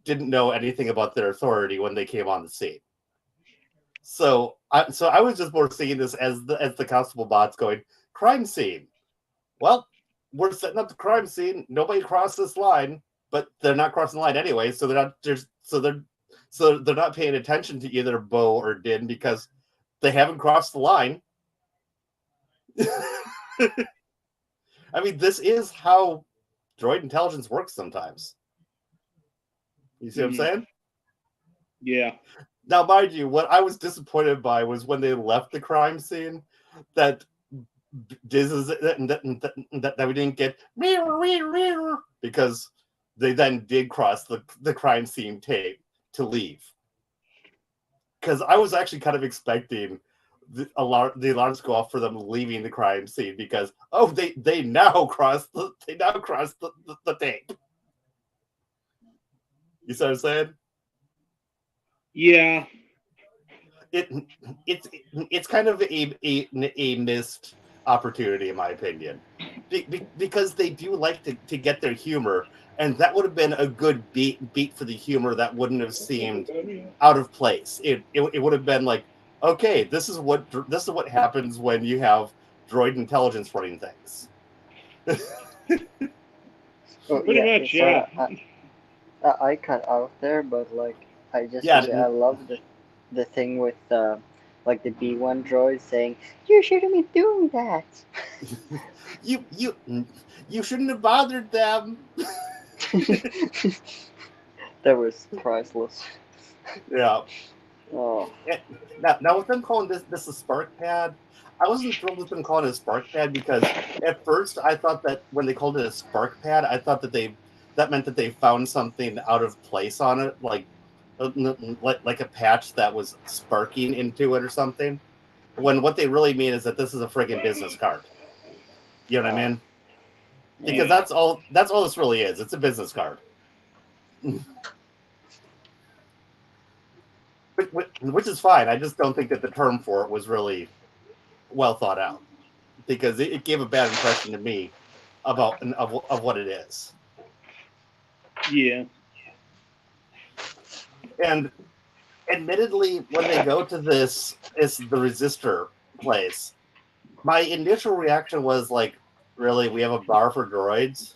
didn't know anything about their authority when they came on the scene. So I was just more seeing this as the constable bots going crime scene. Well, we're setting up the crime scene. Nobody crossed this line, but they're not crossing the line anyway. So they're not paying attention to either Bo or Din because they haven't crossed the line. I mean, this is how droid intelligence works sometimes. You see what I'm saying? Yeah. Now, mind you, what I was disappointed by was when they left the crime scene that that we didn't get because they then did cross the crime scene tape to leave. Because I was actually kind of expecting the alarms go off for them leaving the crime scene because they now crossed the tape. You see what I'm saying? Yeah. It's kind of a missed opportunity in my opinion because they do like to get their humor, and that would have been a good beat for the humor that wouldn't have seemed out of place. It would have been like, okay, this is what happens when you have droid intelligence running things. Pretty much, yeah. I cut out there, but like I love the thing with like the B1 droid saying, "You shouldn't be doing that." you shouldn't have bothered them. That was priceless. Yeah. Oh. Now with them calling this a spark pad, I wasn't thrilled with them calling it a spark pad because at first I thought that when they called it a spark pad, I thought that meant that they found something out of place on it, like a patch that was sparking into it or something. When what they really mean is that this is a friggin' business card. You know what I mean? Because that's all this really is. It's a business card. Which is fine. I just don't think that the term for it was really well thought out because it gave a bad impression to me of what it is. Yeah. And admittedly, when they go to the resistor place, my initial reaction was like, really, we have a bar for droids?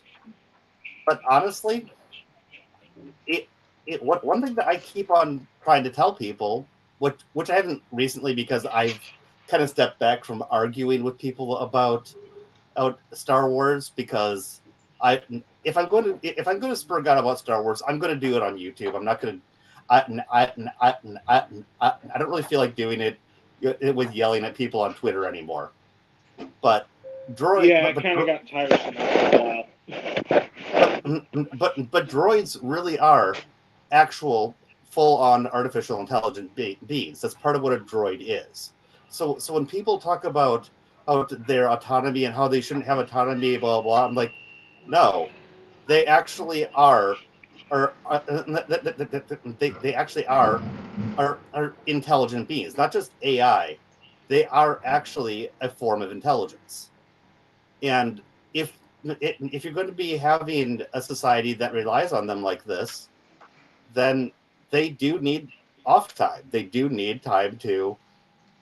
But honestly, one thing that I keep on trying to tell people, which I haven't recently because I've kind of stepped back from arguing with people about Star Wars because if I'm going to spur God about Star Wars, I'm going to do it on YouTube. I'm not going to. I don't really feel like doing it with yelling at people on Twitter anymore. But droids. Yeah, I kind of got tiresome after a while. But droids really are actual full-on artificial intelligent beings. That's part of what a droid is. So when people talk about their autonomy and how they shouldn't have autonomy, blah blah, I'm like, no, they actually are they actually are intelligent beings, not just AI. They are actually a form of intelligence. And if you're going to be having a society that relies on them like this, then they do need off time. They do need time to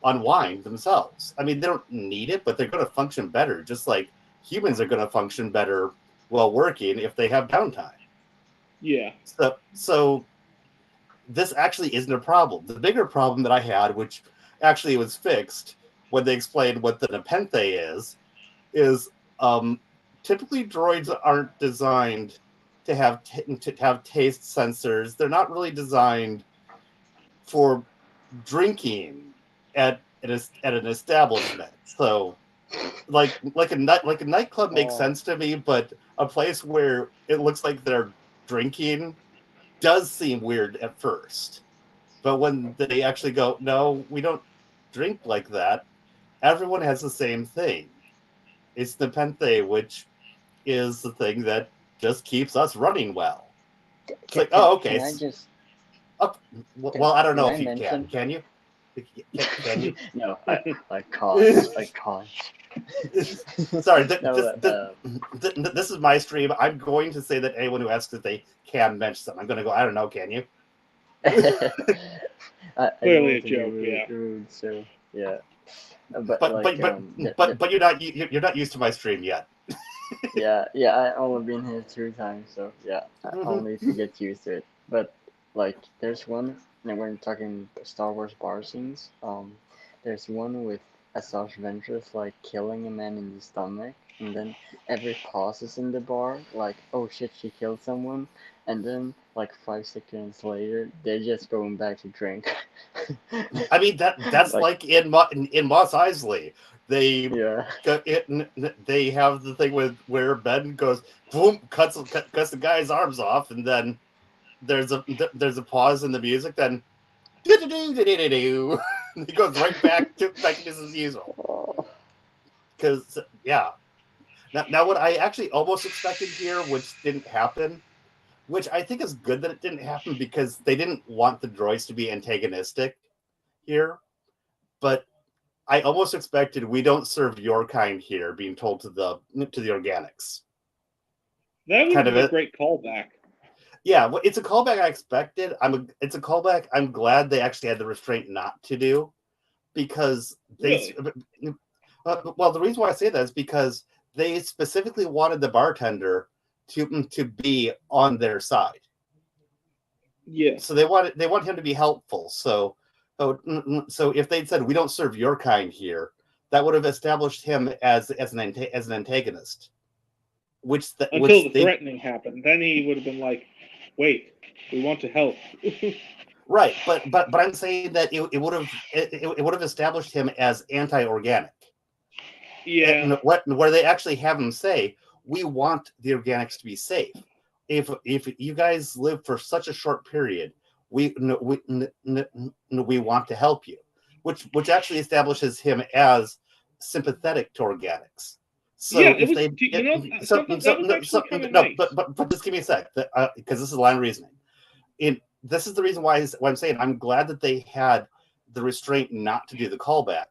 unwind themselves. I mean, they don't need it, but they're going to function better, just like humans are going to function better while working if they have downtime. Yeah. So this actually isn't a problem. The bigger problem that I had, which actually was fixed when they explained what the Nepenthe is typically droids aren't designed to have taste sensors. They're not really designed for drinking at an establishment. So like a nightclub makes sense to me, but a place where it looks like they're drinking does seem weird at first. But when they actually go, no, we don't drink like that, everyone has the same thing. It's Nepenthe, which is the thing that just keeps us running well. It's like, oh, okay. Can I just... well, I don't know can if I you mention- can. Can you? Can you? No, I can't. I can't. Sorry, No, this is my stream. I'm going to say that anyone who asks if they can mention something, I'm going to go, I don't know, can you? I Clearly a don't want to be joke, rude, yeah. rude, so yeah. But you're not used to my stream yet. yeah, I only been here 2 times, so yeah, I'll need to get used to it. But like, there's one, and when talking Star Wars bar scenes, there's one with Asajj Ventress like killing a man in the stomach, and then every pauses in the bar, like, oh shit, she killed someone, and then like 5 seconds later, they're just going back to drink. I mean that's like in Mos Eisley. They they have the thing with where Ben goes boom, cuts the guy's arms off, and then there's a pause in the music, then he goes right back to business as usual. Because now what I actually almost expected here, which didn't happen, which I think is good that it didn't happen because they didn't want the droids to be antagonistic here, but I almost expected we don't serve your kind here being told to the organics. That would be a great callback. Yeah, well, it's a callback I expected. It's a callback I'm glad they actually had the restraint not to do, because they. Really? Well, the reason why I say that is because they specifically wanted the bartender to be on their side. Yeah. So they want him to be helpful. So if they'd said we don't serve your kind here, that would have established him as an antagonist. Until the threatening happened, then he would have been like, "Wait, we want to help." Right, but I'm saying that it would have established him as anti-organic. Yeah. Where they actually have him say, "We want the organics to be safe. If you guys live for such a short period, we want to help you," which actually establishes him as sympathetic to organics. So yeah, if was, they, but just give me a sec, because this is line of reasoning. This is the reason why I'm saying I'm glad that they had the restraint not to do the callback,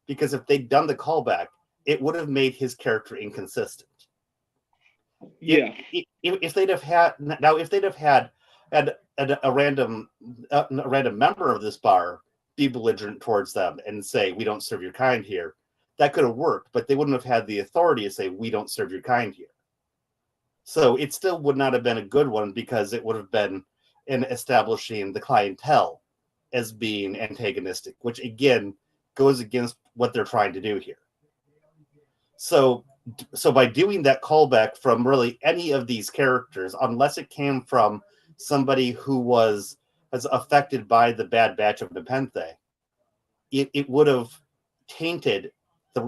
because if they'd done the callback, it would have made his character inconsistent. Yeah. If they'd have had a random member of this bar be belligerent towards them and say, "We don't serve your kind here," that could have worked, but they wouldn't have had the authority to say, "We don't serve your kind here." So it still would not have been a good one, because it would have been in establishing the clientele as being antagonistic, which again goes against what they're trying to do here. So by doing that callback from really any of these characters, unless it came from somebody who was affected by the Bad Batch of Nepenthe, it would have tainted their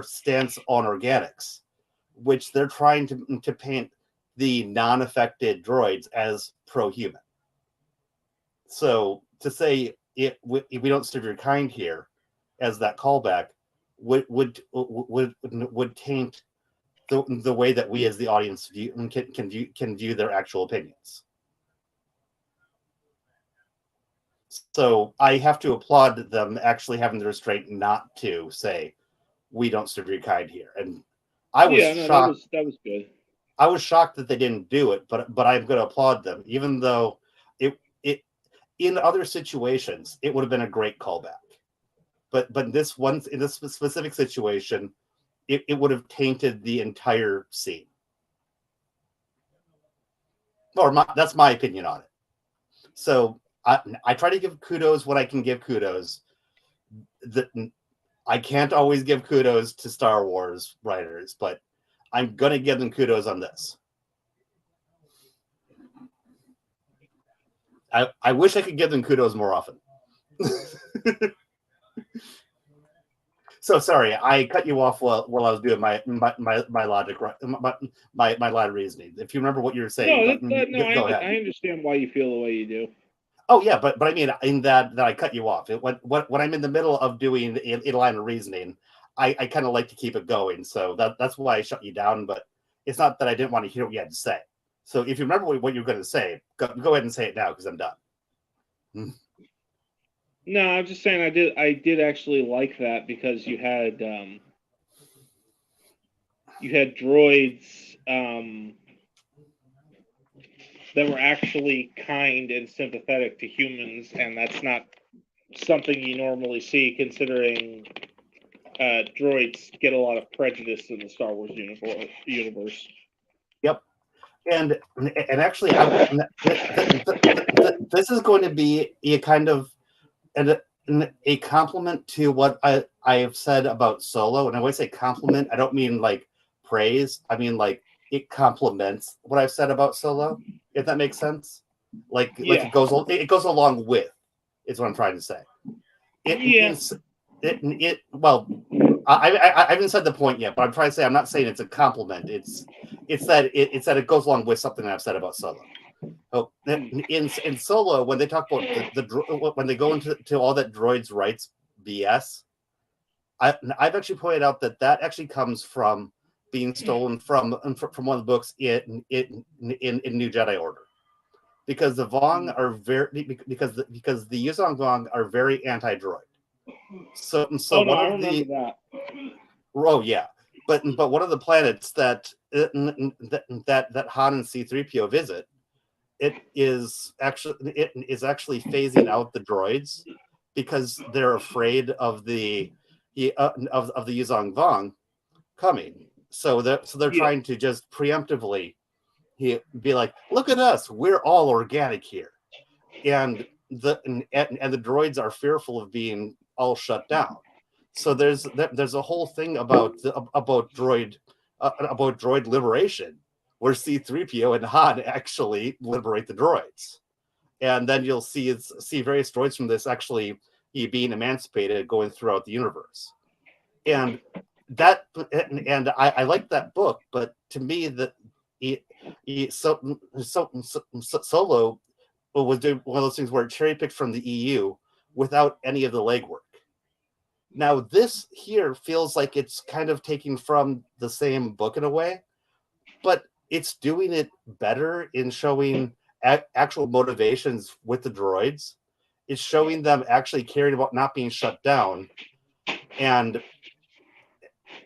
stance on organics, which they're trying to paint the non-affected droids as pro-human. So to say we don't serve your kind here as that callback would taint the way that we as the audience can view their actual opinions. So I have to applaud them actually having the restraint not to say we don't serve your kind here. And I was shocked. That was good. I was shocked that they didn't do it, but I'm going to applaud them, even though it in other situations it would have been a great callback. But in this specific situation, it would have tainted the entire scene. That's my opinion on it. So I try to give kudos when I can give kudos. I can't always give kudos to Star Wars writers, but I'm going to give them kudos on this. I wish I could give them kudos more often. So sorry, I cut you off while I was doing my logic, my line of reasoning. If you remember what you were saying, go ahead. I understand why you feel the way you do. Oh yeah, but I mean, in that I cut you off. When I'm in the middle of doing a line of reasoning, I kind of like to keep it going. So that's why I shut you down. But it's not that I didn't want to hear what you had to say. So if you remember what you were going to say, go ahead and say it now because I'm done. No, I'm just saying I did actually like that because you had droids that were actually kind and sympathetic to humans, and that's not something you normally see, considering droids get a lot of prejudice in the Star Wars universe. Yep, and actually, this is going to be a kind of a compliment to what I have said about Solo. And when I say compliment, I don't mean like praise. I mean like it complements what I've said about Solo. If that makes sense, like it goes along with is what I'm trying to say. Well, I haven't said the point yet, but I'm trying to say I'm not saying it's a compliment. It's that it goes along with something that I've said about Solo. Oh, in Solo, when they talk about when they go into all that droids rights BS, I've actually pointed out that actually comes from being stolen from one of the books in New Jedi Order, because the Vong are because the Yuzong Vong are very anti-droid. So I remember that. Oh yeah, but one of the planets that Han and C-3PO visit, it is actually phasing out the droids because they're afraid of the Yuzong Vong coming. So they're trying to just preemptively be like, look at us, we're all organic here, and the droids are fearful of being all shut down. So there's a whole thing about droid liberation, where C-3PO and Han actually liberate the droids, and then you'll see various droids from this actually being emancipated going throughout the universe, and I like that book. But to me, Solo was doing one of those things where it cherry picked from the EU without any of the legwork. Now this here feels like it's kind of taking from the same book in a way, but it's doing it better in showing actual motivations with the droids. It's showing them actually caring about not being shut down, and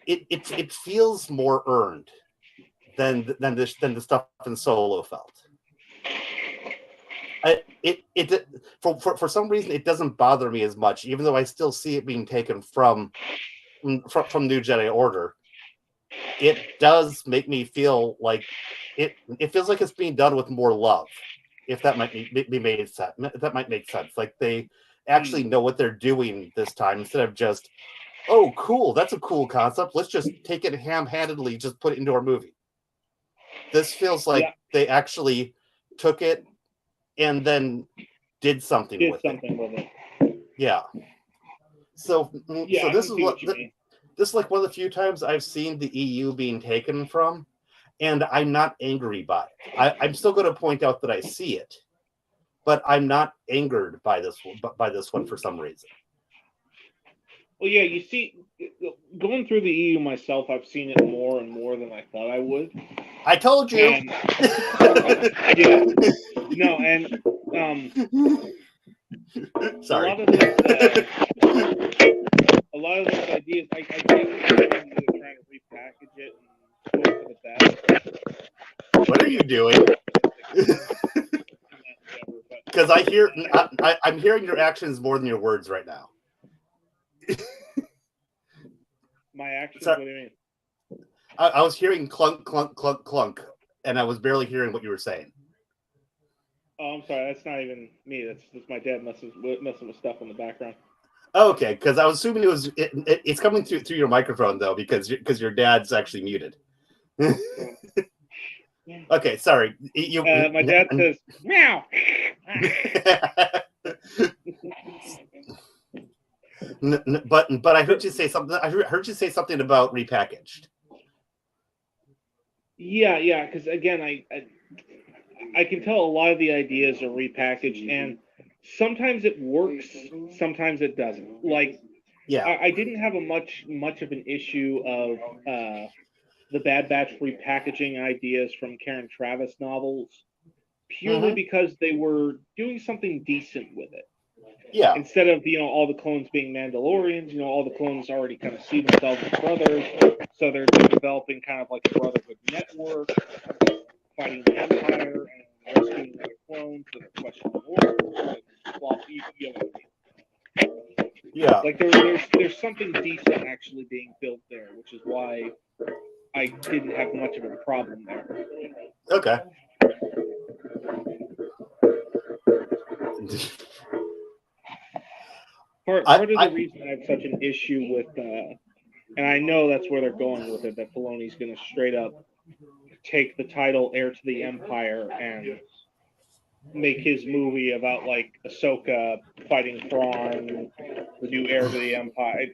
it feels more earned than the stuff in Solo felt. For some reason it doesn't bother me as much, even though I still see it being taken from New Jedi Order. It does make me feel like it feels like it's being done with more love, if that might be made sense. That might make sense. Like they actually know what they're doing this time, instead of just, oh cool, that's a cool concept, let's just take it ham-handedly, just put it into our movie. This feels like they actually took it and then did something with it. Yeah. So this is like one of the few times I've seen the EU being taken from, and I'm not angry by it. I'm still going to point out that I see it, but I'm not angered by this one for some reason. Well, yeah, you see, going through the EU myself, I've seen it more and more than I thought I would. I told you. And, yeah. No, and sorry. A lot of those ideas, I get they're trying to repackage it and hope for the best. What are you doing? Because I'm hearing your actions more than your words right now. My actions? Sorry. What do you mean? I was hearing clunk, clunk, clunk, clunk, and I was barely hearing what you were saying. Oh, I'm sorry. That's not even me. That's my dad messing with stuff in the background. Okay, because I was assuming it's coming through your microphone though, because your dad's actually muted. Okay, sorry. My dad says meow. But I heard you say something. I heard you say something about repackaged. Yeah. Because again, I can tell a lot of the ideas are repackaged, and sometimes it works, sometimes it doesn't. Like, Yeah. I didn't have much of an issue of the Bad Batch repackaging ideas from Karen Travis novels, purely because they were doing something decent with it. Yeah. Instead of all the clones being Mandalorians, all the clones already kind of see themselves as brothers, so they're developing kind of like a brotherhood network, fighting the Empire and rescuing other clones that are questioning orders. And well, you know what I mean. Yeah. Like there's something decent actually being built there, which is why I didn't have much of a problem there. Okay. Part of the reason I have such an issue with, and I know that's where they're going with it, that Filoni's going to straight up take the title Heir to the Empire and make his movie about like Ahsoka fighting Thrawn, the new heir to the Empire.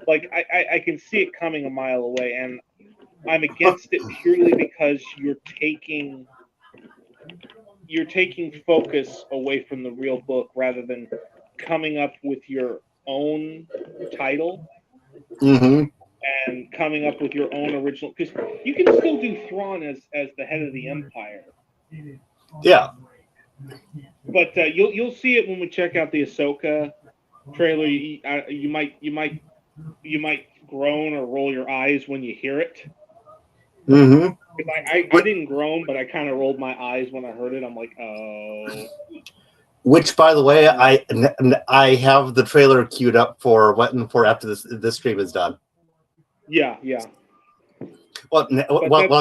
Like I can see it coming a mile away, and I'm against it purely because you're taking focus away from the real book rather than coming up with your own title and coming up with your own original, because you can still do Thrawn as the head of the Empire. Yeah. But you'll see it when we check out the Ahsoka trailer. You might groan or roll your eyes when you hear it. I didn't groan, but I kind of rolled my eyes when I heard it. I'm like, oh. Which, by the way, I have the trailer queued up for after this stream is done. Yeah. Well, I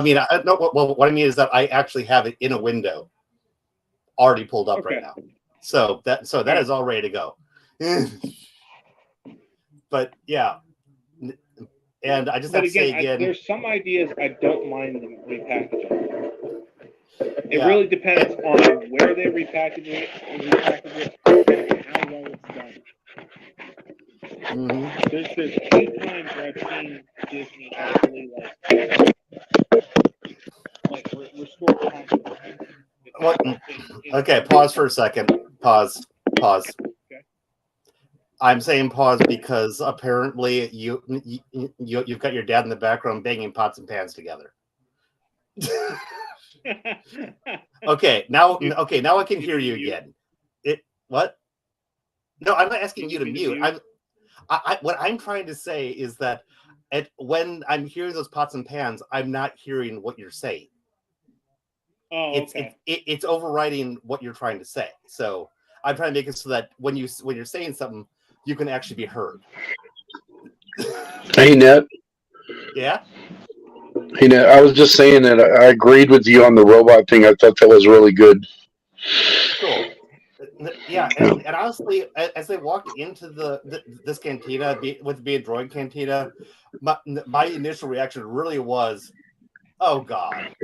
mean, what I mean is that I actually have it in a window, already pulled up right now. So that is all ready to go. But yeah, and I just have to say again, there's some ideas I don't mind them repackaging. It really depends on where they repackage it and how well it's done. There's few times where I've seen Disney actually like restore confidence. Okay, pause for a second. Pause. Okay. I'm saying pause because apparently you've got your dad in the background banging pots and pans together. Okay, now I can hear you again. What? No, I'm not asking you to mute. What I'm trying to say is that when I'm hearing those pots and pans, I'm not hearing what you're saying. Oh, okay. It's overriding what you're trying to say. So I'm trying to make it so that when you're saying something, you can actually be heard. Hey, Ned. Yeah? Hey, Ned, I was just saying that I agreed with you on the robot thing. I thought that was really good. Cool. Yeah, and honestly, as I walked into this cantina, with being droid cantina, my initial reaction really was, "Oh God,"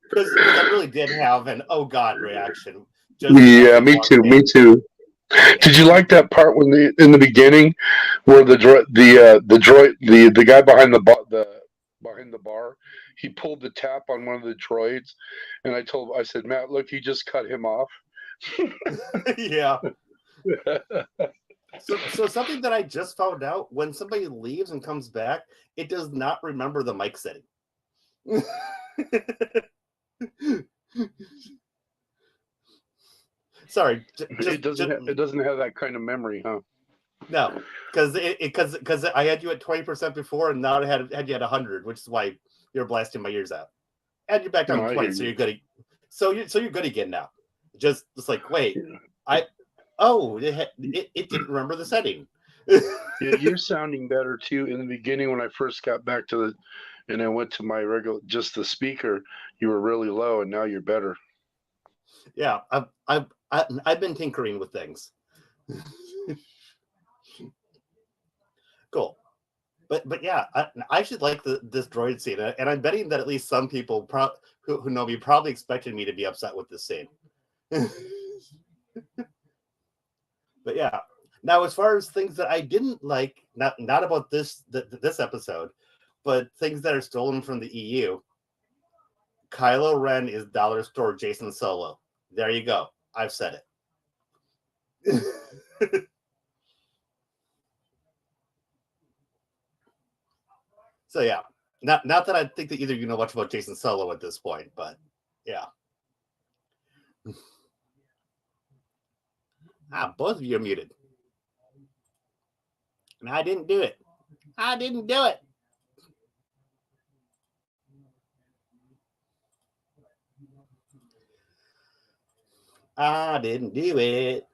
because I really did have an "Oh God" reaction. Yeah, me too. Did you like that part when in the beginning where the guy behind the bar, he pulled the tap on one of the droids, and I said, Matt, look, he just cut him off. Yeah. So something that I just found out: when somebody leaves and comes back, it does not remember the mic setting. Sorry, it doesn't have that kind of memory, huh? No, because I had you at 20% before, and now I had you at 100, which is why you're blasting my ears out. And you're back down to 20, so you're good. So you're good again now. Just like, wait, it didn't remember the setting. Yeah, you're sounding better too. In the beginning, when I first got back and I went to my just the speaker, you were really low, and now you're better. Yeah, I've been tinkering with things. Cool. But yeah, I should like this droid scene, and I'm betting that at least some people who know me probably expected me to be upset with this scene. But yeah, now as far as things that I didn't like, not about this episode, but things that are stolen from the EU. Kylo Ren is dollar store Jason Solo. There you go. I've said it. So yeah, not that I think that either of you know much about Jason Solo at this point, but yeah. Both of you are muted. And I didn't do it. I didn't do it. I didn't do it.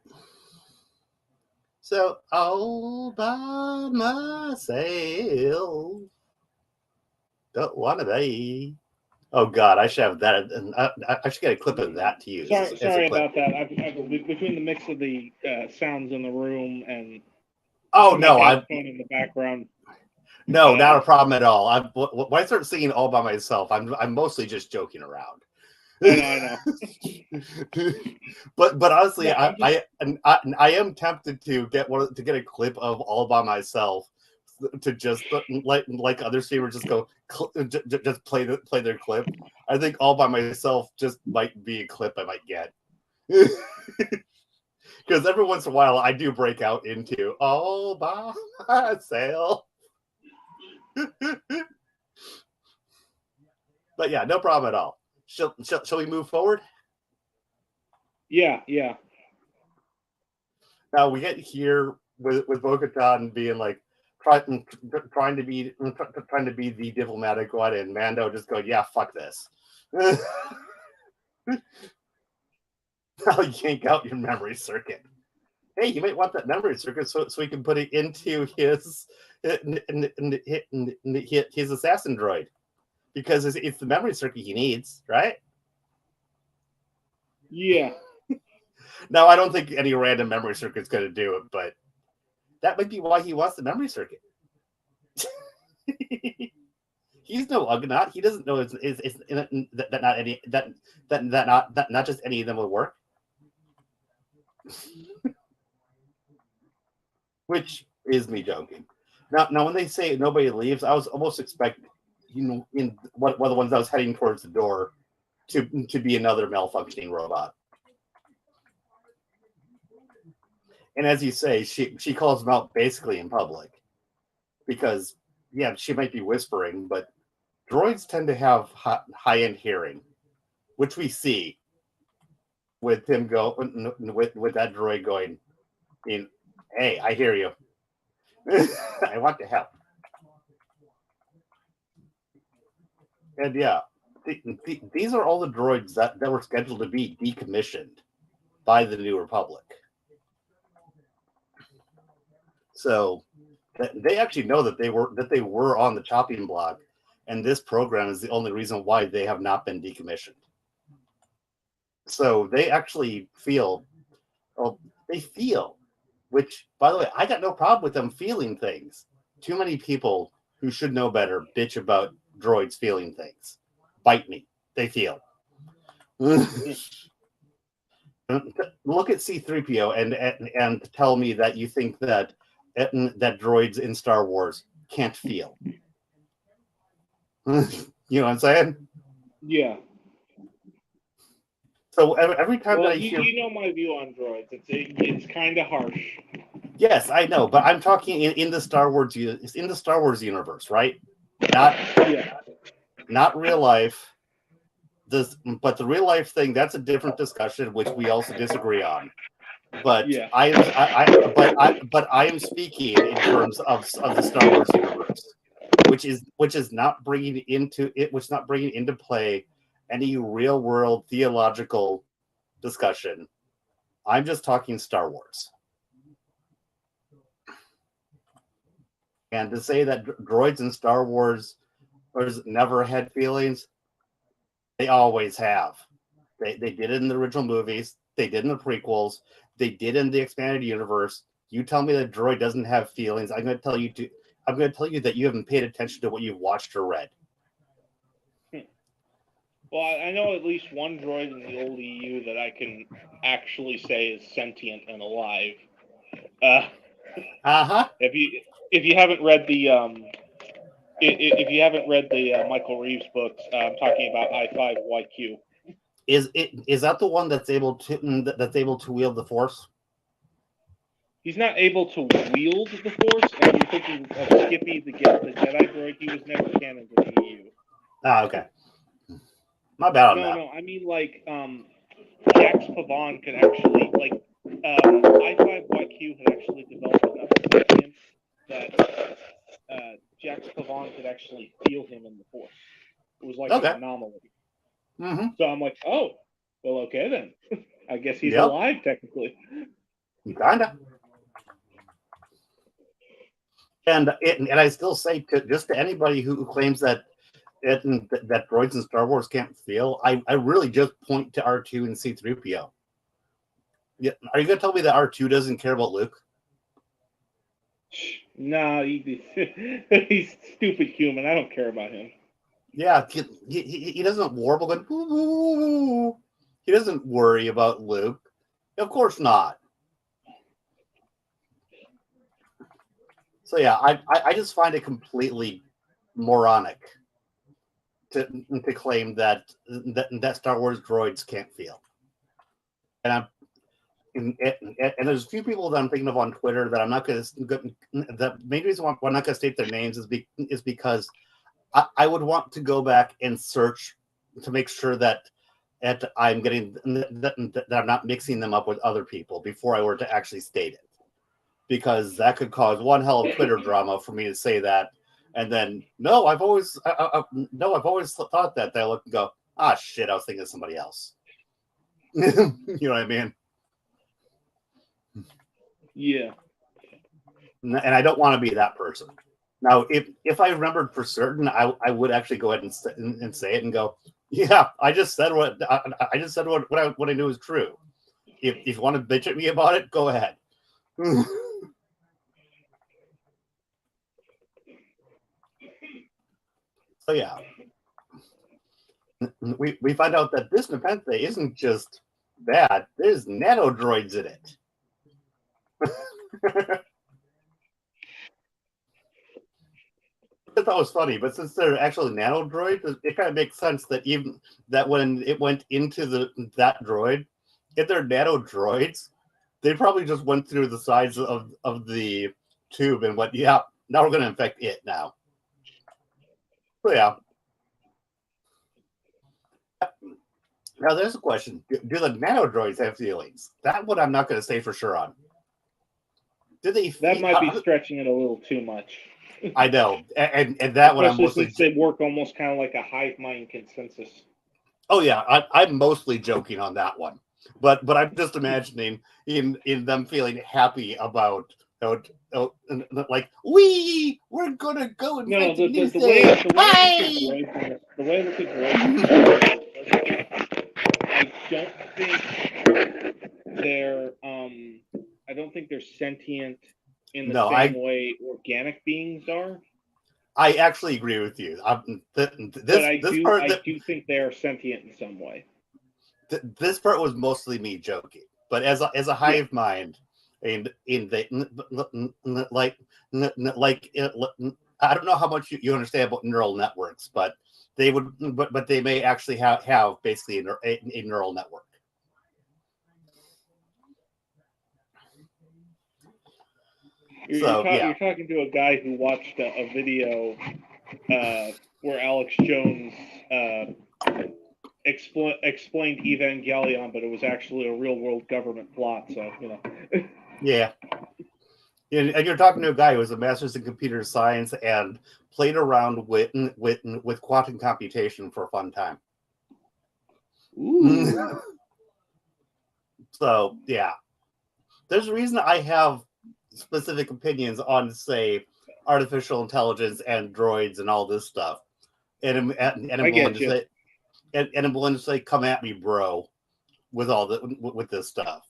So all by myself. Don't want to be. Oh God, I should have that. And I should get a clip of that to use. Sorry about that. I've between the mix of the sounds in the room and phone in the background. No, not a problem at all. When I start singing all by myself, I'm mostly just joking around. I know. but honestly, yeah, I am tempted to get a clip of all by myself to just like other streamers just go just play their clip. I think all by myself just might be a clip I might get. Because every once in a while I do break out into all by myself. But yeah, no problem at all. Shall we move forward? Yeah. Now we get here with Bo-Katan being like trying to be the diplomatic one, and Mando just going, yeah, fuck this. Now yank out your memory circuit. Hey, you might want that memory circuit so we can put it into his assassin droid, because it's the memory circuit he needs, right? Yeah. Now, I don't think any random memory circuit's going to do it, but that might be why he wants the memory circuit. He's no Ugnaught. He doesn't know that not just any of them will work. Which is me joking. Now, when they say nobody leaves, I was almost expecting, in one of the ones I was heading towards the door, to be another malfunctioning robot. And as you say, she calls them out basically in public, because yeah, she might be whispering, but droids tend to have high-end hearing, which we see with him with that droid going, hey, I hear you. I want to help. And yeah, these are all the droids that were scheduled to be decommissioned by the New Republic. So they actually know that they were on the chopping block, and this program is the only reason why they have not been decommissioned. So they actually feel, which, by the way, I got no problem with them feeling things. Too many people who should know better bitch about droids feeling things. Bite me. They feel. Look at C-3PO and tell me that you think that droids in Star Wars can't feel. You know what I'm saying? Yeah. So every time that I hear, you know my view on droids. It's kind of harsh. Yes, I know, but I'm talking in the Star Wars universe, right? Not real life. But the real life thing, that's a different discussion, which we also disagree on. But yeah. I am speaking in terms of the Star Wars universe, which is not bringing into play any real world theological discussion. I'm just talking Star Wars. And to say that droids in Star Wars never had feelings, they always have. They did it in the original movies. They did in the prequels. They did in the expanded universe. You tell me that droid doesn't have feelings, I'm going to tell you I'm going to tell you that you haven't paid attention to what you've watched or read. Well, I know at least one droid in the old EU that I can actually say is sentient and alive. If you haven't read the if you haven't read the Michael Reeves books, I'm talking about I5YQ. Is that the one that's able to wield the Force? He's not able to wield the Force, and you're thinking of Skippy, the Jedi droid. He was never canon to the EU. Ah, okay. My bad on that. No, I mean like Jax Pavon could actually I5YQ had actually developed enough sentience that Jax Pavon could actually feel him in the Force. It was like an anomaly. Mm-hmm. So I'm like, oh, well, okay then. I guess he's alive technically. Kinda. And I still say just to anybody who claims that that droids in Star Wars can't feel, I really just point to R2 and C-3PO. Yeah, are you gonna tell me that R2 doesn't care about Luke? No, he's stupid human. I don't care about him. Yeah, he doesn't warble going. Ooh. He doesn't worry about Luke. Of course not. So yeah, I just find it completely moronic to claim that Star Wars droids can't feel. And there's a few people that I'm thinking of on Twitter that I'm not going to, that maybe reason why I'm not going to state their names is because I would want to go back and search to make sure that I'm getting that I'm not mixing them up with other people before I were to actually state it. Because that could cause one hell of Twitter drama for me to say that, and then I've always thought that. I look and go, shit, I was thinking of somebody else. You know what I mean? Yeah. And I don't want to be that person. Now, if I remembered for certain, I would actually go ahead and say it and go, yeah, I just said what I knew was true. If you want to bitch at me about it, go ahead. So yeah, we find out that this Nepenthe isn't just bad. There's nano droids in it. I thought it was funny, but since they're actually nano droids, it kind of makes sense that even that when it went into that droid, if they're nano droids, they probably just went through the sides of the tube and went, yeah, now we're going to infect it now. So yeah. Now there's a question: do the nano droids have feelings? That one I'm not going to say for sure on. Do they? That might be stretching it a little too much. I know, and that one I'm mostly since they work almost kind of like a hive mind consensus. Oh yeah, I'm mostly joking on that one, but I'm just imagining in them feeling happy about like we're gonna go and no, the way look at droids, I don't think they're sentient in the same way organic beings are. I actually agree with you. I do think they are sentient in some way. This part was mostly me joking, but as a hive mind, and in the like I don't know how much you understand about neural networks, but they may actually have basically a neural network. You're talking to a guy who watched a video where Alex Jones explained Evangelion, but it was actually a real world government plot. So Yeah. And you're talking to a guy who was a master's in computer science and played around with quantum computation for a fun time. Ooh. So yeah, there's a reason I have specific opinions on, say, artificial intelligence and droids and all this stuff, and I'm willing to say, come at me, bro, with this stuff.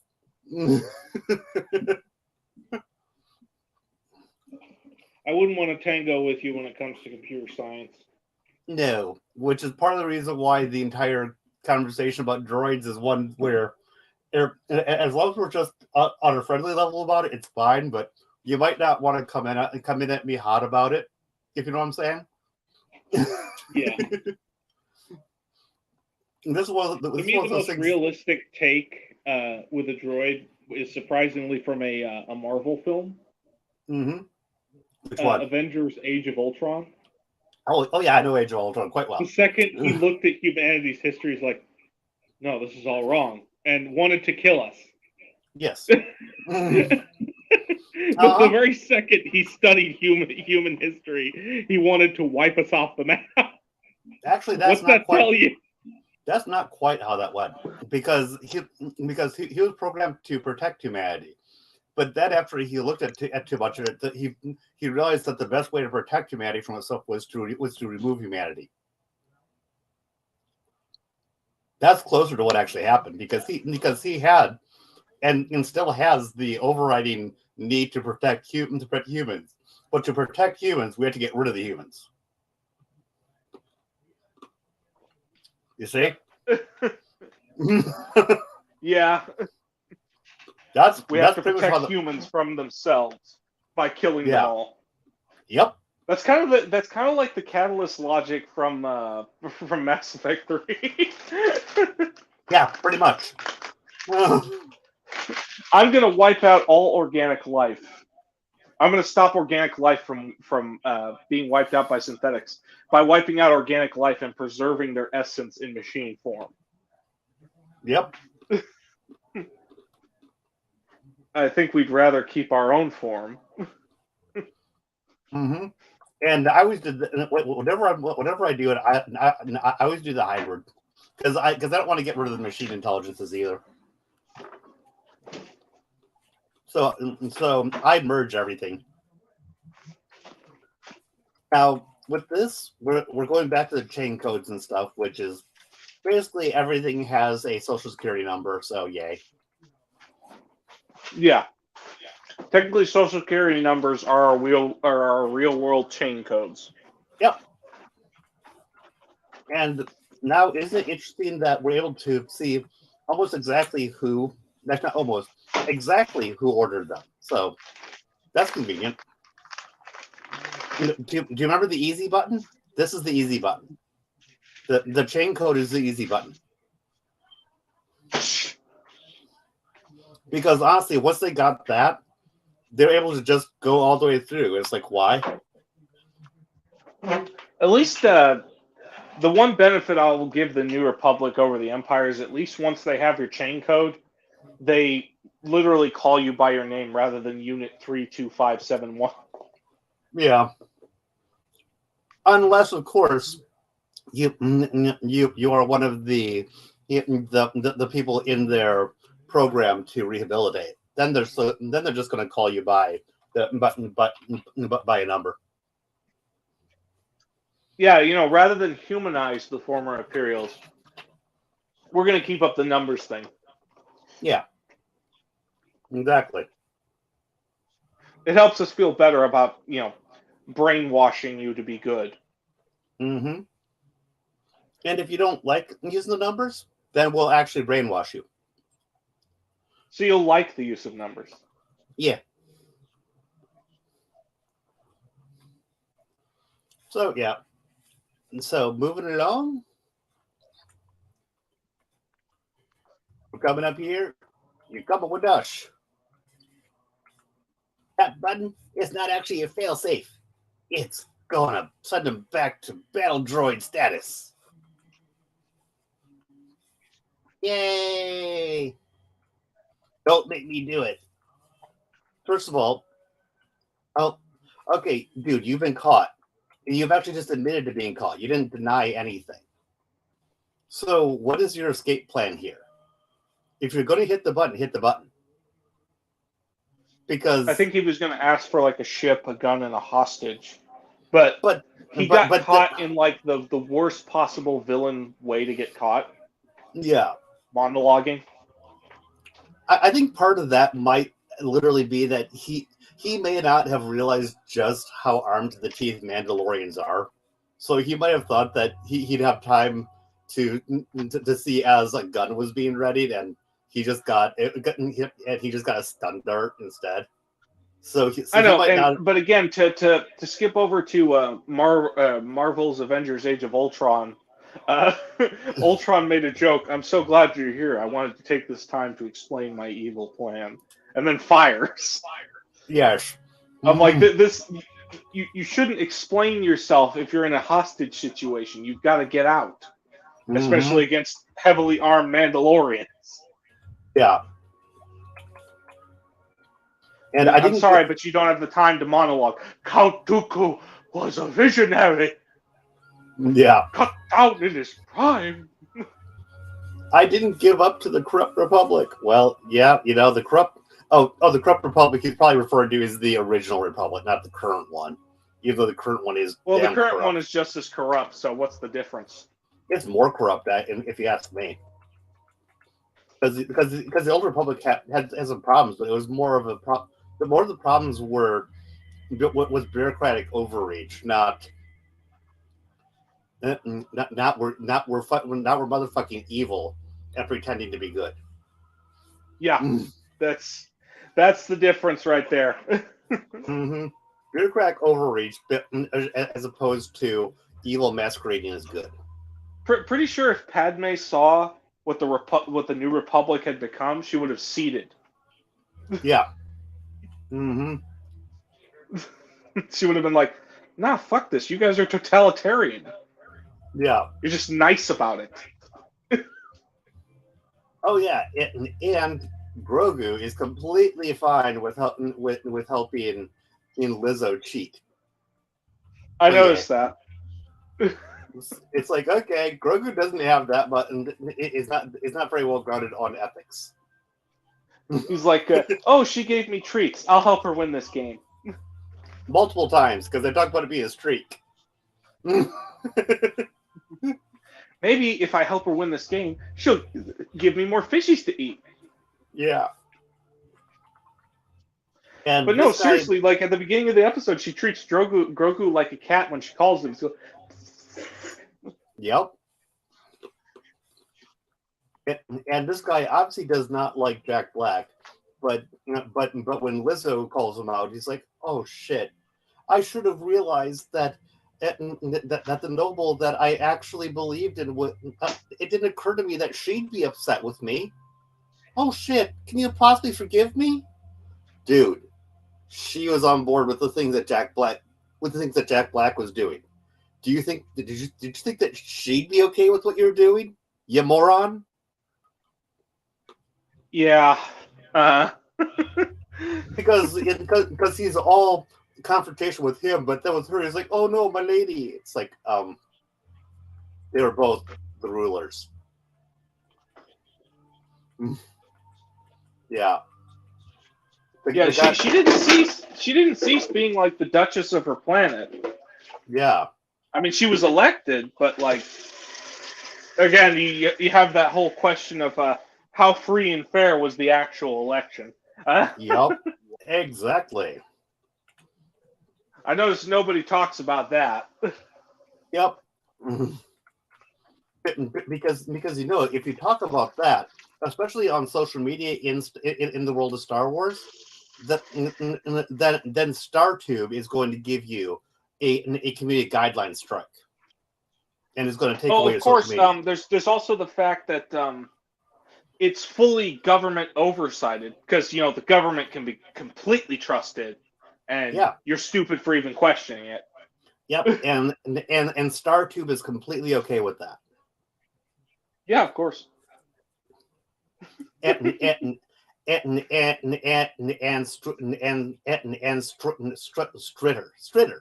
I wouldn't want to tango with you when it comes to computer science. No, which is part of the reason why the entire conversation about droids is one where, as long as we're just on a friendly level about it, it's fine. But you might not want to come in at me hot about it, if you know what I'm saying. Yeah. This was To me, the most realistic take with a droid is surprisingly from a Marvel film. Mm-hmm. Which one? Avengers: Age of Ultron. Oh yeah, I know Age of Ultron quite well. The second he looked at humanity's history, he's like, "No, this is all wrong," and wanted to kill us. Yes. The very second he studied human history, he wanted to wipe us off the map. Actually, that's What's that tell you? That's not quite how that went, because he was programmed to protect humanity, but then after he looked at too much of it, he realized that the best way to protect humanity from itself was to remove humanity. That's closer to what actually happened, because he had and still has the overriding need to protect humans, but to protect humans, we have to get rid of the humans. You see? Yeah. We have to protect humans from themselves by killing them all. Yep. That's kind of like the catalyst logic from Mass Effect 3. Yeah, pretty much. I'm gonna wipe out all organic life. I'm going to stop organic life from being wiped out by synthetics by wiping out organic life and preserving their essence in machine form. Yep. I think we'd rather keep our own form. Mm-hmm. And I always did whenever I do it, I always do the hybrid because I don't want to get rid of the machine intelligences either. So I merge everything. Now with this, we're going back to the chain codes and stuff, which is basically everything has a social security number. So yay. Yeah. Technically, social security numbers are our real world chain codes. Yep. And now, isn't it interesting that we're able to see almost exactly who? That's not almost exactly who ordered them. So that's convenient. Do you remember the easy button? This is the easy button. The chain code is the easy button. Because honestly, once they got that, they're able to just go all the way through. It's like, why? At least the one benefit I will give the New Republic over the Empire is at least once they have your chain code, they literally call you by your name rather than Unit 32571. Yeah. Unless, of course, you are one of the people in their program to rehabilitate. Then they're just going to call you by by a number. Yeah, rather than humanize the former Imperials, we're going to keep up the numbers thing. Yeah, exactly. It helps us feel better about brainwashing you to be good. Mm-hmm. And if you don't like using the numbers, then we'll actually brainwash you. So you'll like the use of numbers. Yeah. So, yeah. So, moving along. We're coming up here. You're coming with us. That button is not actually a failsafe. It's going to send them back to battle droid status. Yay! Don't make me do it. First of all, okay, dude, you've been caught. You've actually just admitted to being caught. You didn't deny anything. So what is your escape plan here? If you're going to hit the button, hit the button. Because I think he was going to ask for like a ship, a gun, and a hostage. But he got caught in like the worst possible villain way to get caught. Yeah. Monologuing. I think part of that might literally be that he he may not have realized just how armed to the teeth Mandalorians are. So he might have thought that he'd have time to see as a gun was being readied, and he just got a stun dart instead. So I know, he might not. but again, to skip over to Marvel's Avengers: Age of Ultron, Ultron made a joke. I'm so glad you're here. I wanted to take this time to explain my evil plan, and then fires. Yes. I'm like, this. You shouldn't explain yourself if you're in a hostage situation. You've got to get out, especially against heavily armed Mandalorians. Yeah. And I'm sorry, but you don't have the time to monologue. Count Dooku was a visionary. Yeah. Cut down in his prime. I didn't give up to the corrupt republic. Well, yeah, the corrupt. The corrupt republic he's probably referring to is the original republic, not the current one. Even though the current one is the current corrupt. one is just as corrupt. So what's the difference? It's more corrupt, if you ask me. Because the old republic had some problems, but it was more of a problem. More of the problems was bureaucratic overreach, not we're motherfucking evil and pretending to be good. Yeah, that's the difference right there. Bureaucratic overreach, as opposed to evil masquerading as good. Pretty sure if Padme saw what the New Republic had become, she would have ceded. Yeah. She would have been like, "Nah, fuck this. You guys are totalitarian. Yeah. You're just nice about it." Oh yeah, and Grogu is completely fine with helping Lizzo cheat. I noticed that. It's like, okay, Grogu doesn't have that, but it's not very well grounded on ethics. He's like, "Oh, she gave me treats. I'll help her win this game." Multiple times, because they talk about it being a streak. Maybe if I help her win this game, she'll give me more fishies to eat. Yeah. But no, seriously, like at the beginning of the episode, she treats Grogu like a cat when she calls him. So... Yep. And this guy obviously does not like Jack Black, but when Lizzo calls him out, he's like, "Oh shit, I should have realized that the noble that I actually believed in it didn't occur to me that she'd be upset with me. Oh shit, can you possibly forgive me, dude?" She was on board with the things that Jack Black was doing. Did you think that she'd be okay with what you were doing, you moron? Yeah. Because he's all confrontation with him, but then with her, he's like, "Oh no, my lady." It's like, they were both the rulers. Yeah. She didn't cease being like the Duchess of her planet. Yeah. I mean, she was elected, but like, again, you have that whole question of how free and fair was the actual election. Yep. Exactly. I notice nobody talks about that. Yep. Because if you talk about that, especially on social media in the world of Star Wars, then StarTube is going to give you a community guideline strike, and it's going to take away your social media. There's also the fact that it's fully government oversighted, because the government can be completely trusted, and you're stupid for even questioning it. Yep, and StarTube is completely okay with that. Yeah, of course. And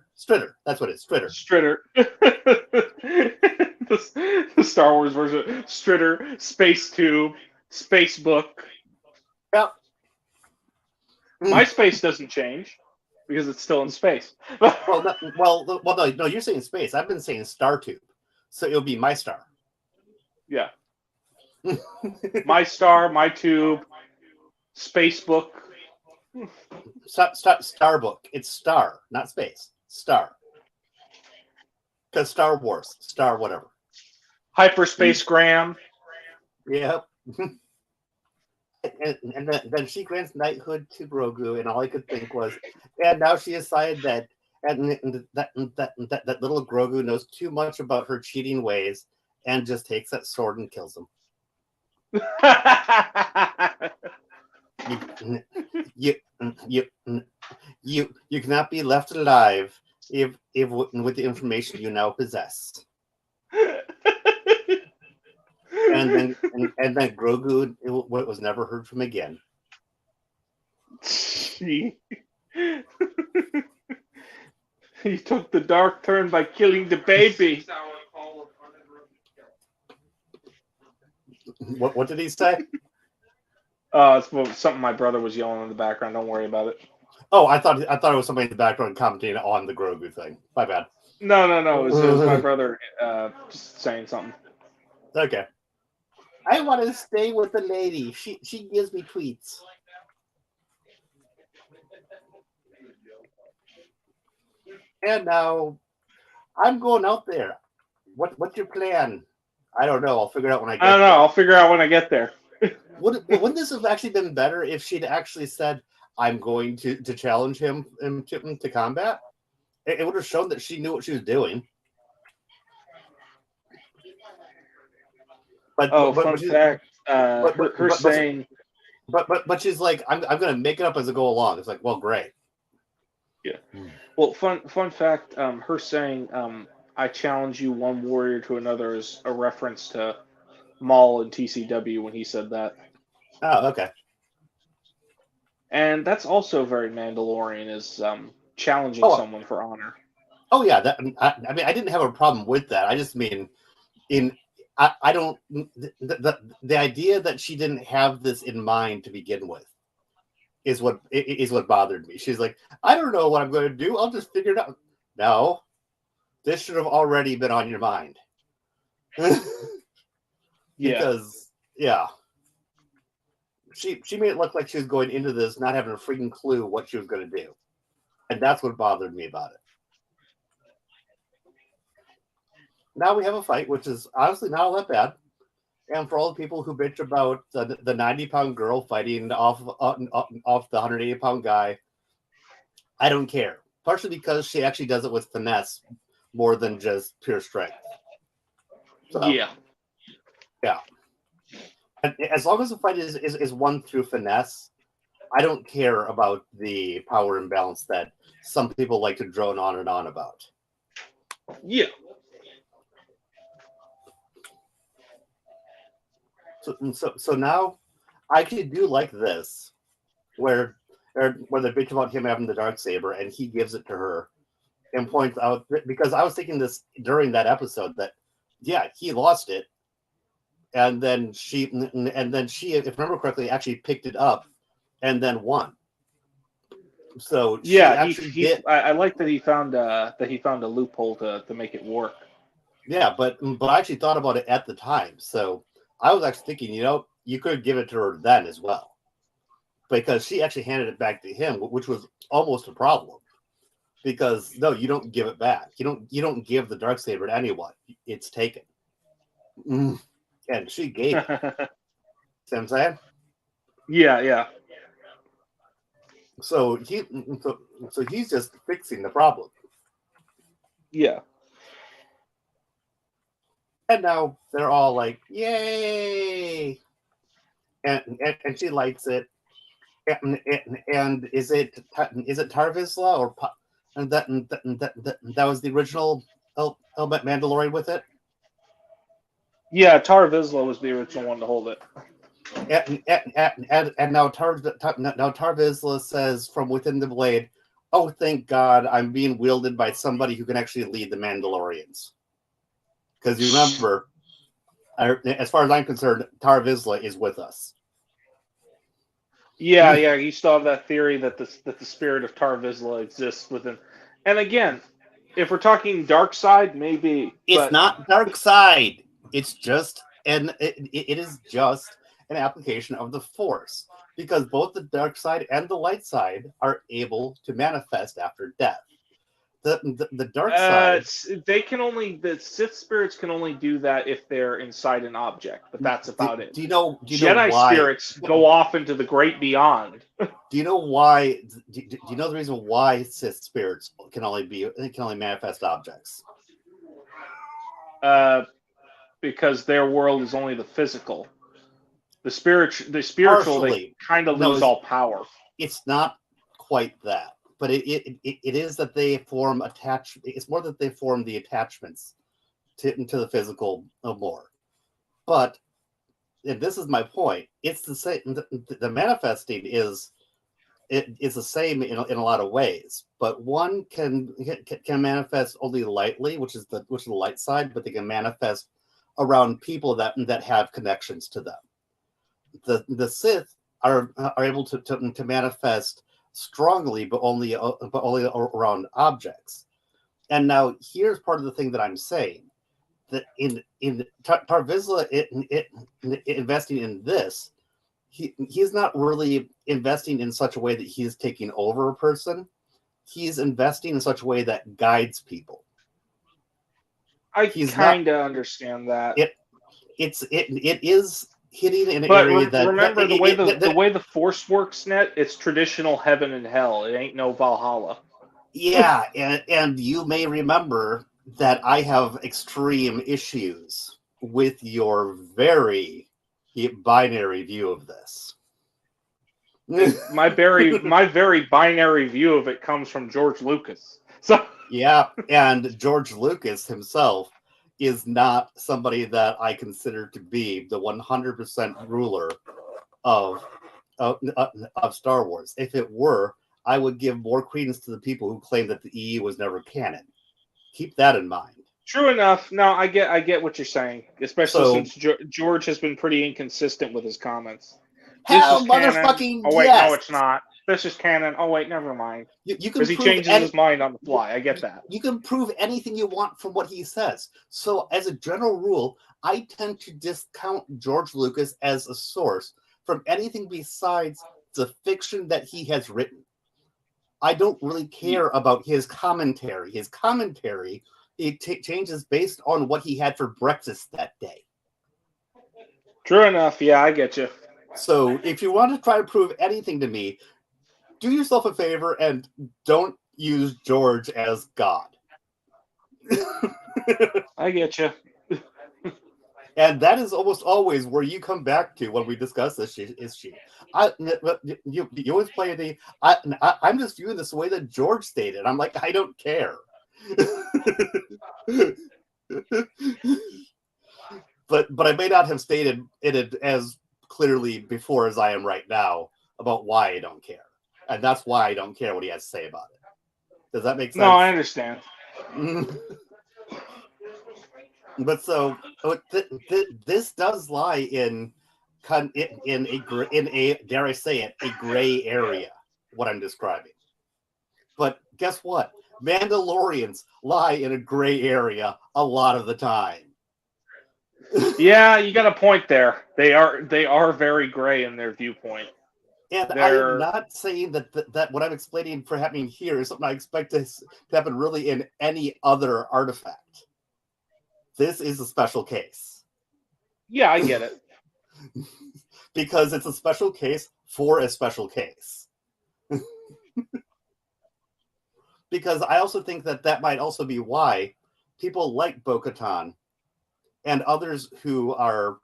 Stritter. That's what it is. Stritter. The Star Wars version. Stritter, Space Tube, Space Book. Yep. MySpace doesn't change because it's still in space. No, you're saying space. I've been saying StarTube, so it'll be My Star. Yeah. My Star, My Tube, Spacebook. Starbook. It's star, not space. Star. Because Star Wars. Star whatever. Hyperspace Graham. Yep. And then she grants knighthood to Grogu, and all I could think was, and now she decided that that little Grogu knows too much about her cheating ways, and just takes that sword and kills him. You cannot be left alive if with the information you now possess. And then Grogu was never heard from again. He took the dark turn by killing the baby. What did he say? It's something my brother was yelling in the background. Don't worry about it. Oh, I thought it was somebody in the background commenting on the Grogu thing. My bad. No. It was my brother just saying something. Okay. I want to stay with the lady. She gives me tweets. And now I'm going out there. What's your plan? I don't know. I'll figure it out when I get there. I'll figure out when I get there. Wouldn't this have actually been better if she'd actually said, I'm going to challenge him to combat? It would have shown that she knew what she was doing. Fun fact. Her saying... But she's like, I'm going to make it up as I go along. It's like, well, great. Yeah. Well, fun fact, her saying, I challenge you one warrior to another is a reference to Maul and TCW when he said that. Oh, okay. And that's also very Mandalorian, is challenging someone for honor. Oh, yeah. I mean, I didn't have a problem with that. I just mean, I don't... The idea that she didn't have this in mind to begin with is what bothered me. She's like, I don't know what I'm going to do. I'll just figure it out. No. This should have already been on your mind. Because, yeah. She made it look like she was going into this not having a freaking clue what she was going to do. And that's what bothered me about it. Now we have a fight, which is honestly not all that bad. And for all the people who bitch about the 90-pound girl fighting off the 180-pound guy, I don't care. Partially because she actually does it with finesse more than just pure strength. So, yeah. And as long as the fight is won through finesse, I don't care about the power imbalance that some people like to drone on and on about. Yeah. So now I actually do like this, where they bitch about him having the Darksaber and he gives it to her and points out, because I was thinking this during that episode that, yeah, he lost it. And then she, if I remember correctly, actually picked it up and then won. So yeah, I like that he found a loophole to make it work. Yeah, but I actually thought about it at the time. So I was actually thinking, you could give it to her then as well, because she actually handed it back to him, which was almost a problem. Because no, you don't give it back. You don't give the Darksaber to anyone. It's taken. And she gave it. See what I'm saying? Yeah. So he's just fixing the problem. Yeah. And now they're all like, "Yay!" And she lights it. And is it Tar Vizsla or and that was the original Mandalorian with it? Yeah, Tar Vizsla was the original one to hold it. And now Tar Vizsla says from within the blade, "Oh, thank God, I'm being wielded by somebody who can actually lead the Mandalorians." Because you remember, as far as I'm concerned, Tar Vizsla is with us. Yeah. You still have that theory that the spirit of Tar Vizsla exists within. And again, if we're talking dark side, maybe it's not dark side. It's just it is just an application of the Force. because both the dark side and the light side are able to manifest after death. The dark side, the Sith spirits can only do that if they're inside an object, but that's about it. do you know Jedi why? spirits go off into the great beyond. Do you know why? Do you know the reason why Sith spirits can only manifest objects? Because their world is only the physical. The spiritual, Partially. they kind of lose all power. It's not quite that, but it is that they form It's more that they form the attachments to the physical more. But, and this is my point, it's the same. The manifesting is the same in a lot of ways, but one can manifest only lightly, which is the light side, but they can manifest around people that have connections to them. The Sith are able to manifest strongly, but only around objects. And now here's part of the thing that I'm saying, that in Tar Vizsla investing in this, he's not really investing in such a way that he's taking over a person. He's investing in such a way that guides people. I kind of understand that. It is hitting in an but area that. Remember the way the Force works, Net. It's traditional heaven and hell. It ain't no Valhalla. Yeah, and you may remember that I have extreme issues with your very binary view of this. my very binary view of it comes from George Lucas. So yeah, and George Lucas himself is not somebody that I consider to be the 100% ruler of Star Wars. If it were, I would give more credence to the people who claim that the EU was never canon. Keep that in mind. True enough. No, I get what you're saying, especially since George has been pretty inconsistent with his comments. Hell, motherfucking Oh wait, yes. no, it's not. This is canon. Oh wait, never mind. Because he changes his mind on the fly. I get that. You can prove anything you want from what he says. So, as a general rule, I tend to discount George Lucas as a source from anything besides the fiction that he has written. I don't really care about his commentary. His commentary changes based on what he had for breakfast that day. True enough. Yeah, I get you. So if you want to try to prove anything to me, do yourself a favor and don't use George as God. I get you. And that is almost always where you come back to when we discuss this issue. You always play I'm just viewing this the way that George stated. I'm like, I don't care. But I may not have stated it as clearly before as I am right now about why I don't care. And that's why I don't care what he has to say about it. Does that make sense? No, I understand. But so this does lie in a dare I say it, a gray area, what I'm describing. But guess what? Mandalorians lie in a gray area a lot of the time. Yeah, you got a point there. They are very gray in their viewpoint. And I'm not saying that what I'm explaining for happening here is something I expect to happen really in any other artifact. This is a special case. Yeah, I get it. Because it's a special case for a special case. Because I also think that might also be why people like Bo-Katan and others who are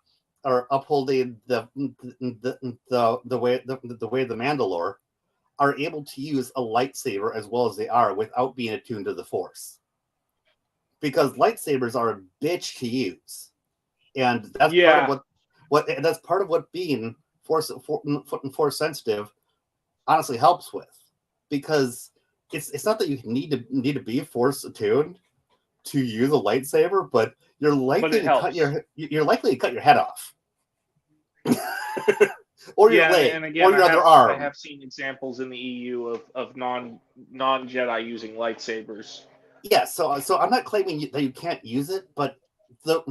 upholding the way of the Mandalore are able to use a lightsaber as well as they are without being attuned to the Force. Because lightsabers are a bitch to use, and that's part of what being force sensitive honestly helps with. Because it's not that you need to be force attuned to use a lightsaber, but you're likely to cut your head off. Or your leg, and again, or your other arm. I have seen examples in the EU of non-Jedi using lightsabers. Yeah, so I'm not claiming that you can't use it, but the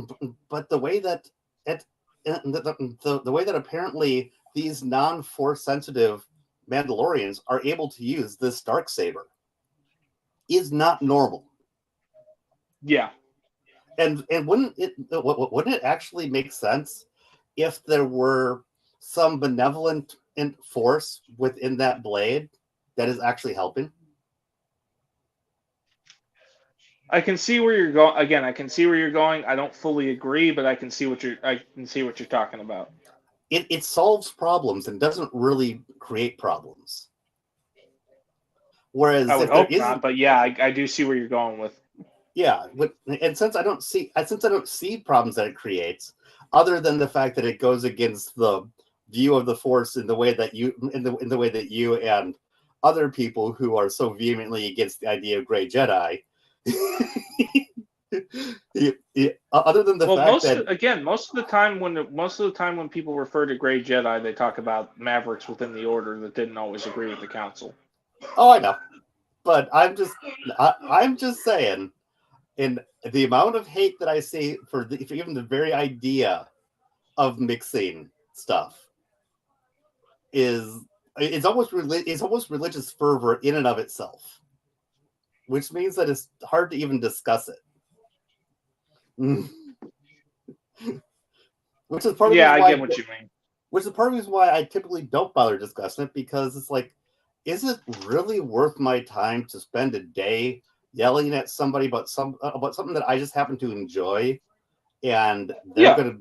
way that the way that apparently these non-force sensitive Mandalorians are able to use this Darksaber is not normal. Yeah. And wouldn't it actually make sense if there were some benevolent force within that blade that is actually helping? I can see where you're going. Again, I can see where you're going. I don't fully agree, but I can see what you're talking about. It solves problems and doesn't really create problems. Whereas I would hope not, but yeah, I do see where you're going with. Yeah, and since I don't see problems that it creates, other than the fact that it goes against the view of the Force in the way that you and other people who are so vehemently against the idea of gray Jedi. Other than the fact that most of the time when people refer to gray Jedi, they talk about mavericks within the Order that didn't always agree with the Council. Oh, I know, but I'm just saying. And the amount of hate that I see for even the very idea of mixing stuff it's almost religious fervor in and of itself, which means that it's hard to even discuss it. Which is part of I get what you mean. Which is part of the reason why I typically don't bother discussing it, because it's like, is it really worth my time to spend a day yelling at somebody about something that I just happen to enjoy, and they're gonna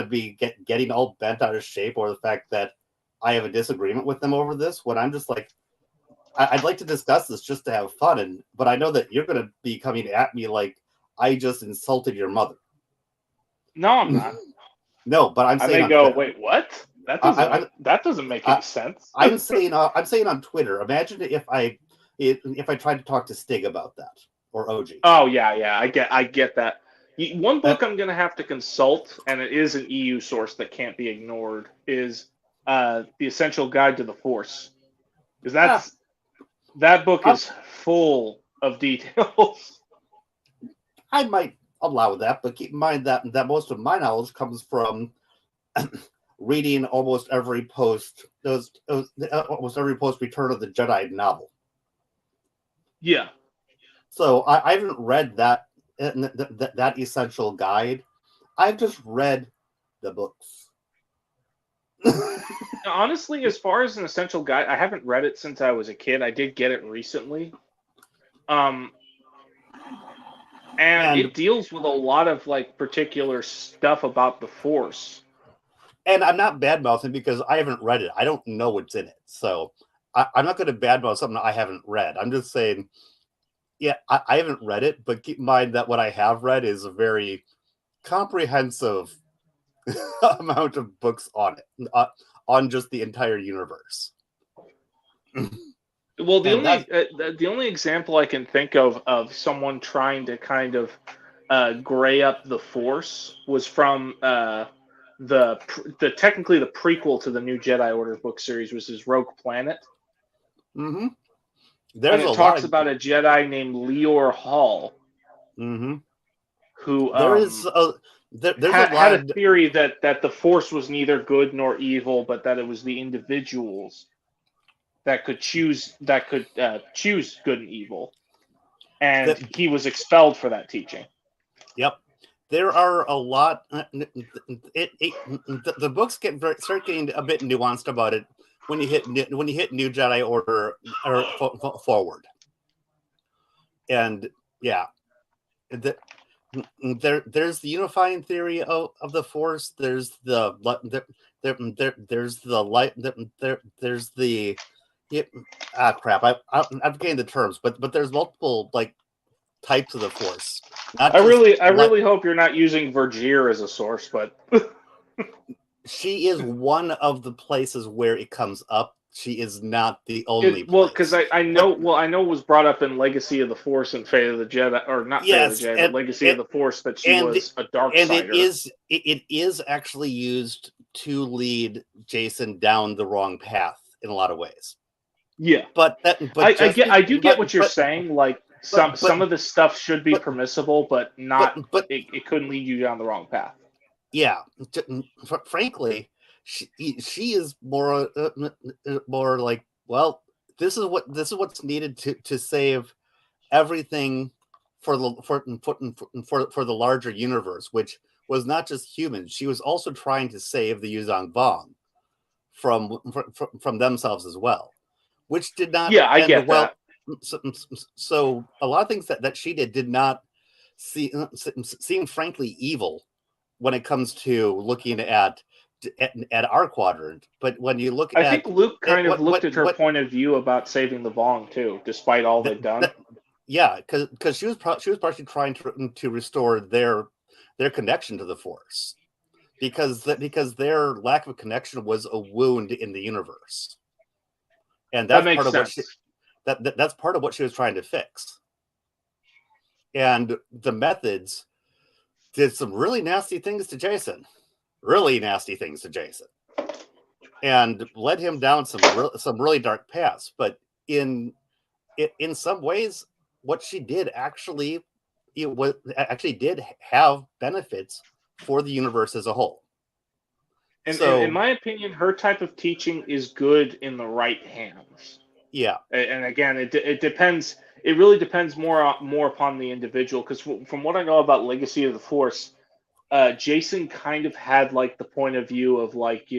be getting all bent out of shape over the fact that I have a disagreement with them over this, when I'm just like, I'd like to discuss this just to have fun, but I know that you're gonna be coming at me like I just insulted your mother. No, I'm not. No, but I'm saying I may go, wait, what? That doesn't make any sense. I'm saying on Twitter. Imagine if I tried to talk to Stig about that, or OG. Oh yeah, I get that. One book I'm going to have to consult, and it is an EU source that can't be ignored, is The Essential Guide to the Force, because that book is full of details. I might allow that, but keep in mind that most of my knowledge comes from reading almost every post Return of the Jedi novel. Yeah. So I haven't read that essential guide. I've just read the books. Honestly, as far as an essential guide, I haven't read it since I was a kid. I did get it recently. And it deals with a lot of particular stuff about the Force. And I'm not bad-mouthing because I haven't read it. I don't know what's in it. So I'm not going to bad-mouth something I haven't read. I'm just saying, yeah, I haven't read it, but keep in mind that what I have read is a very comprehensive amount of books on it, on just the entire universe. Well, the only example I can think of someone trying to kind of gray up the Force was from technically the prequel to the New Jedi Order book series, which is Rogue Planet. Mm-hmm. And it talks about a Jedi named Leor Hall, mm-hmm. who had a theory that the Force was neither good nor evil, but that it was the individuals that could choose good and evil, and he was expelled for that teaching. Yep, there are a lot. The books start getting a bit nuanced about it when you hit New Jedi Order or forward, and yeah, there's the unifying theory of the Force. There's the crap. I'm forgetting the terms, but there's multiple types of the Force. I really hope you're not using Vergere as a source, but she is one of the places where it comes up. She is not the only. Well, because I know it was brought up in Legacy of the Force and Fate of the Jedi, or not Fate of the Jedi, but Legacy of the Force, that she was a dark sider. It is actually used to lead Jason down the wrong path in a lot of ways. Yeah, I do get what you're saying. Some of the stuff should be permissible, but not. It couldn't lead you down the wrong path. Yeah, frankly, she is more like, well, this is what's needed to save everything for the larger universe, which was not just humans. She was also trying to save the Yuzong Vong from themselves as well, which did not Yeah, I end get well. that. So a lot of things that she did not seem frankly evil when it comes to looking at our quadrant. But when you look I at think Luke kind of looked at her what point of view about saving the Vong too, despite all they've done. yeah, because she was partially trying to restore their connection to the Force, because their lack of connection was a wound in the universe, and that's That makes part of sense. that's part of what she was trying to fix. And the methods did some really nasty things to Jason, and led him down some really dark paths. But in some ways, what she did actually did have benefits for the universe as a whole. And So, in my opinion, her type of teaching is good in the right hands. Yeah. And again, it depends. It really depends more upon the individual. Because from what I know about Legacy of the Force, Jason kind of had like the point of view of like,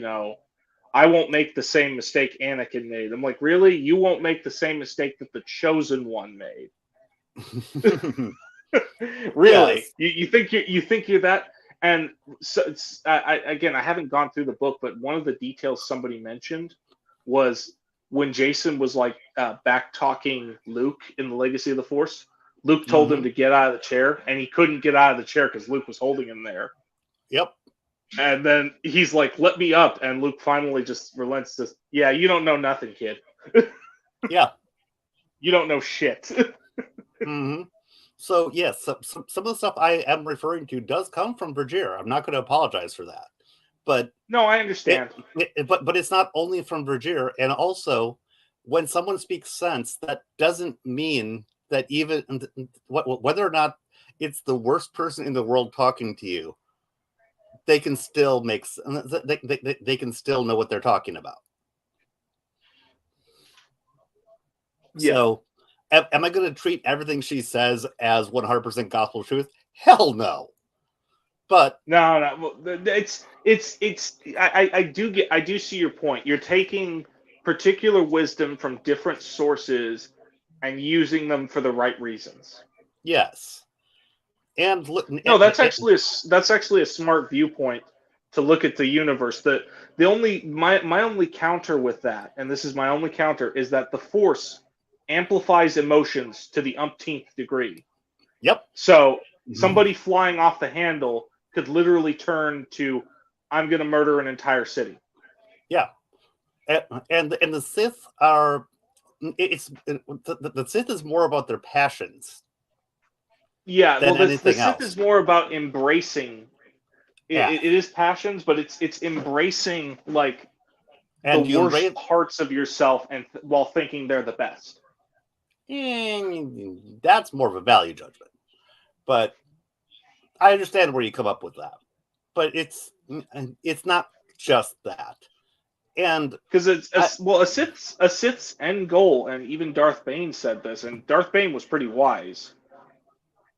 I won't make the same mistake Anakin made. I'm like, really? You won't make the same mistake that the Chosen One made? Really? Yes. You think you're that? And so I haven't gone through the book, but one of the details somebody mentioned was when Jason was like back talking Luke in the Legacy of the Force. Luke told him to get out of the chair, and he couldn't get out of the chair because Luke was holding him there. Yep. And then he's like, "Let me up," and Luke finally just relents. To, yeah, you don't know nothing, kid. Yeah. You don't know shit. So yes, some of the stuff I am referring to does come from Vergere. I'm not going to apologize for that, but no, I understand. But it's not only from Vergere, and also when someone speaks sense, that doesn't mean that even whether or not it's the worst person in the world talking to you, they can still they can still know what they're talking about. Yeah. So, am I going to treat everything she says as 100% gospel truth? Hell no. But no, it's I do see your point. You're taking particular wisdom from different sources and using them for the right reasons. Yes. And no, that's actually a smart viewpoint to look at the universe. My only counter with that, and this is my only counter, is that the Force amplifies emotions to the umpteenth degree. Yep. So somebody flying off the handle could literally turn to, I'm going to murder an entire city. Yeah. And the Sith are, the Sith is more about their passions. Yeah, well, the Sith else. is more about embracing. It is passions, but it's embracing like and the worst parts of yourself, and while thinking they're the best. That's more of a value judgment, but I understand where you come up with that. But it's not just that, and because a Sith's end goal, and even Darth Bane said this, and Darth Bane was pretty wise.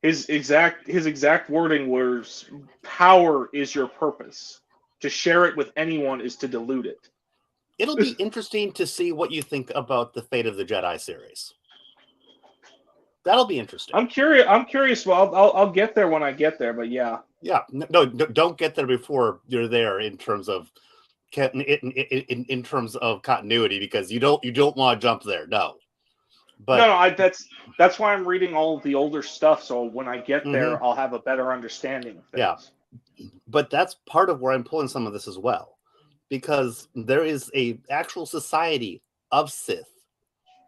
His exact wording was, "Power is your purpose. To share it with anyone is to dilute it." It'll be interesting to see what you think about the Fate of the Jedi series. That'll be interesting. I'm curious. Well, I'll get there when I get there. But yeah. Yeah. No, don't get there before you're there in terms of in terms of continuity, because you don't want to jump there. No. But no, that's why I'm reading all of the older stuff. So when I get there, I'll have a better understanding of things. Yeah. But that's part of where I'm pulling some of this as well, because there is a actual society of Sith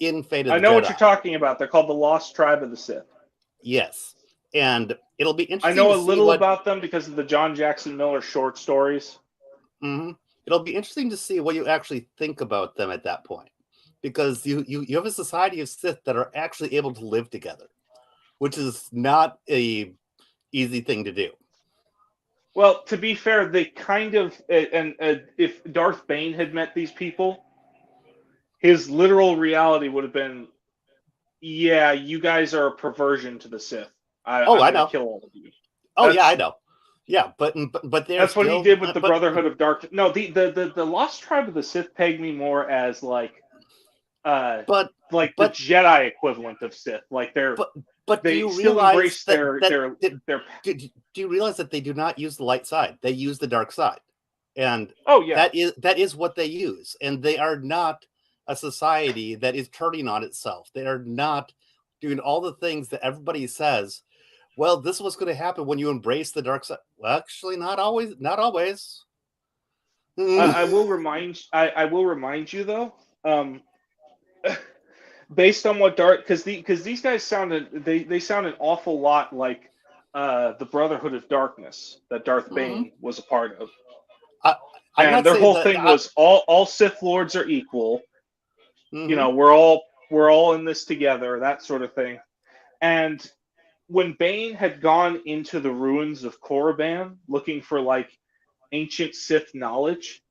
in Fate of the Jedi. I know what you're talking about. They're called the Lost Tribe of the Sith. Yes. And it'll be interesting. I know a little about them because of the John Jackson Miller short stories. It'll be interesting to see what you actually think about them at that point, because you have a society of Sith that are actually able to live together, which is not a easy thing to do. Well, to be fair, they kind of and if Darth Bane had met these people, his literal reality would have been, yeah, you guys are a perversion to the Sith. I'm I going to know. kill all of you. Oh yeah, I That's- know. Yeah, but they're That's what he still, did with the but- Brotherhood of Dark. No, the Lost Tribe of the Sith pegged me more as like But the but- Jedi equivalent of Sith. Like but do they you still realize embrace that their. do you realize that they do not use the light side? They use the dark side, and Oh yeah, that is what they use. And they are not a society that is turning on itself. They are not doing all the things that everybody says. Well, this is what's going to happen when you embrace the dark side. Well, actually, not always. Not always. I will remind you though. Based on what Darth, because these guys they sound an awful lot like the Brotherhood of Darkness that Darth Bane was a part of. I'm And not their saying whole that- thing was all Sith Lords are equal. Mhm. You know, we're all in this together, that sort of thing. And when Bane had gone into the ruins of Korriban looking for like ancient Sith knowledge,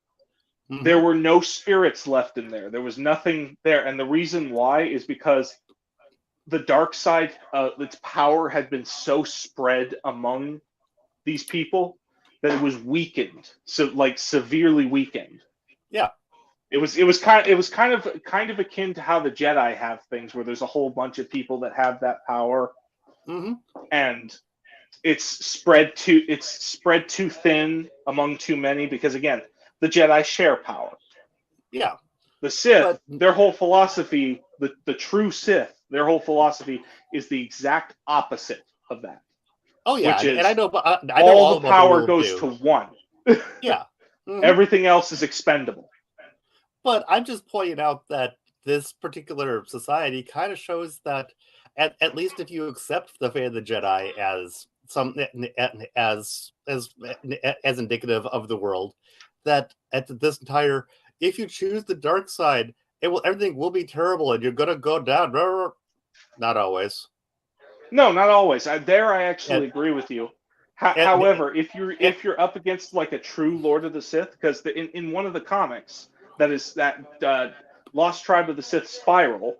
Mhm. there were no spirits left in there. There was nothing there, and the reason why is because the dark side, its power had been so spread among these people that it was weakened, so like severely weakened. Yeah. It was kind of akin to how the Jedi have things, where there's a whole bunch of people that have that power, Mhm. and it's spread too thin among too many, because again, the Jedi share power. Yeah. The Sith, But- their whole philosophy, the true Sith, their whole philosophy is the exact opposite of that. Oh yeah, Which is and I know. I know all the about power rule goes too. to one. Yeah. Mhm. Everything else is expendable. But I'm just pointing out that this particular society kind of shows that, at least if you accept the fate of the Jedi as as indicative of the world, that at this entire, if you choose the dark side, everything will be terrible and you're gonna go down. Not always. No, not always. I actually And- agree with you. and- However, if you're up against like a true Lord of the Sith, because in one of the comics that is that Lost Tribe of the Sith spiral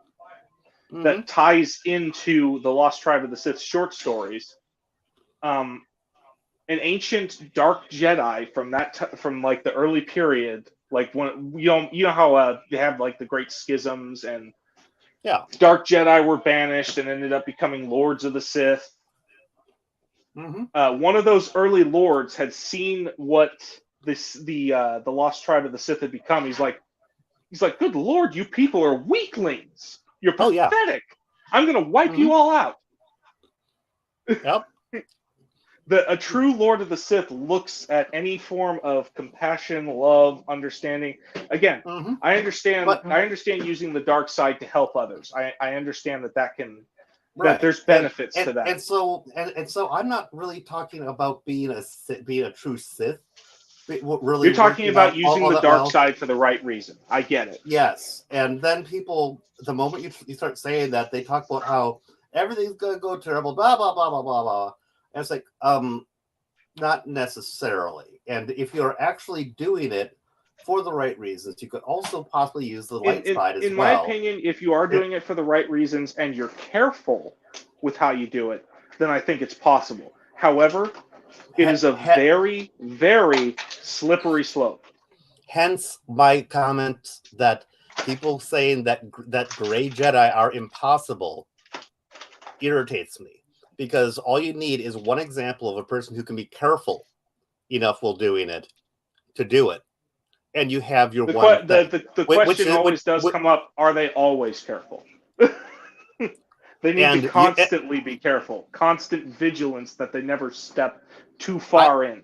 Mhm. that ties into the Lost Tribe of the Sith short stories, an ancient dark Jedi from like the early period, like when you know how they have like the great schisms, and Yeah. dark Jedi were banished and ended up becoming Lords of the Sith. Mhm. One of those early lords had seen what the Lost Tribe of the Sith had become. He's like, good Lord, you people are weaklings. You're Oh, yeah. pathetic. I'm gonna wipe you all out. Yep. A true Lord of the Sith looks at any form of compassion, love, understanding. Again, Mhm. I understand. But- I understand using the dark side to help others. I understand that can. Right. That there's benefits and, to that. And so I'm not really talking about being a true Sith. Really, You're talking working about out using all the that dark well. side for the right reason. I get it. Yes, and then people, the moment you start saying that, they talk about how everything's gonna go terrible, blah blah blah blah blah blah. And it's like, not necessarily. And if you're actually doing it for the right reasons, you could also possibly use the light side as well. In my opinion, if you are doing it for the right reasons and you're careful with how you do it, then I think it's possible. However, it is a very, very slippery slope. Hence my comment that people saying that gray Jedi are impossible irritates me, because all you need is one example of a person who can be careful enough while doing it to do it, and you have your one thing. The question always does come up: are they always careful? They need to constantly be careful, constant vigilance that they never step too far in.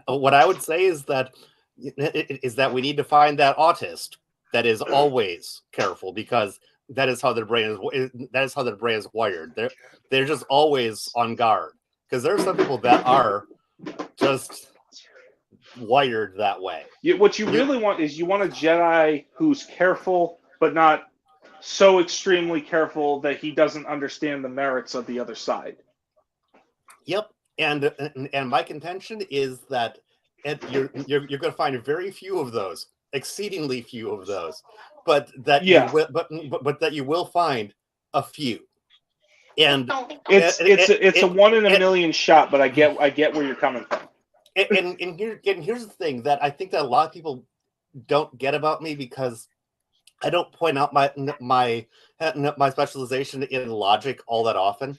What I would say is that we need to find that autist that is always careful, because that is how their brain is wired. They're just always on guard, because there are some people that are just wired that way. What you really want is you want a Jedi who's careful, but not so extremely careful that he doesn't understand the merits of the other side. Yep. And my contention is that you're going to find very few of those, exceedingly few of those, but that Yeah. you will, but that you will find a few. And It's a 1 in a million shot, but I get where you're coming from. And here's the thing that I think that a lot of people don't get about me, because I don't point out my specialization in logic all that often.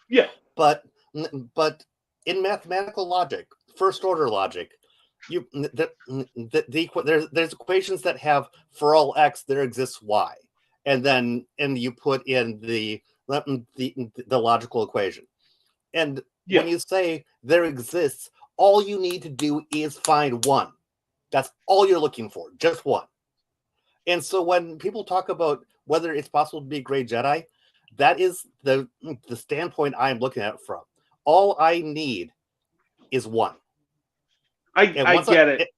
Yeah. But in mathematical logic, first order logic, there's equations that have for all x there exists y, and you put in the logical equation, and when you say there exists, all you need to do is find one. That's all you're looking for, just one. And so when people talk about whether it's possible to be a gray Jedi, that is the standpoint I'm looking at it from. All I need is one. I get it.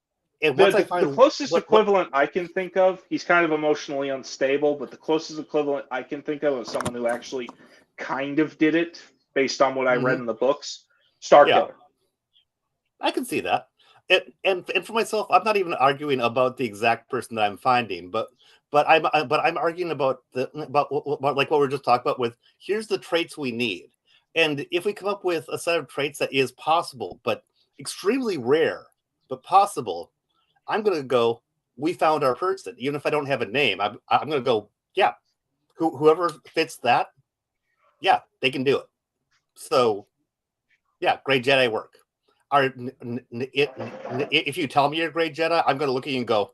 And once I find the closest equivalent I can think of, he's kind of emotionally unstable, but the closest equivalent I can think of someone who actually kind of did it based on what I read in the books, Starkiller. I can see that. And for myself, I'm not even arguing about the exact person that I'm finding, but I'm arguing about like what we we're just talking about with, here's the traits we need. And if we come up with a set of traits that is possible, but extremely rare, but possible, I'm going to go, we found our person. Even if I don't have a name, I'm going to go, yeah, whoever fits that, yeah, they can do it. So, yeah, Gray Jedi work. If you tell me you're a Gray Jedi, I'm going to look at you and go,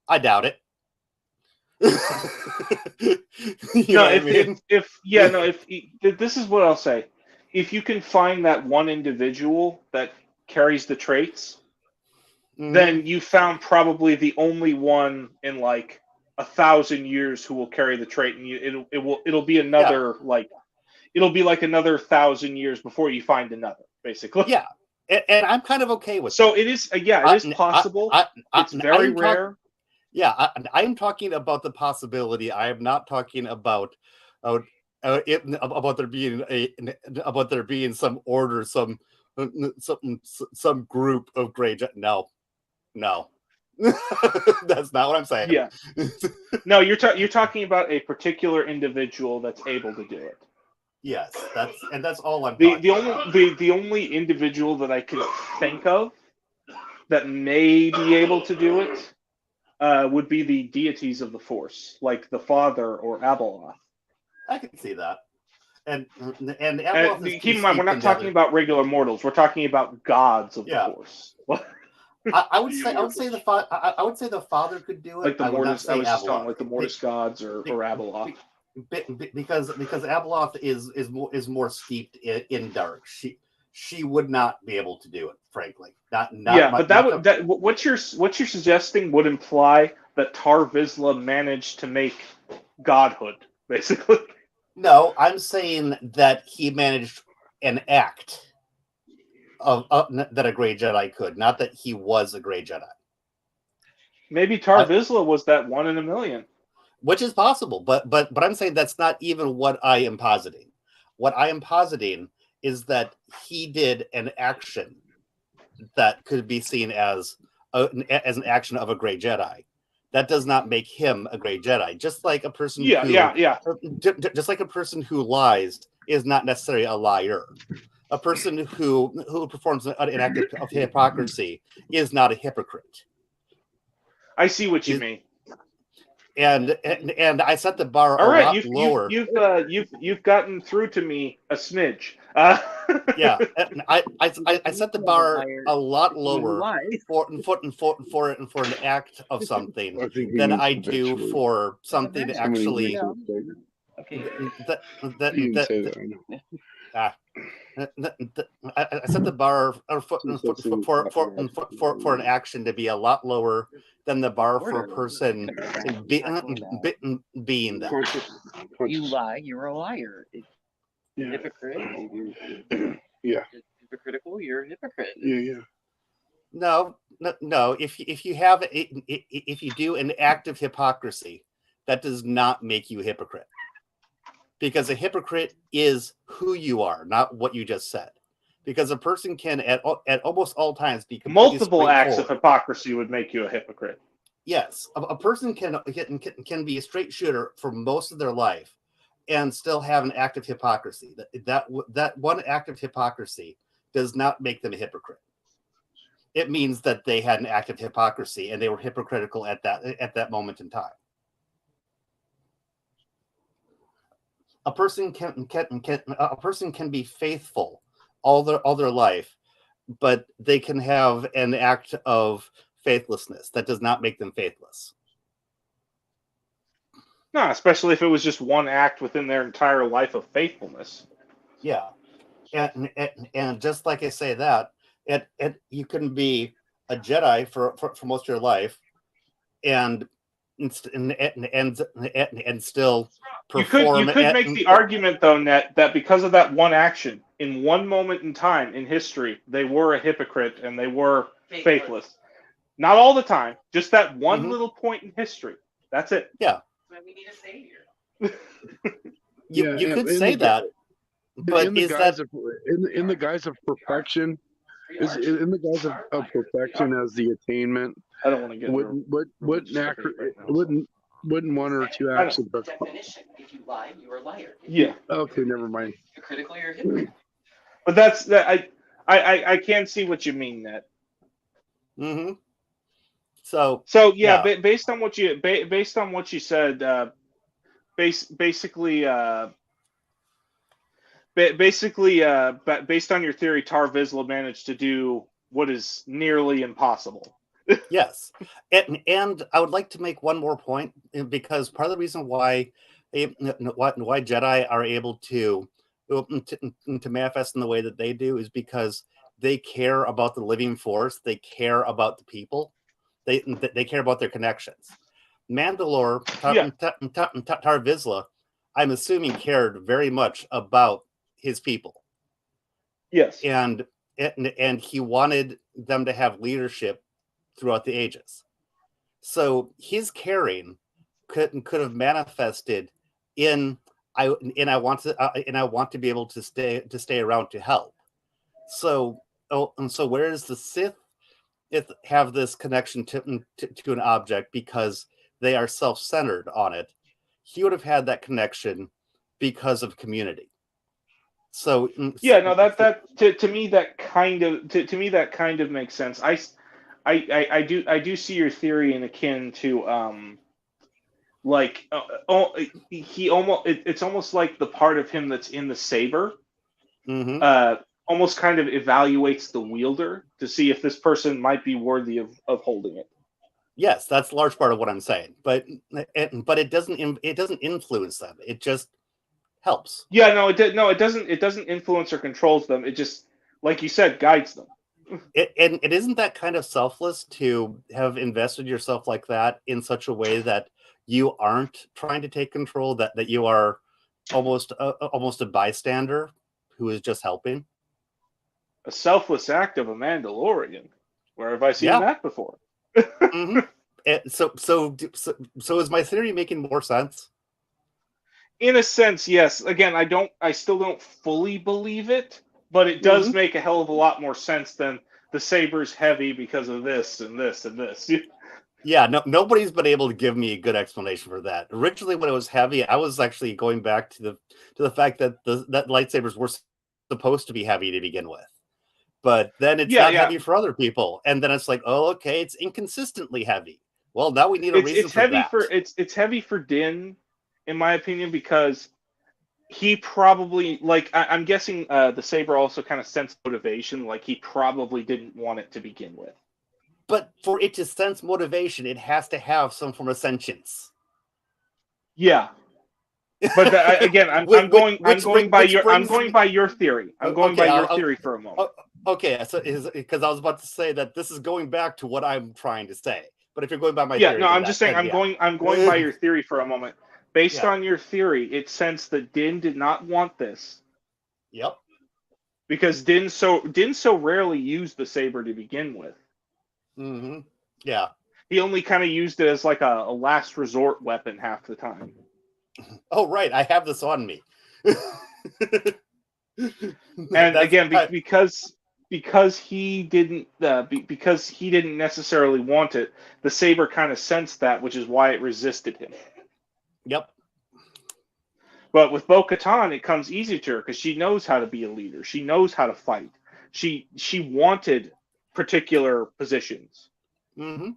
I doubt it. If this is what I'll say. If you can find that one individual that carries the traits, then you found probably the only one in like 1,000 years who will carry the trait, and it'll be another it'll be like another 1,000 years before you find another, basically. Yeah, and I'm kind of okay with. So it is. Yeah, it is possible. It's very rare. I'm talking about the possibility. I am not talking about there being some order, some group of Gray Jedi. No. That's not what I'm saying. Yeah. No, you're talking about a particular individual that's able to do it. Yes, that's all I'm. The only individual that I can think of that may be able to do it would be the deities of the Force, like the Father or Abeloth. I can see that. And keep in mind, we're not talking about regular mortals. We're talking about gods of the Force. I would say the Father could do it. Like the Mortis, I was just talking like the Mortis gods or Abeloth. Because Abeloth is more steeped in dark. She would not be able to do it, frankly. What you're suggesting would imply that Tar Vizsla managed to make godhood, basically. No, I'm saying that he managed an act of that a Gray Jedi could, not that he was a Gray Jedi. Maybe Tar Vizsla was that 1 in a million. Which is possible, but I'm saying that's not even what I am positing. What I am positing is that he did an action that could be seen as an action of a Gray Jedi. That does not make him a Gray Jedi. Just like a person just like a person who lies is not necessarily a liar. A person who performs an act of hypocrisy is not a hypocrite. I see what you mean. And I set the bar all right, lot lower. You've gotten through to me a smidge. Yeah, I set the bar a lot lower for an act of something than I do for something to actually. I set the bar for an action to be a lot lower than the bar for a person being that. You lie, you're a liar. Hypocrite. Yeah. Hypocritical, you're a hypocrite. Yeah. No. If you do an act of hypocrisy, that does not make you a hypocrite. Because a hypocrite is who you are, not what you just said. because a person can at almost all times be completely Multiple acts of straightforward. hypocrisy would make you a hypocrite. Yes, a person can be a straight shooter for most of their life and still have an act of hypocrisy. That one act of hypocrisy does not make them a hypocrite. It means that they had an act of hypocrisy and they were hypocritical at that moment in time. A person can be faithful all their life, but they can have an act of faithlessness. That does not make them faithless. No, especially if it was just one act within their entire life of faithfulness. Yeah, and just like I say that, you can be a Jedi for most of your life, and still perform. You could make the argument though, Net, that because of that one action in one moment in time in history, they were a hypocrite and they were faithless. Not all the time, just that one little point in history. That's it. Yeah. We need a savior. You could say that, but in the guise of perfection, in the guise of perfection as the attainment. I don't want to get wouldn't one or two acts of definition. If you lie, you're a liar. Yeah. Okay, never mind. You're critically or hypocrite. But that's that. I can see what you mean, Net. Mm-hmm. So yeah. Based on what you said, basically, based on your theory, Tar Vizsla managed to do what is nearly impossible. Yes, and I would like to make one more point, because part of the reason why Jedi are able to manifest in the way that they do is because they care about the living force. They care about the people. They care about their connections. Mandalore, Tar Vizsla, I'm assuming, cared very much about his people. Yes, and he wanted them to have leadership throughout the ages. So his caring could have manifested in I want to be able to stay around to help. So whereas the Sith have this connection to an object because they are self-centered on it, he would have had that connection because of community. So yeah, no, to me that kind of makes sense. I do see your theory in akin to it's almost like the part of him that's in the saber almost kind of evaluates the wielder to see if this person might be worthy of holding it. Yes, that's a large part of what I'm saying, but it doesn't influence them. It just helps. Yeah, it doesn't influence or controls them. It just, like you said, guides them. It isn't that kind of selfless to have invested yourself like that in such a way that you aren't trying to take control, that you are almost a bystander who is just helping. A selfless act of a Mandalorian. Where have I seen that before? Mm-hmm. So is my theory making more sense? In a sense, yes. Again, I still don't fully believe it, but it does make a hell of a lot more sense than the saber's heavy because of this and this and this. Yeah, nobody's been able to give me a good explanation for that. Originally, when it was heavy, I was actually going back to the fact that that lightsabers were supposed to be heavy to begin with, but then it's not heavy for other people, and then it's like, oh, okay, it's inconsistently heavy. Well, now we need a reason for that. It's heavy for Din, in my opinion, because he probably, I'm guessing the saber also kind of sensed motivation. Like, he probably didn't want it to begin with. But for it to sense motivation, it has to have some form of sentience. Yeah, but again, I'm going by your theory. I'm going by your theory for a moment. Okay, so because I was about to say that this is going back to what I'm trying to say. But if you're going by my theory, I'm just saying I'm going by your theory for a moment. Based on your theory, it sensed that Din did not want this. Yep. Because Din so rarely used the saber to begin with. Mm-hmm. Yeah. He only kind of used it as like a last resort weapon half the time. Oh, right. I have this on me. And again, because he didn't necessarily want it, the saber kind of sensed that, which is why it resisted him. Yep. But with Bo-Katan, it comes easy to her because she knows how to be a leader. She knows how to fight. She wanted particular positions. Mm-hmm.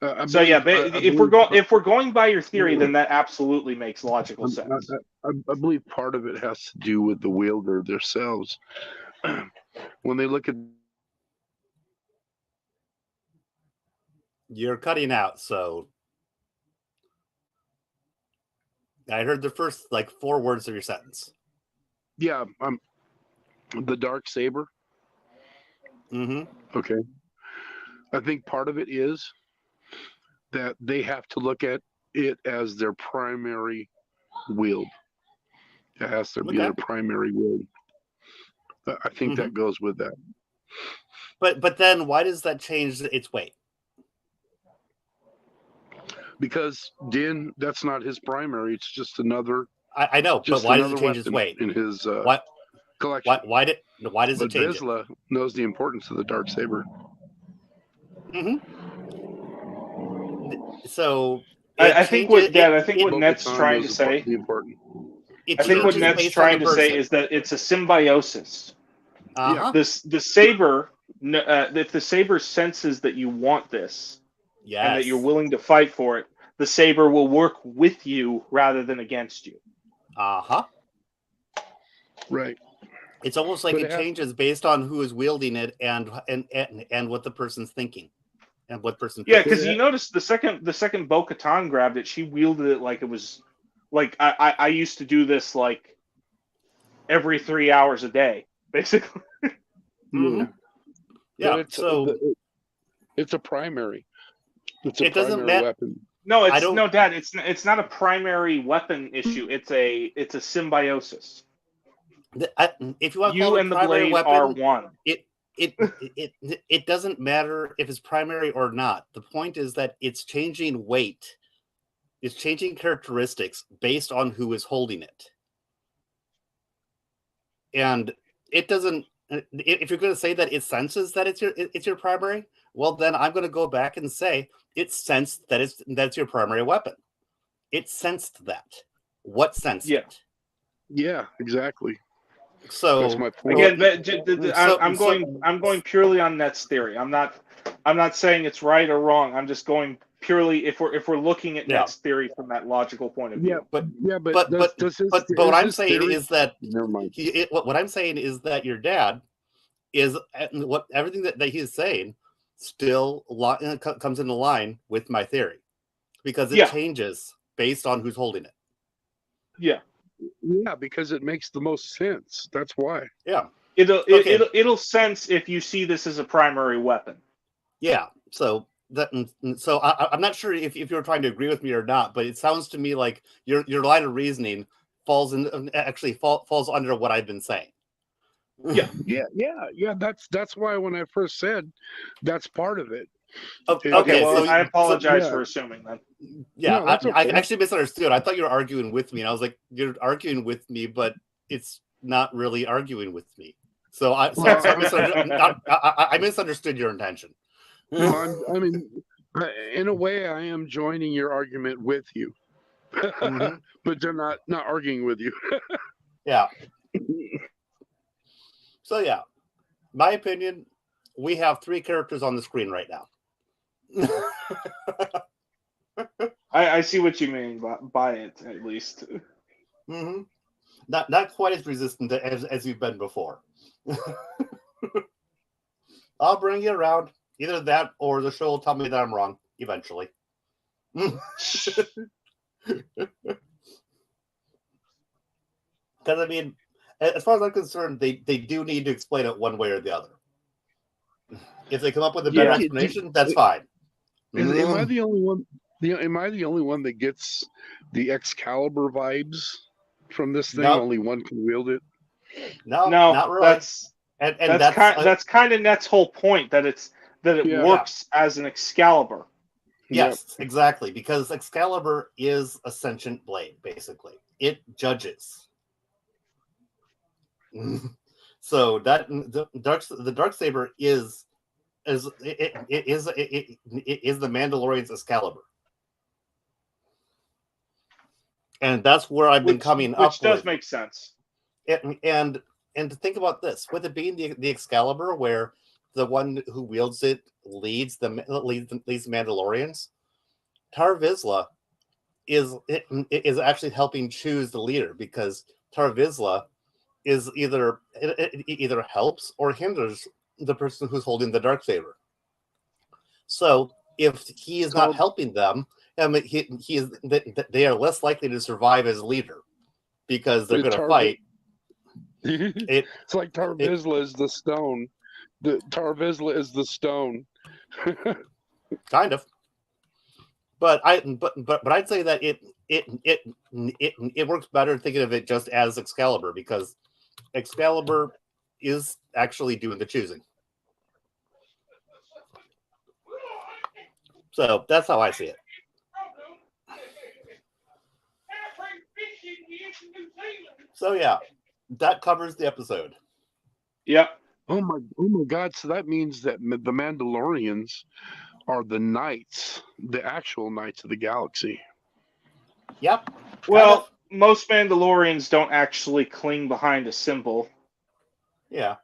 If we're going by your theory, then that absolutely makes logical sense. I believe part of it has to do with the wielder themselves. When they look at, You're cutting out, so I heard the first 4 words of your sentence. yeah, the dark saber. Mm-hmm. Okay, I think part of it is that they have to look at it as their primary wield. It has to be their primary wield. I think that goes with that. But then why does that change its weight? Because Din, that's not his primary. It's just another. I know, but why does it change its weight in his collection? Why does it change Vizsla knows the importance of the dark saber. Mm-hmm. So I think what Net's trying to say. I think what Net's trying to say is that it's a symbiosis. Uh-huh. The saber, if the saber senses that you want this, and that you're willing to fight for it, the saber will work with you rather than against you. Uh-huh. Right. It's almost like it changes based on who is wielding it and what the person's thinking. And what person? Yeah, because you notice the second Bo-Katan grabbed it, she wielded it like it was like I used to do this like every 3 hours a day, basically. Mm-hmm. Yeah. It's a primary. It doesn't matter. Weapon. No, Dad. It's not a primary weapon issue. It's a symbiosis. If you want to call it a primary weapon, are one. It doesn't matter if it's primary or not. The point is that it's changing weight. It's changing characteristics based on who is holding it. And it doesn't. If you're going to say that it senses that it's your primary, well, then I'm going to go back and say it sensed that that's your primary weapon. It sensed that. What sensed it? Yeah, exactly. So that's my point. Again, I'm going purely on Net's theory. I'm not saying it's right or wrong. I'm just going purely if we're looking at Net's theory from that logical point of view. But what I'm saying is that what I'm saying is that your dad is everything that he is saying still comes into line with my theory because it changes based on who's holding it. Yeah. Yeah, because it makes the most sense. That's why. Yeah. It'll sense if you see this as a primary weapon. Yeah. So I'm not sure if you're trying to agree with me or not, but it sounds to me like your line of reasoning falls under what I've been saying. Yeah. That's why when I first said that's part of it. Okay, well, I apologize for assuming that. Yeah, no, I actually misunderstood. I thought you were arguing with me, and I was like, "You're arguing with me, but it's not really arguing with me." So I misunderstood your intention. Well, I mean, in a way, I am joining your argument with you, but they're not arguing with you. Yeah. So yeah, my opinion, we have 3 characters on the screen right now. I see what you mean by it, at least. Mm-hmm. Not quite as resistant as you've been before. I'll bring you around. Either that or the show will tell me that I'm wrong eventually. Because I mean, as far as I'm concerned, they do need to explain it one way or the other. If they come up with a better explanation, that's fine. Am I the only one? Am I the only one that gets the Excalibur vibes from this thing? Nope. Only one can wield it. No, not really. That's kind of Net's whole point that it works as an Excalibur. Yes, exactly. Because Excalibur is a sentient blade, basically. It judges. So that the Darksaber is the Mandalorian's Excalibur, and that's where I've been coming up which does with. make sense. And to think about this, with it being the Excalibur, where the one who wields it leads the Mandalorians, Tar Vizsla is actually helping choose the leader, because Tar Vizsla is either helps or hinders the person who's holding the Darksaber. So if he is not helping them, they are less likely to survive as leader, because they're going to fight. It's like Tar Vizsla is the stone. The Tar Vizsla is the stone. Kind of. But I'd say that it works better thinking of it just as Excalibur, because Excalibur is actually doing the choosing. So that's how I see it. So yeah, that covers the episode. Yep. Oh my God! So that means that the Mandalorians are the knights, the actual knights of the galaxy. Yep. Well, most Mandalorians don't actually cling behind a symbol. Yeah.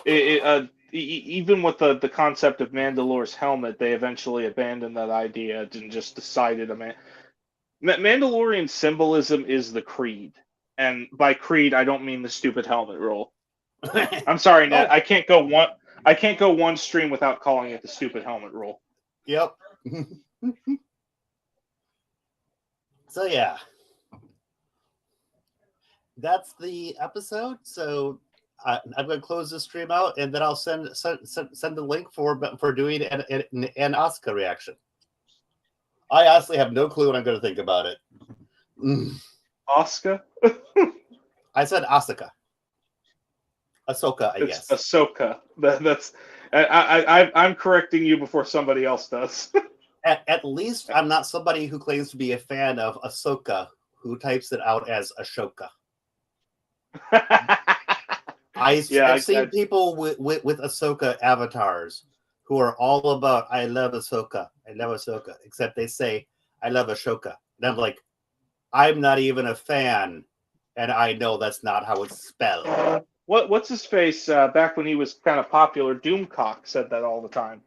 Even with the concept of Mandalore's helmet, they eventually abandoned that idea and just decided Mandalorian symbolism is the creed. And by creed, I don't mean the stupid helmet rule. I'm sorry, Ned. Oh. I can't go one stream without calling it the stupid helmet rule. Yep. So yeah, that's the episode. So I'm going to close this stream out, and then I'll send the link for doing an Asuka reaction. I honestly have no clue what I'm going to think about it. Asuka? I said Asuka. Ahsoka, I guess. Ahsoka. That's. I'm correcting you before somebody else does. At least I'm not somebody who claims to be a fan of Ahsoka who types it out as Ashoka. I've seen people with Ahsoka avatars who are all about, I love Ahsoka, except they say, I love Ashoka. And I'm like, I'm not even a fan, and I know that's not how it's spelled. What's his face? Back when he was kind of popular, Doomcock said that all the time.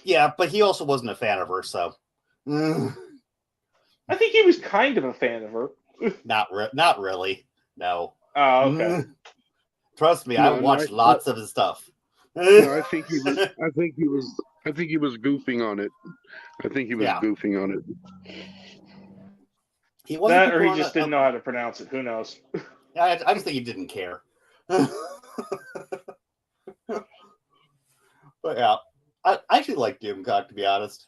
Yeah, but he also wasn't a fan of her, so. I think he was kind of a fan of her. Not really. No. Oh, okay. Trust me, I watched lots of his stuff. No, I think he was goofing on it. I think he was goofing on it. He wasn't that, or he just didn't know how to pronounce it. Who knows? I just think he didn't care. But yeah, I actually like Doomcock, to be honest.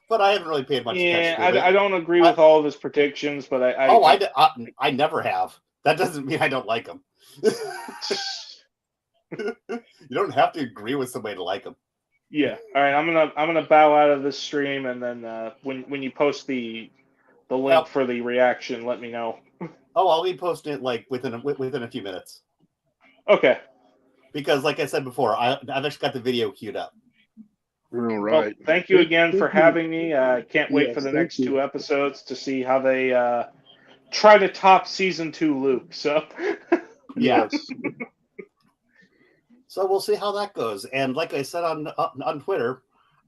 But I haven't really paid much attention to it. I don't agree with all of his predictions, but I never have. That doesn't mean I don't like him. You don't have to agree with somebody to like him. Yeah. All right. I'm gonna bow out of this stream, and then when you post the link for the reaction, let me know. Oh, I'll be posting it like within a few minutes. Okay. Because, like I said before, I've actually got the video queued up. All right. Well, thank you again for having me. I can't wait for the next 2 episodes to see how they try to top season 2 Luke. So. Yes. So we'll see how that goes. And like I said on Twitter,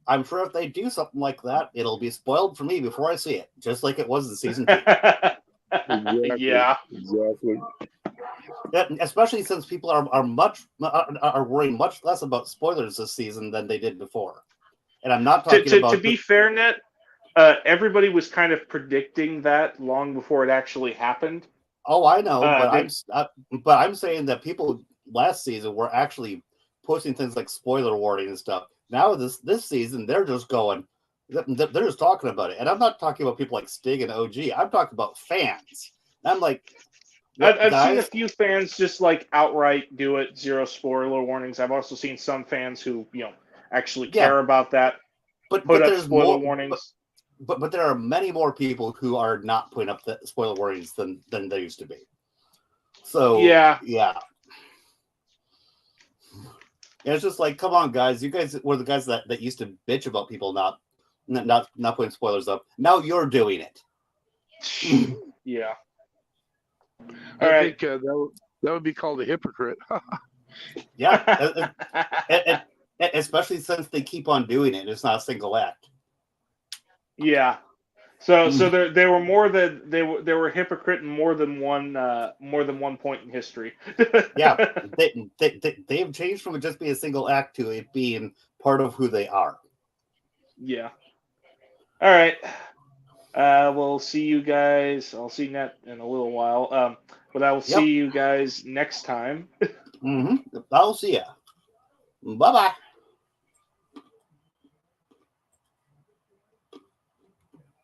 I'm sure if they do something like that, it'll be spoiled for me before I see it, just like it was in season 2. Exactly. Yeah. Exactly. Yeah, especially since people are worrying much less about spoilers this season than they did before. And I'm not talking about. To be fair, Net, everybody was kind of predicting that long before it actually happened. Oh, I know, but I'm saying that people last season were actually posting things like spoiler warning and stuff. Now this season, they're just going. They're just talking about it, and I'm not talking about people like Stig and OG. I'm talking about fans. And I'm like. I've seen a few fans just like outright do it, 0 spoiler warnings. I've also seen some fans who actually care about that, but put up there's spoiler more, warnings. but there are many more people who are not putting up the spoiler warnings than there used to be. So Yeah. It's just like, come on, guys! You guys were the guys that used to bitch about people not putting spoilers up. Now you're doing it. Yeah. I All right. think that would be called a hypocrite. Yeah, especially since they keep on doing it. It's not a single act. Yeah. So they were more than they were hypocrite in more than one point in history. Yeah, they have changed from it just being a single act to it being part of who they are. Yeah. All right. We'll see you guys. I'll see Net in a little while. But I will see you guys next time. I'll see ya. Bye bye.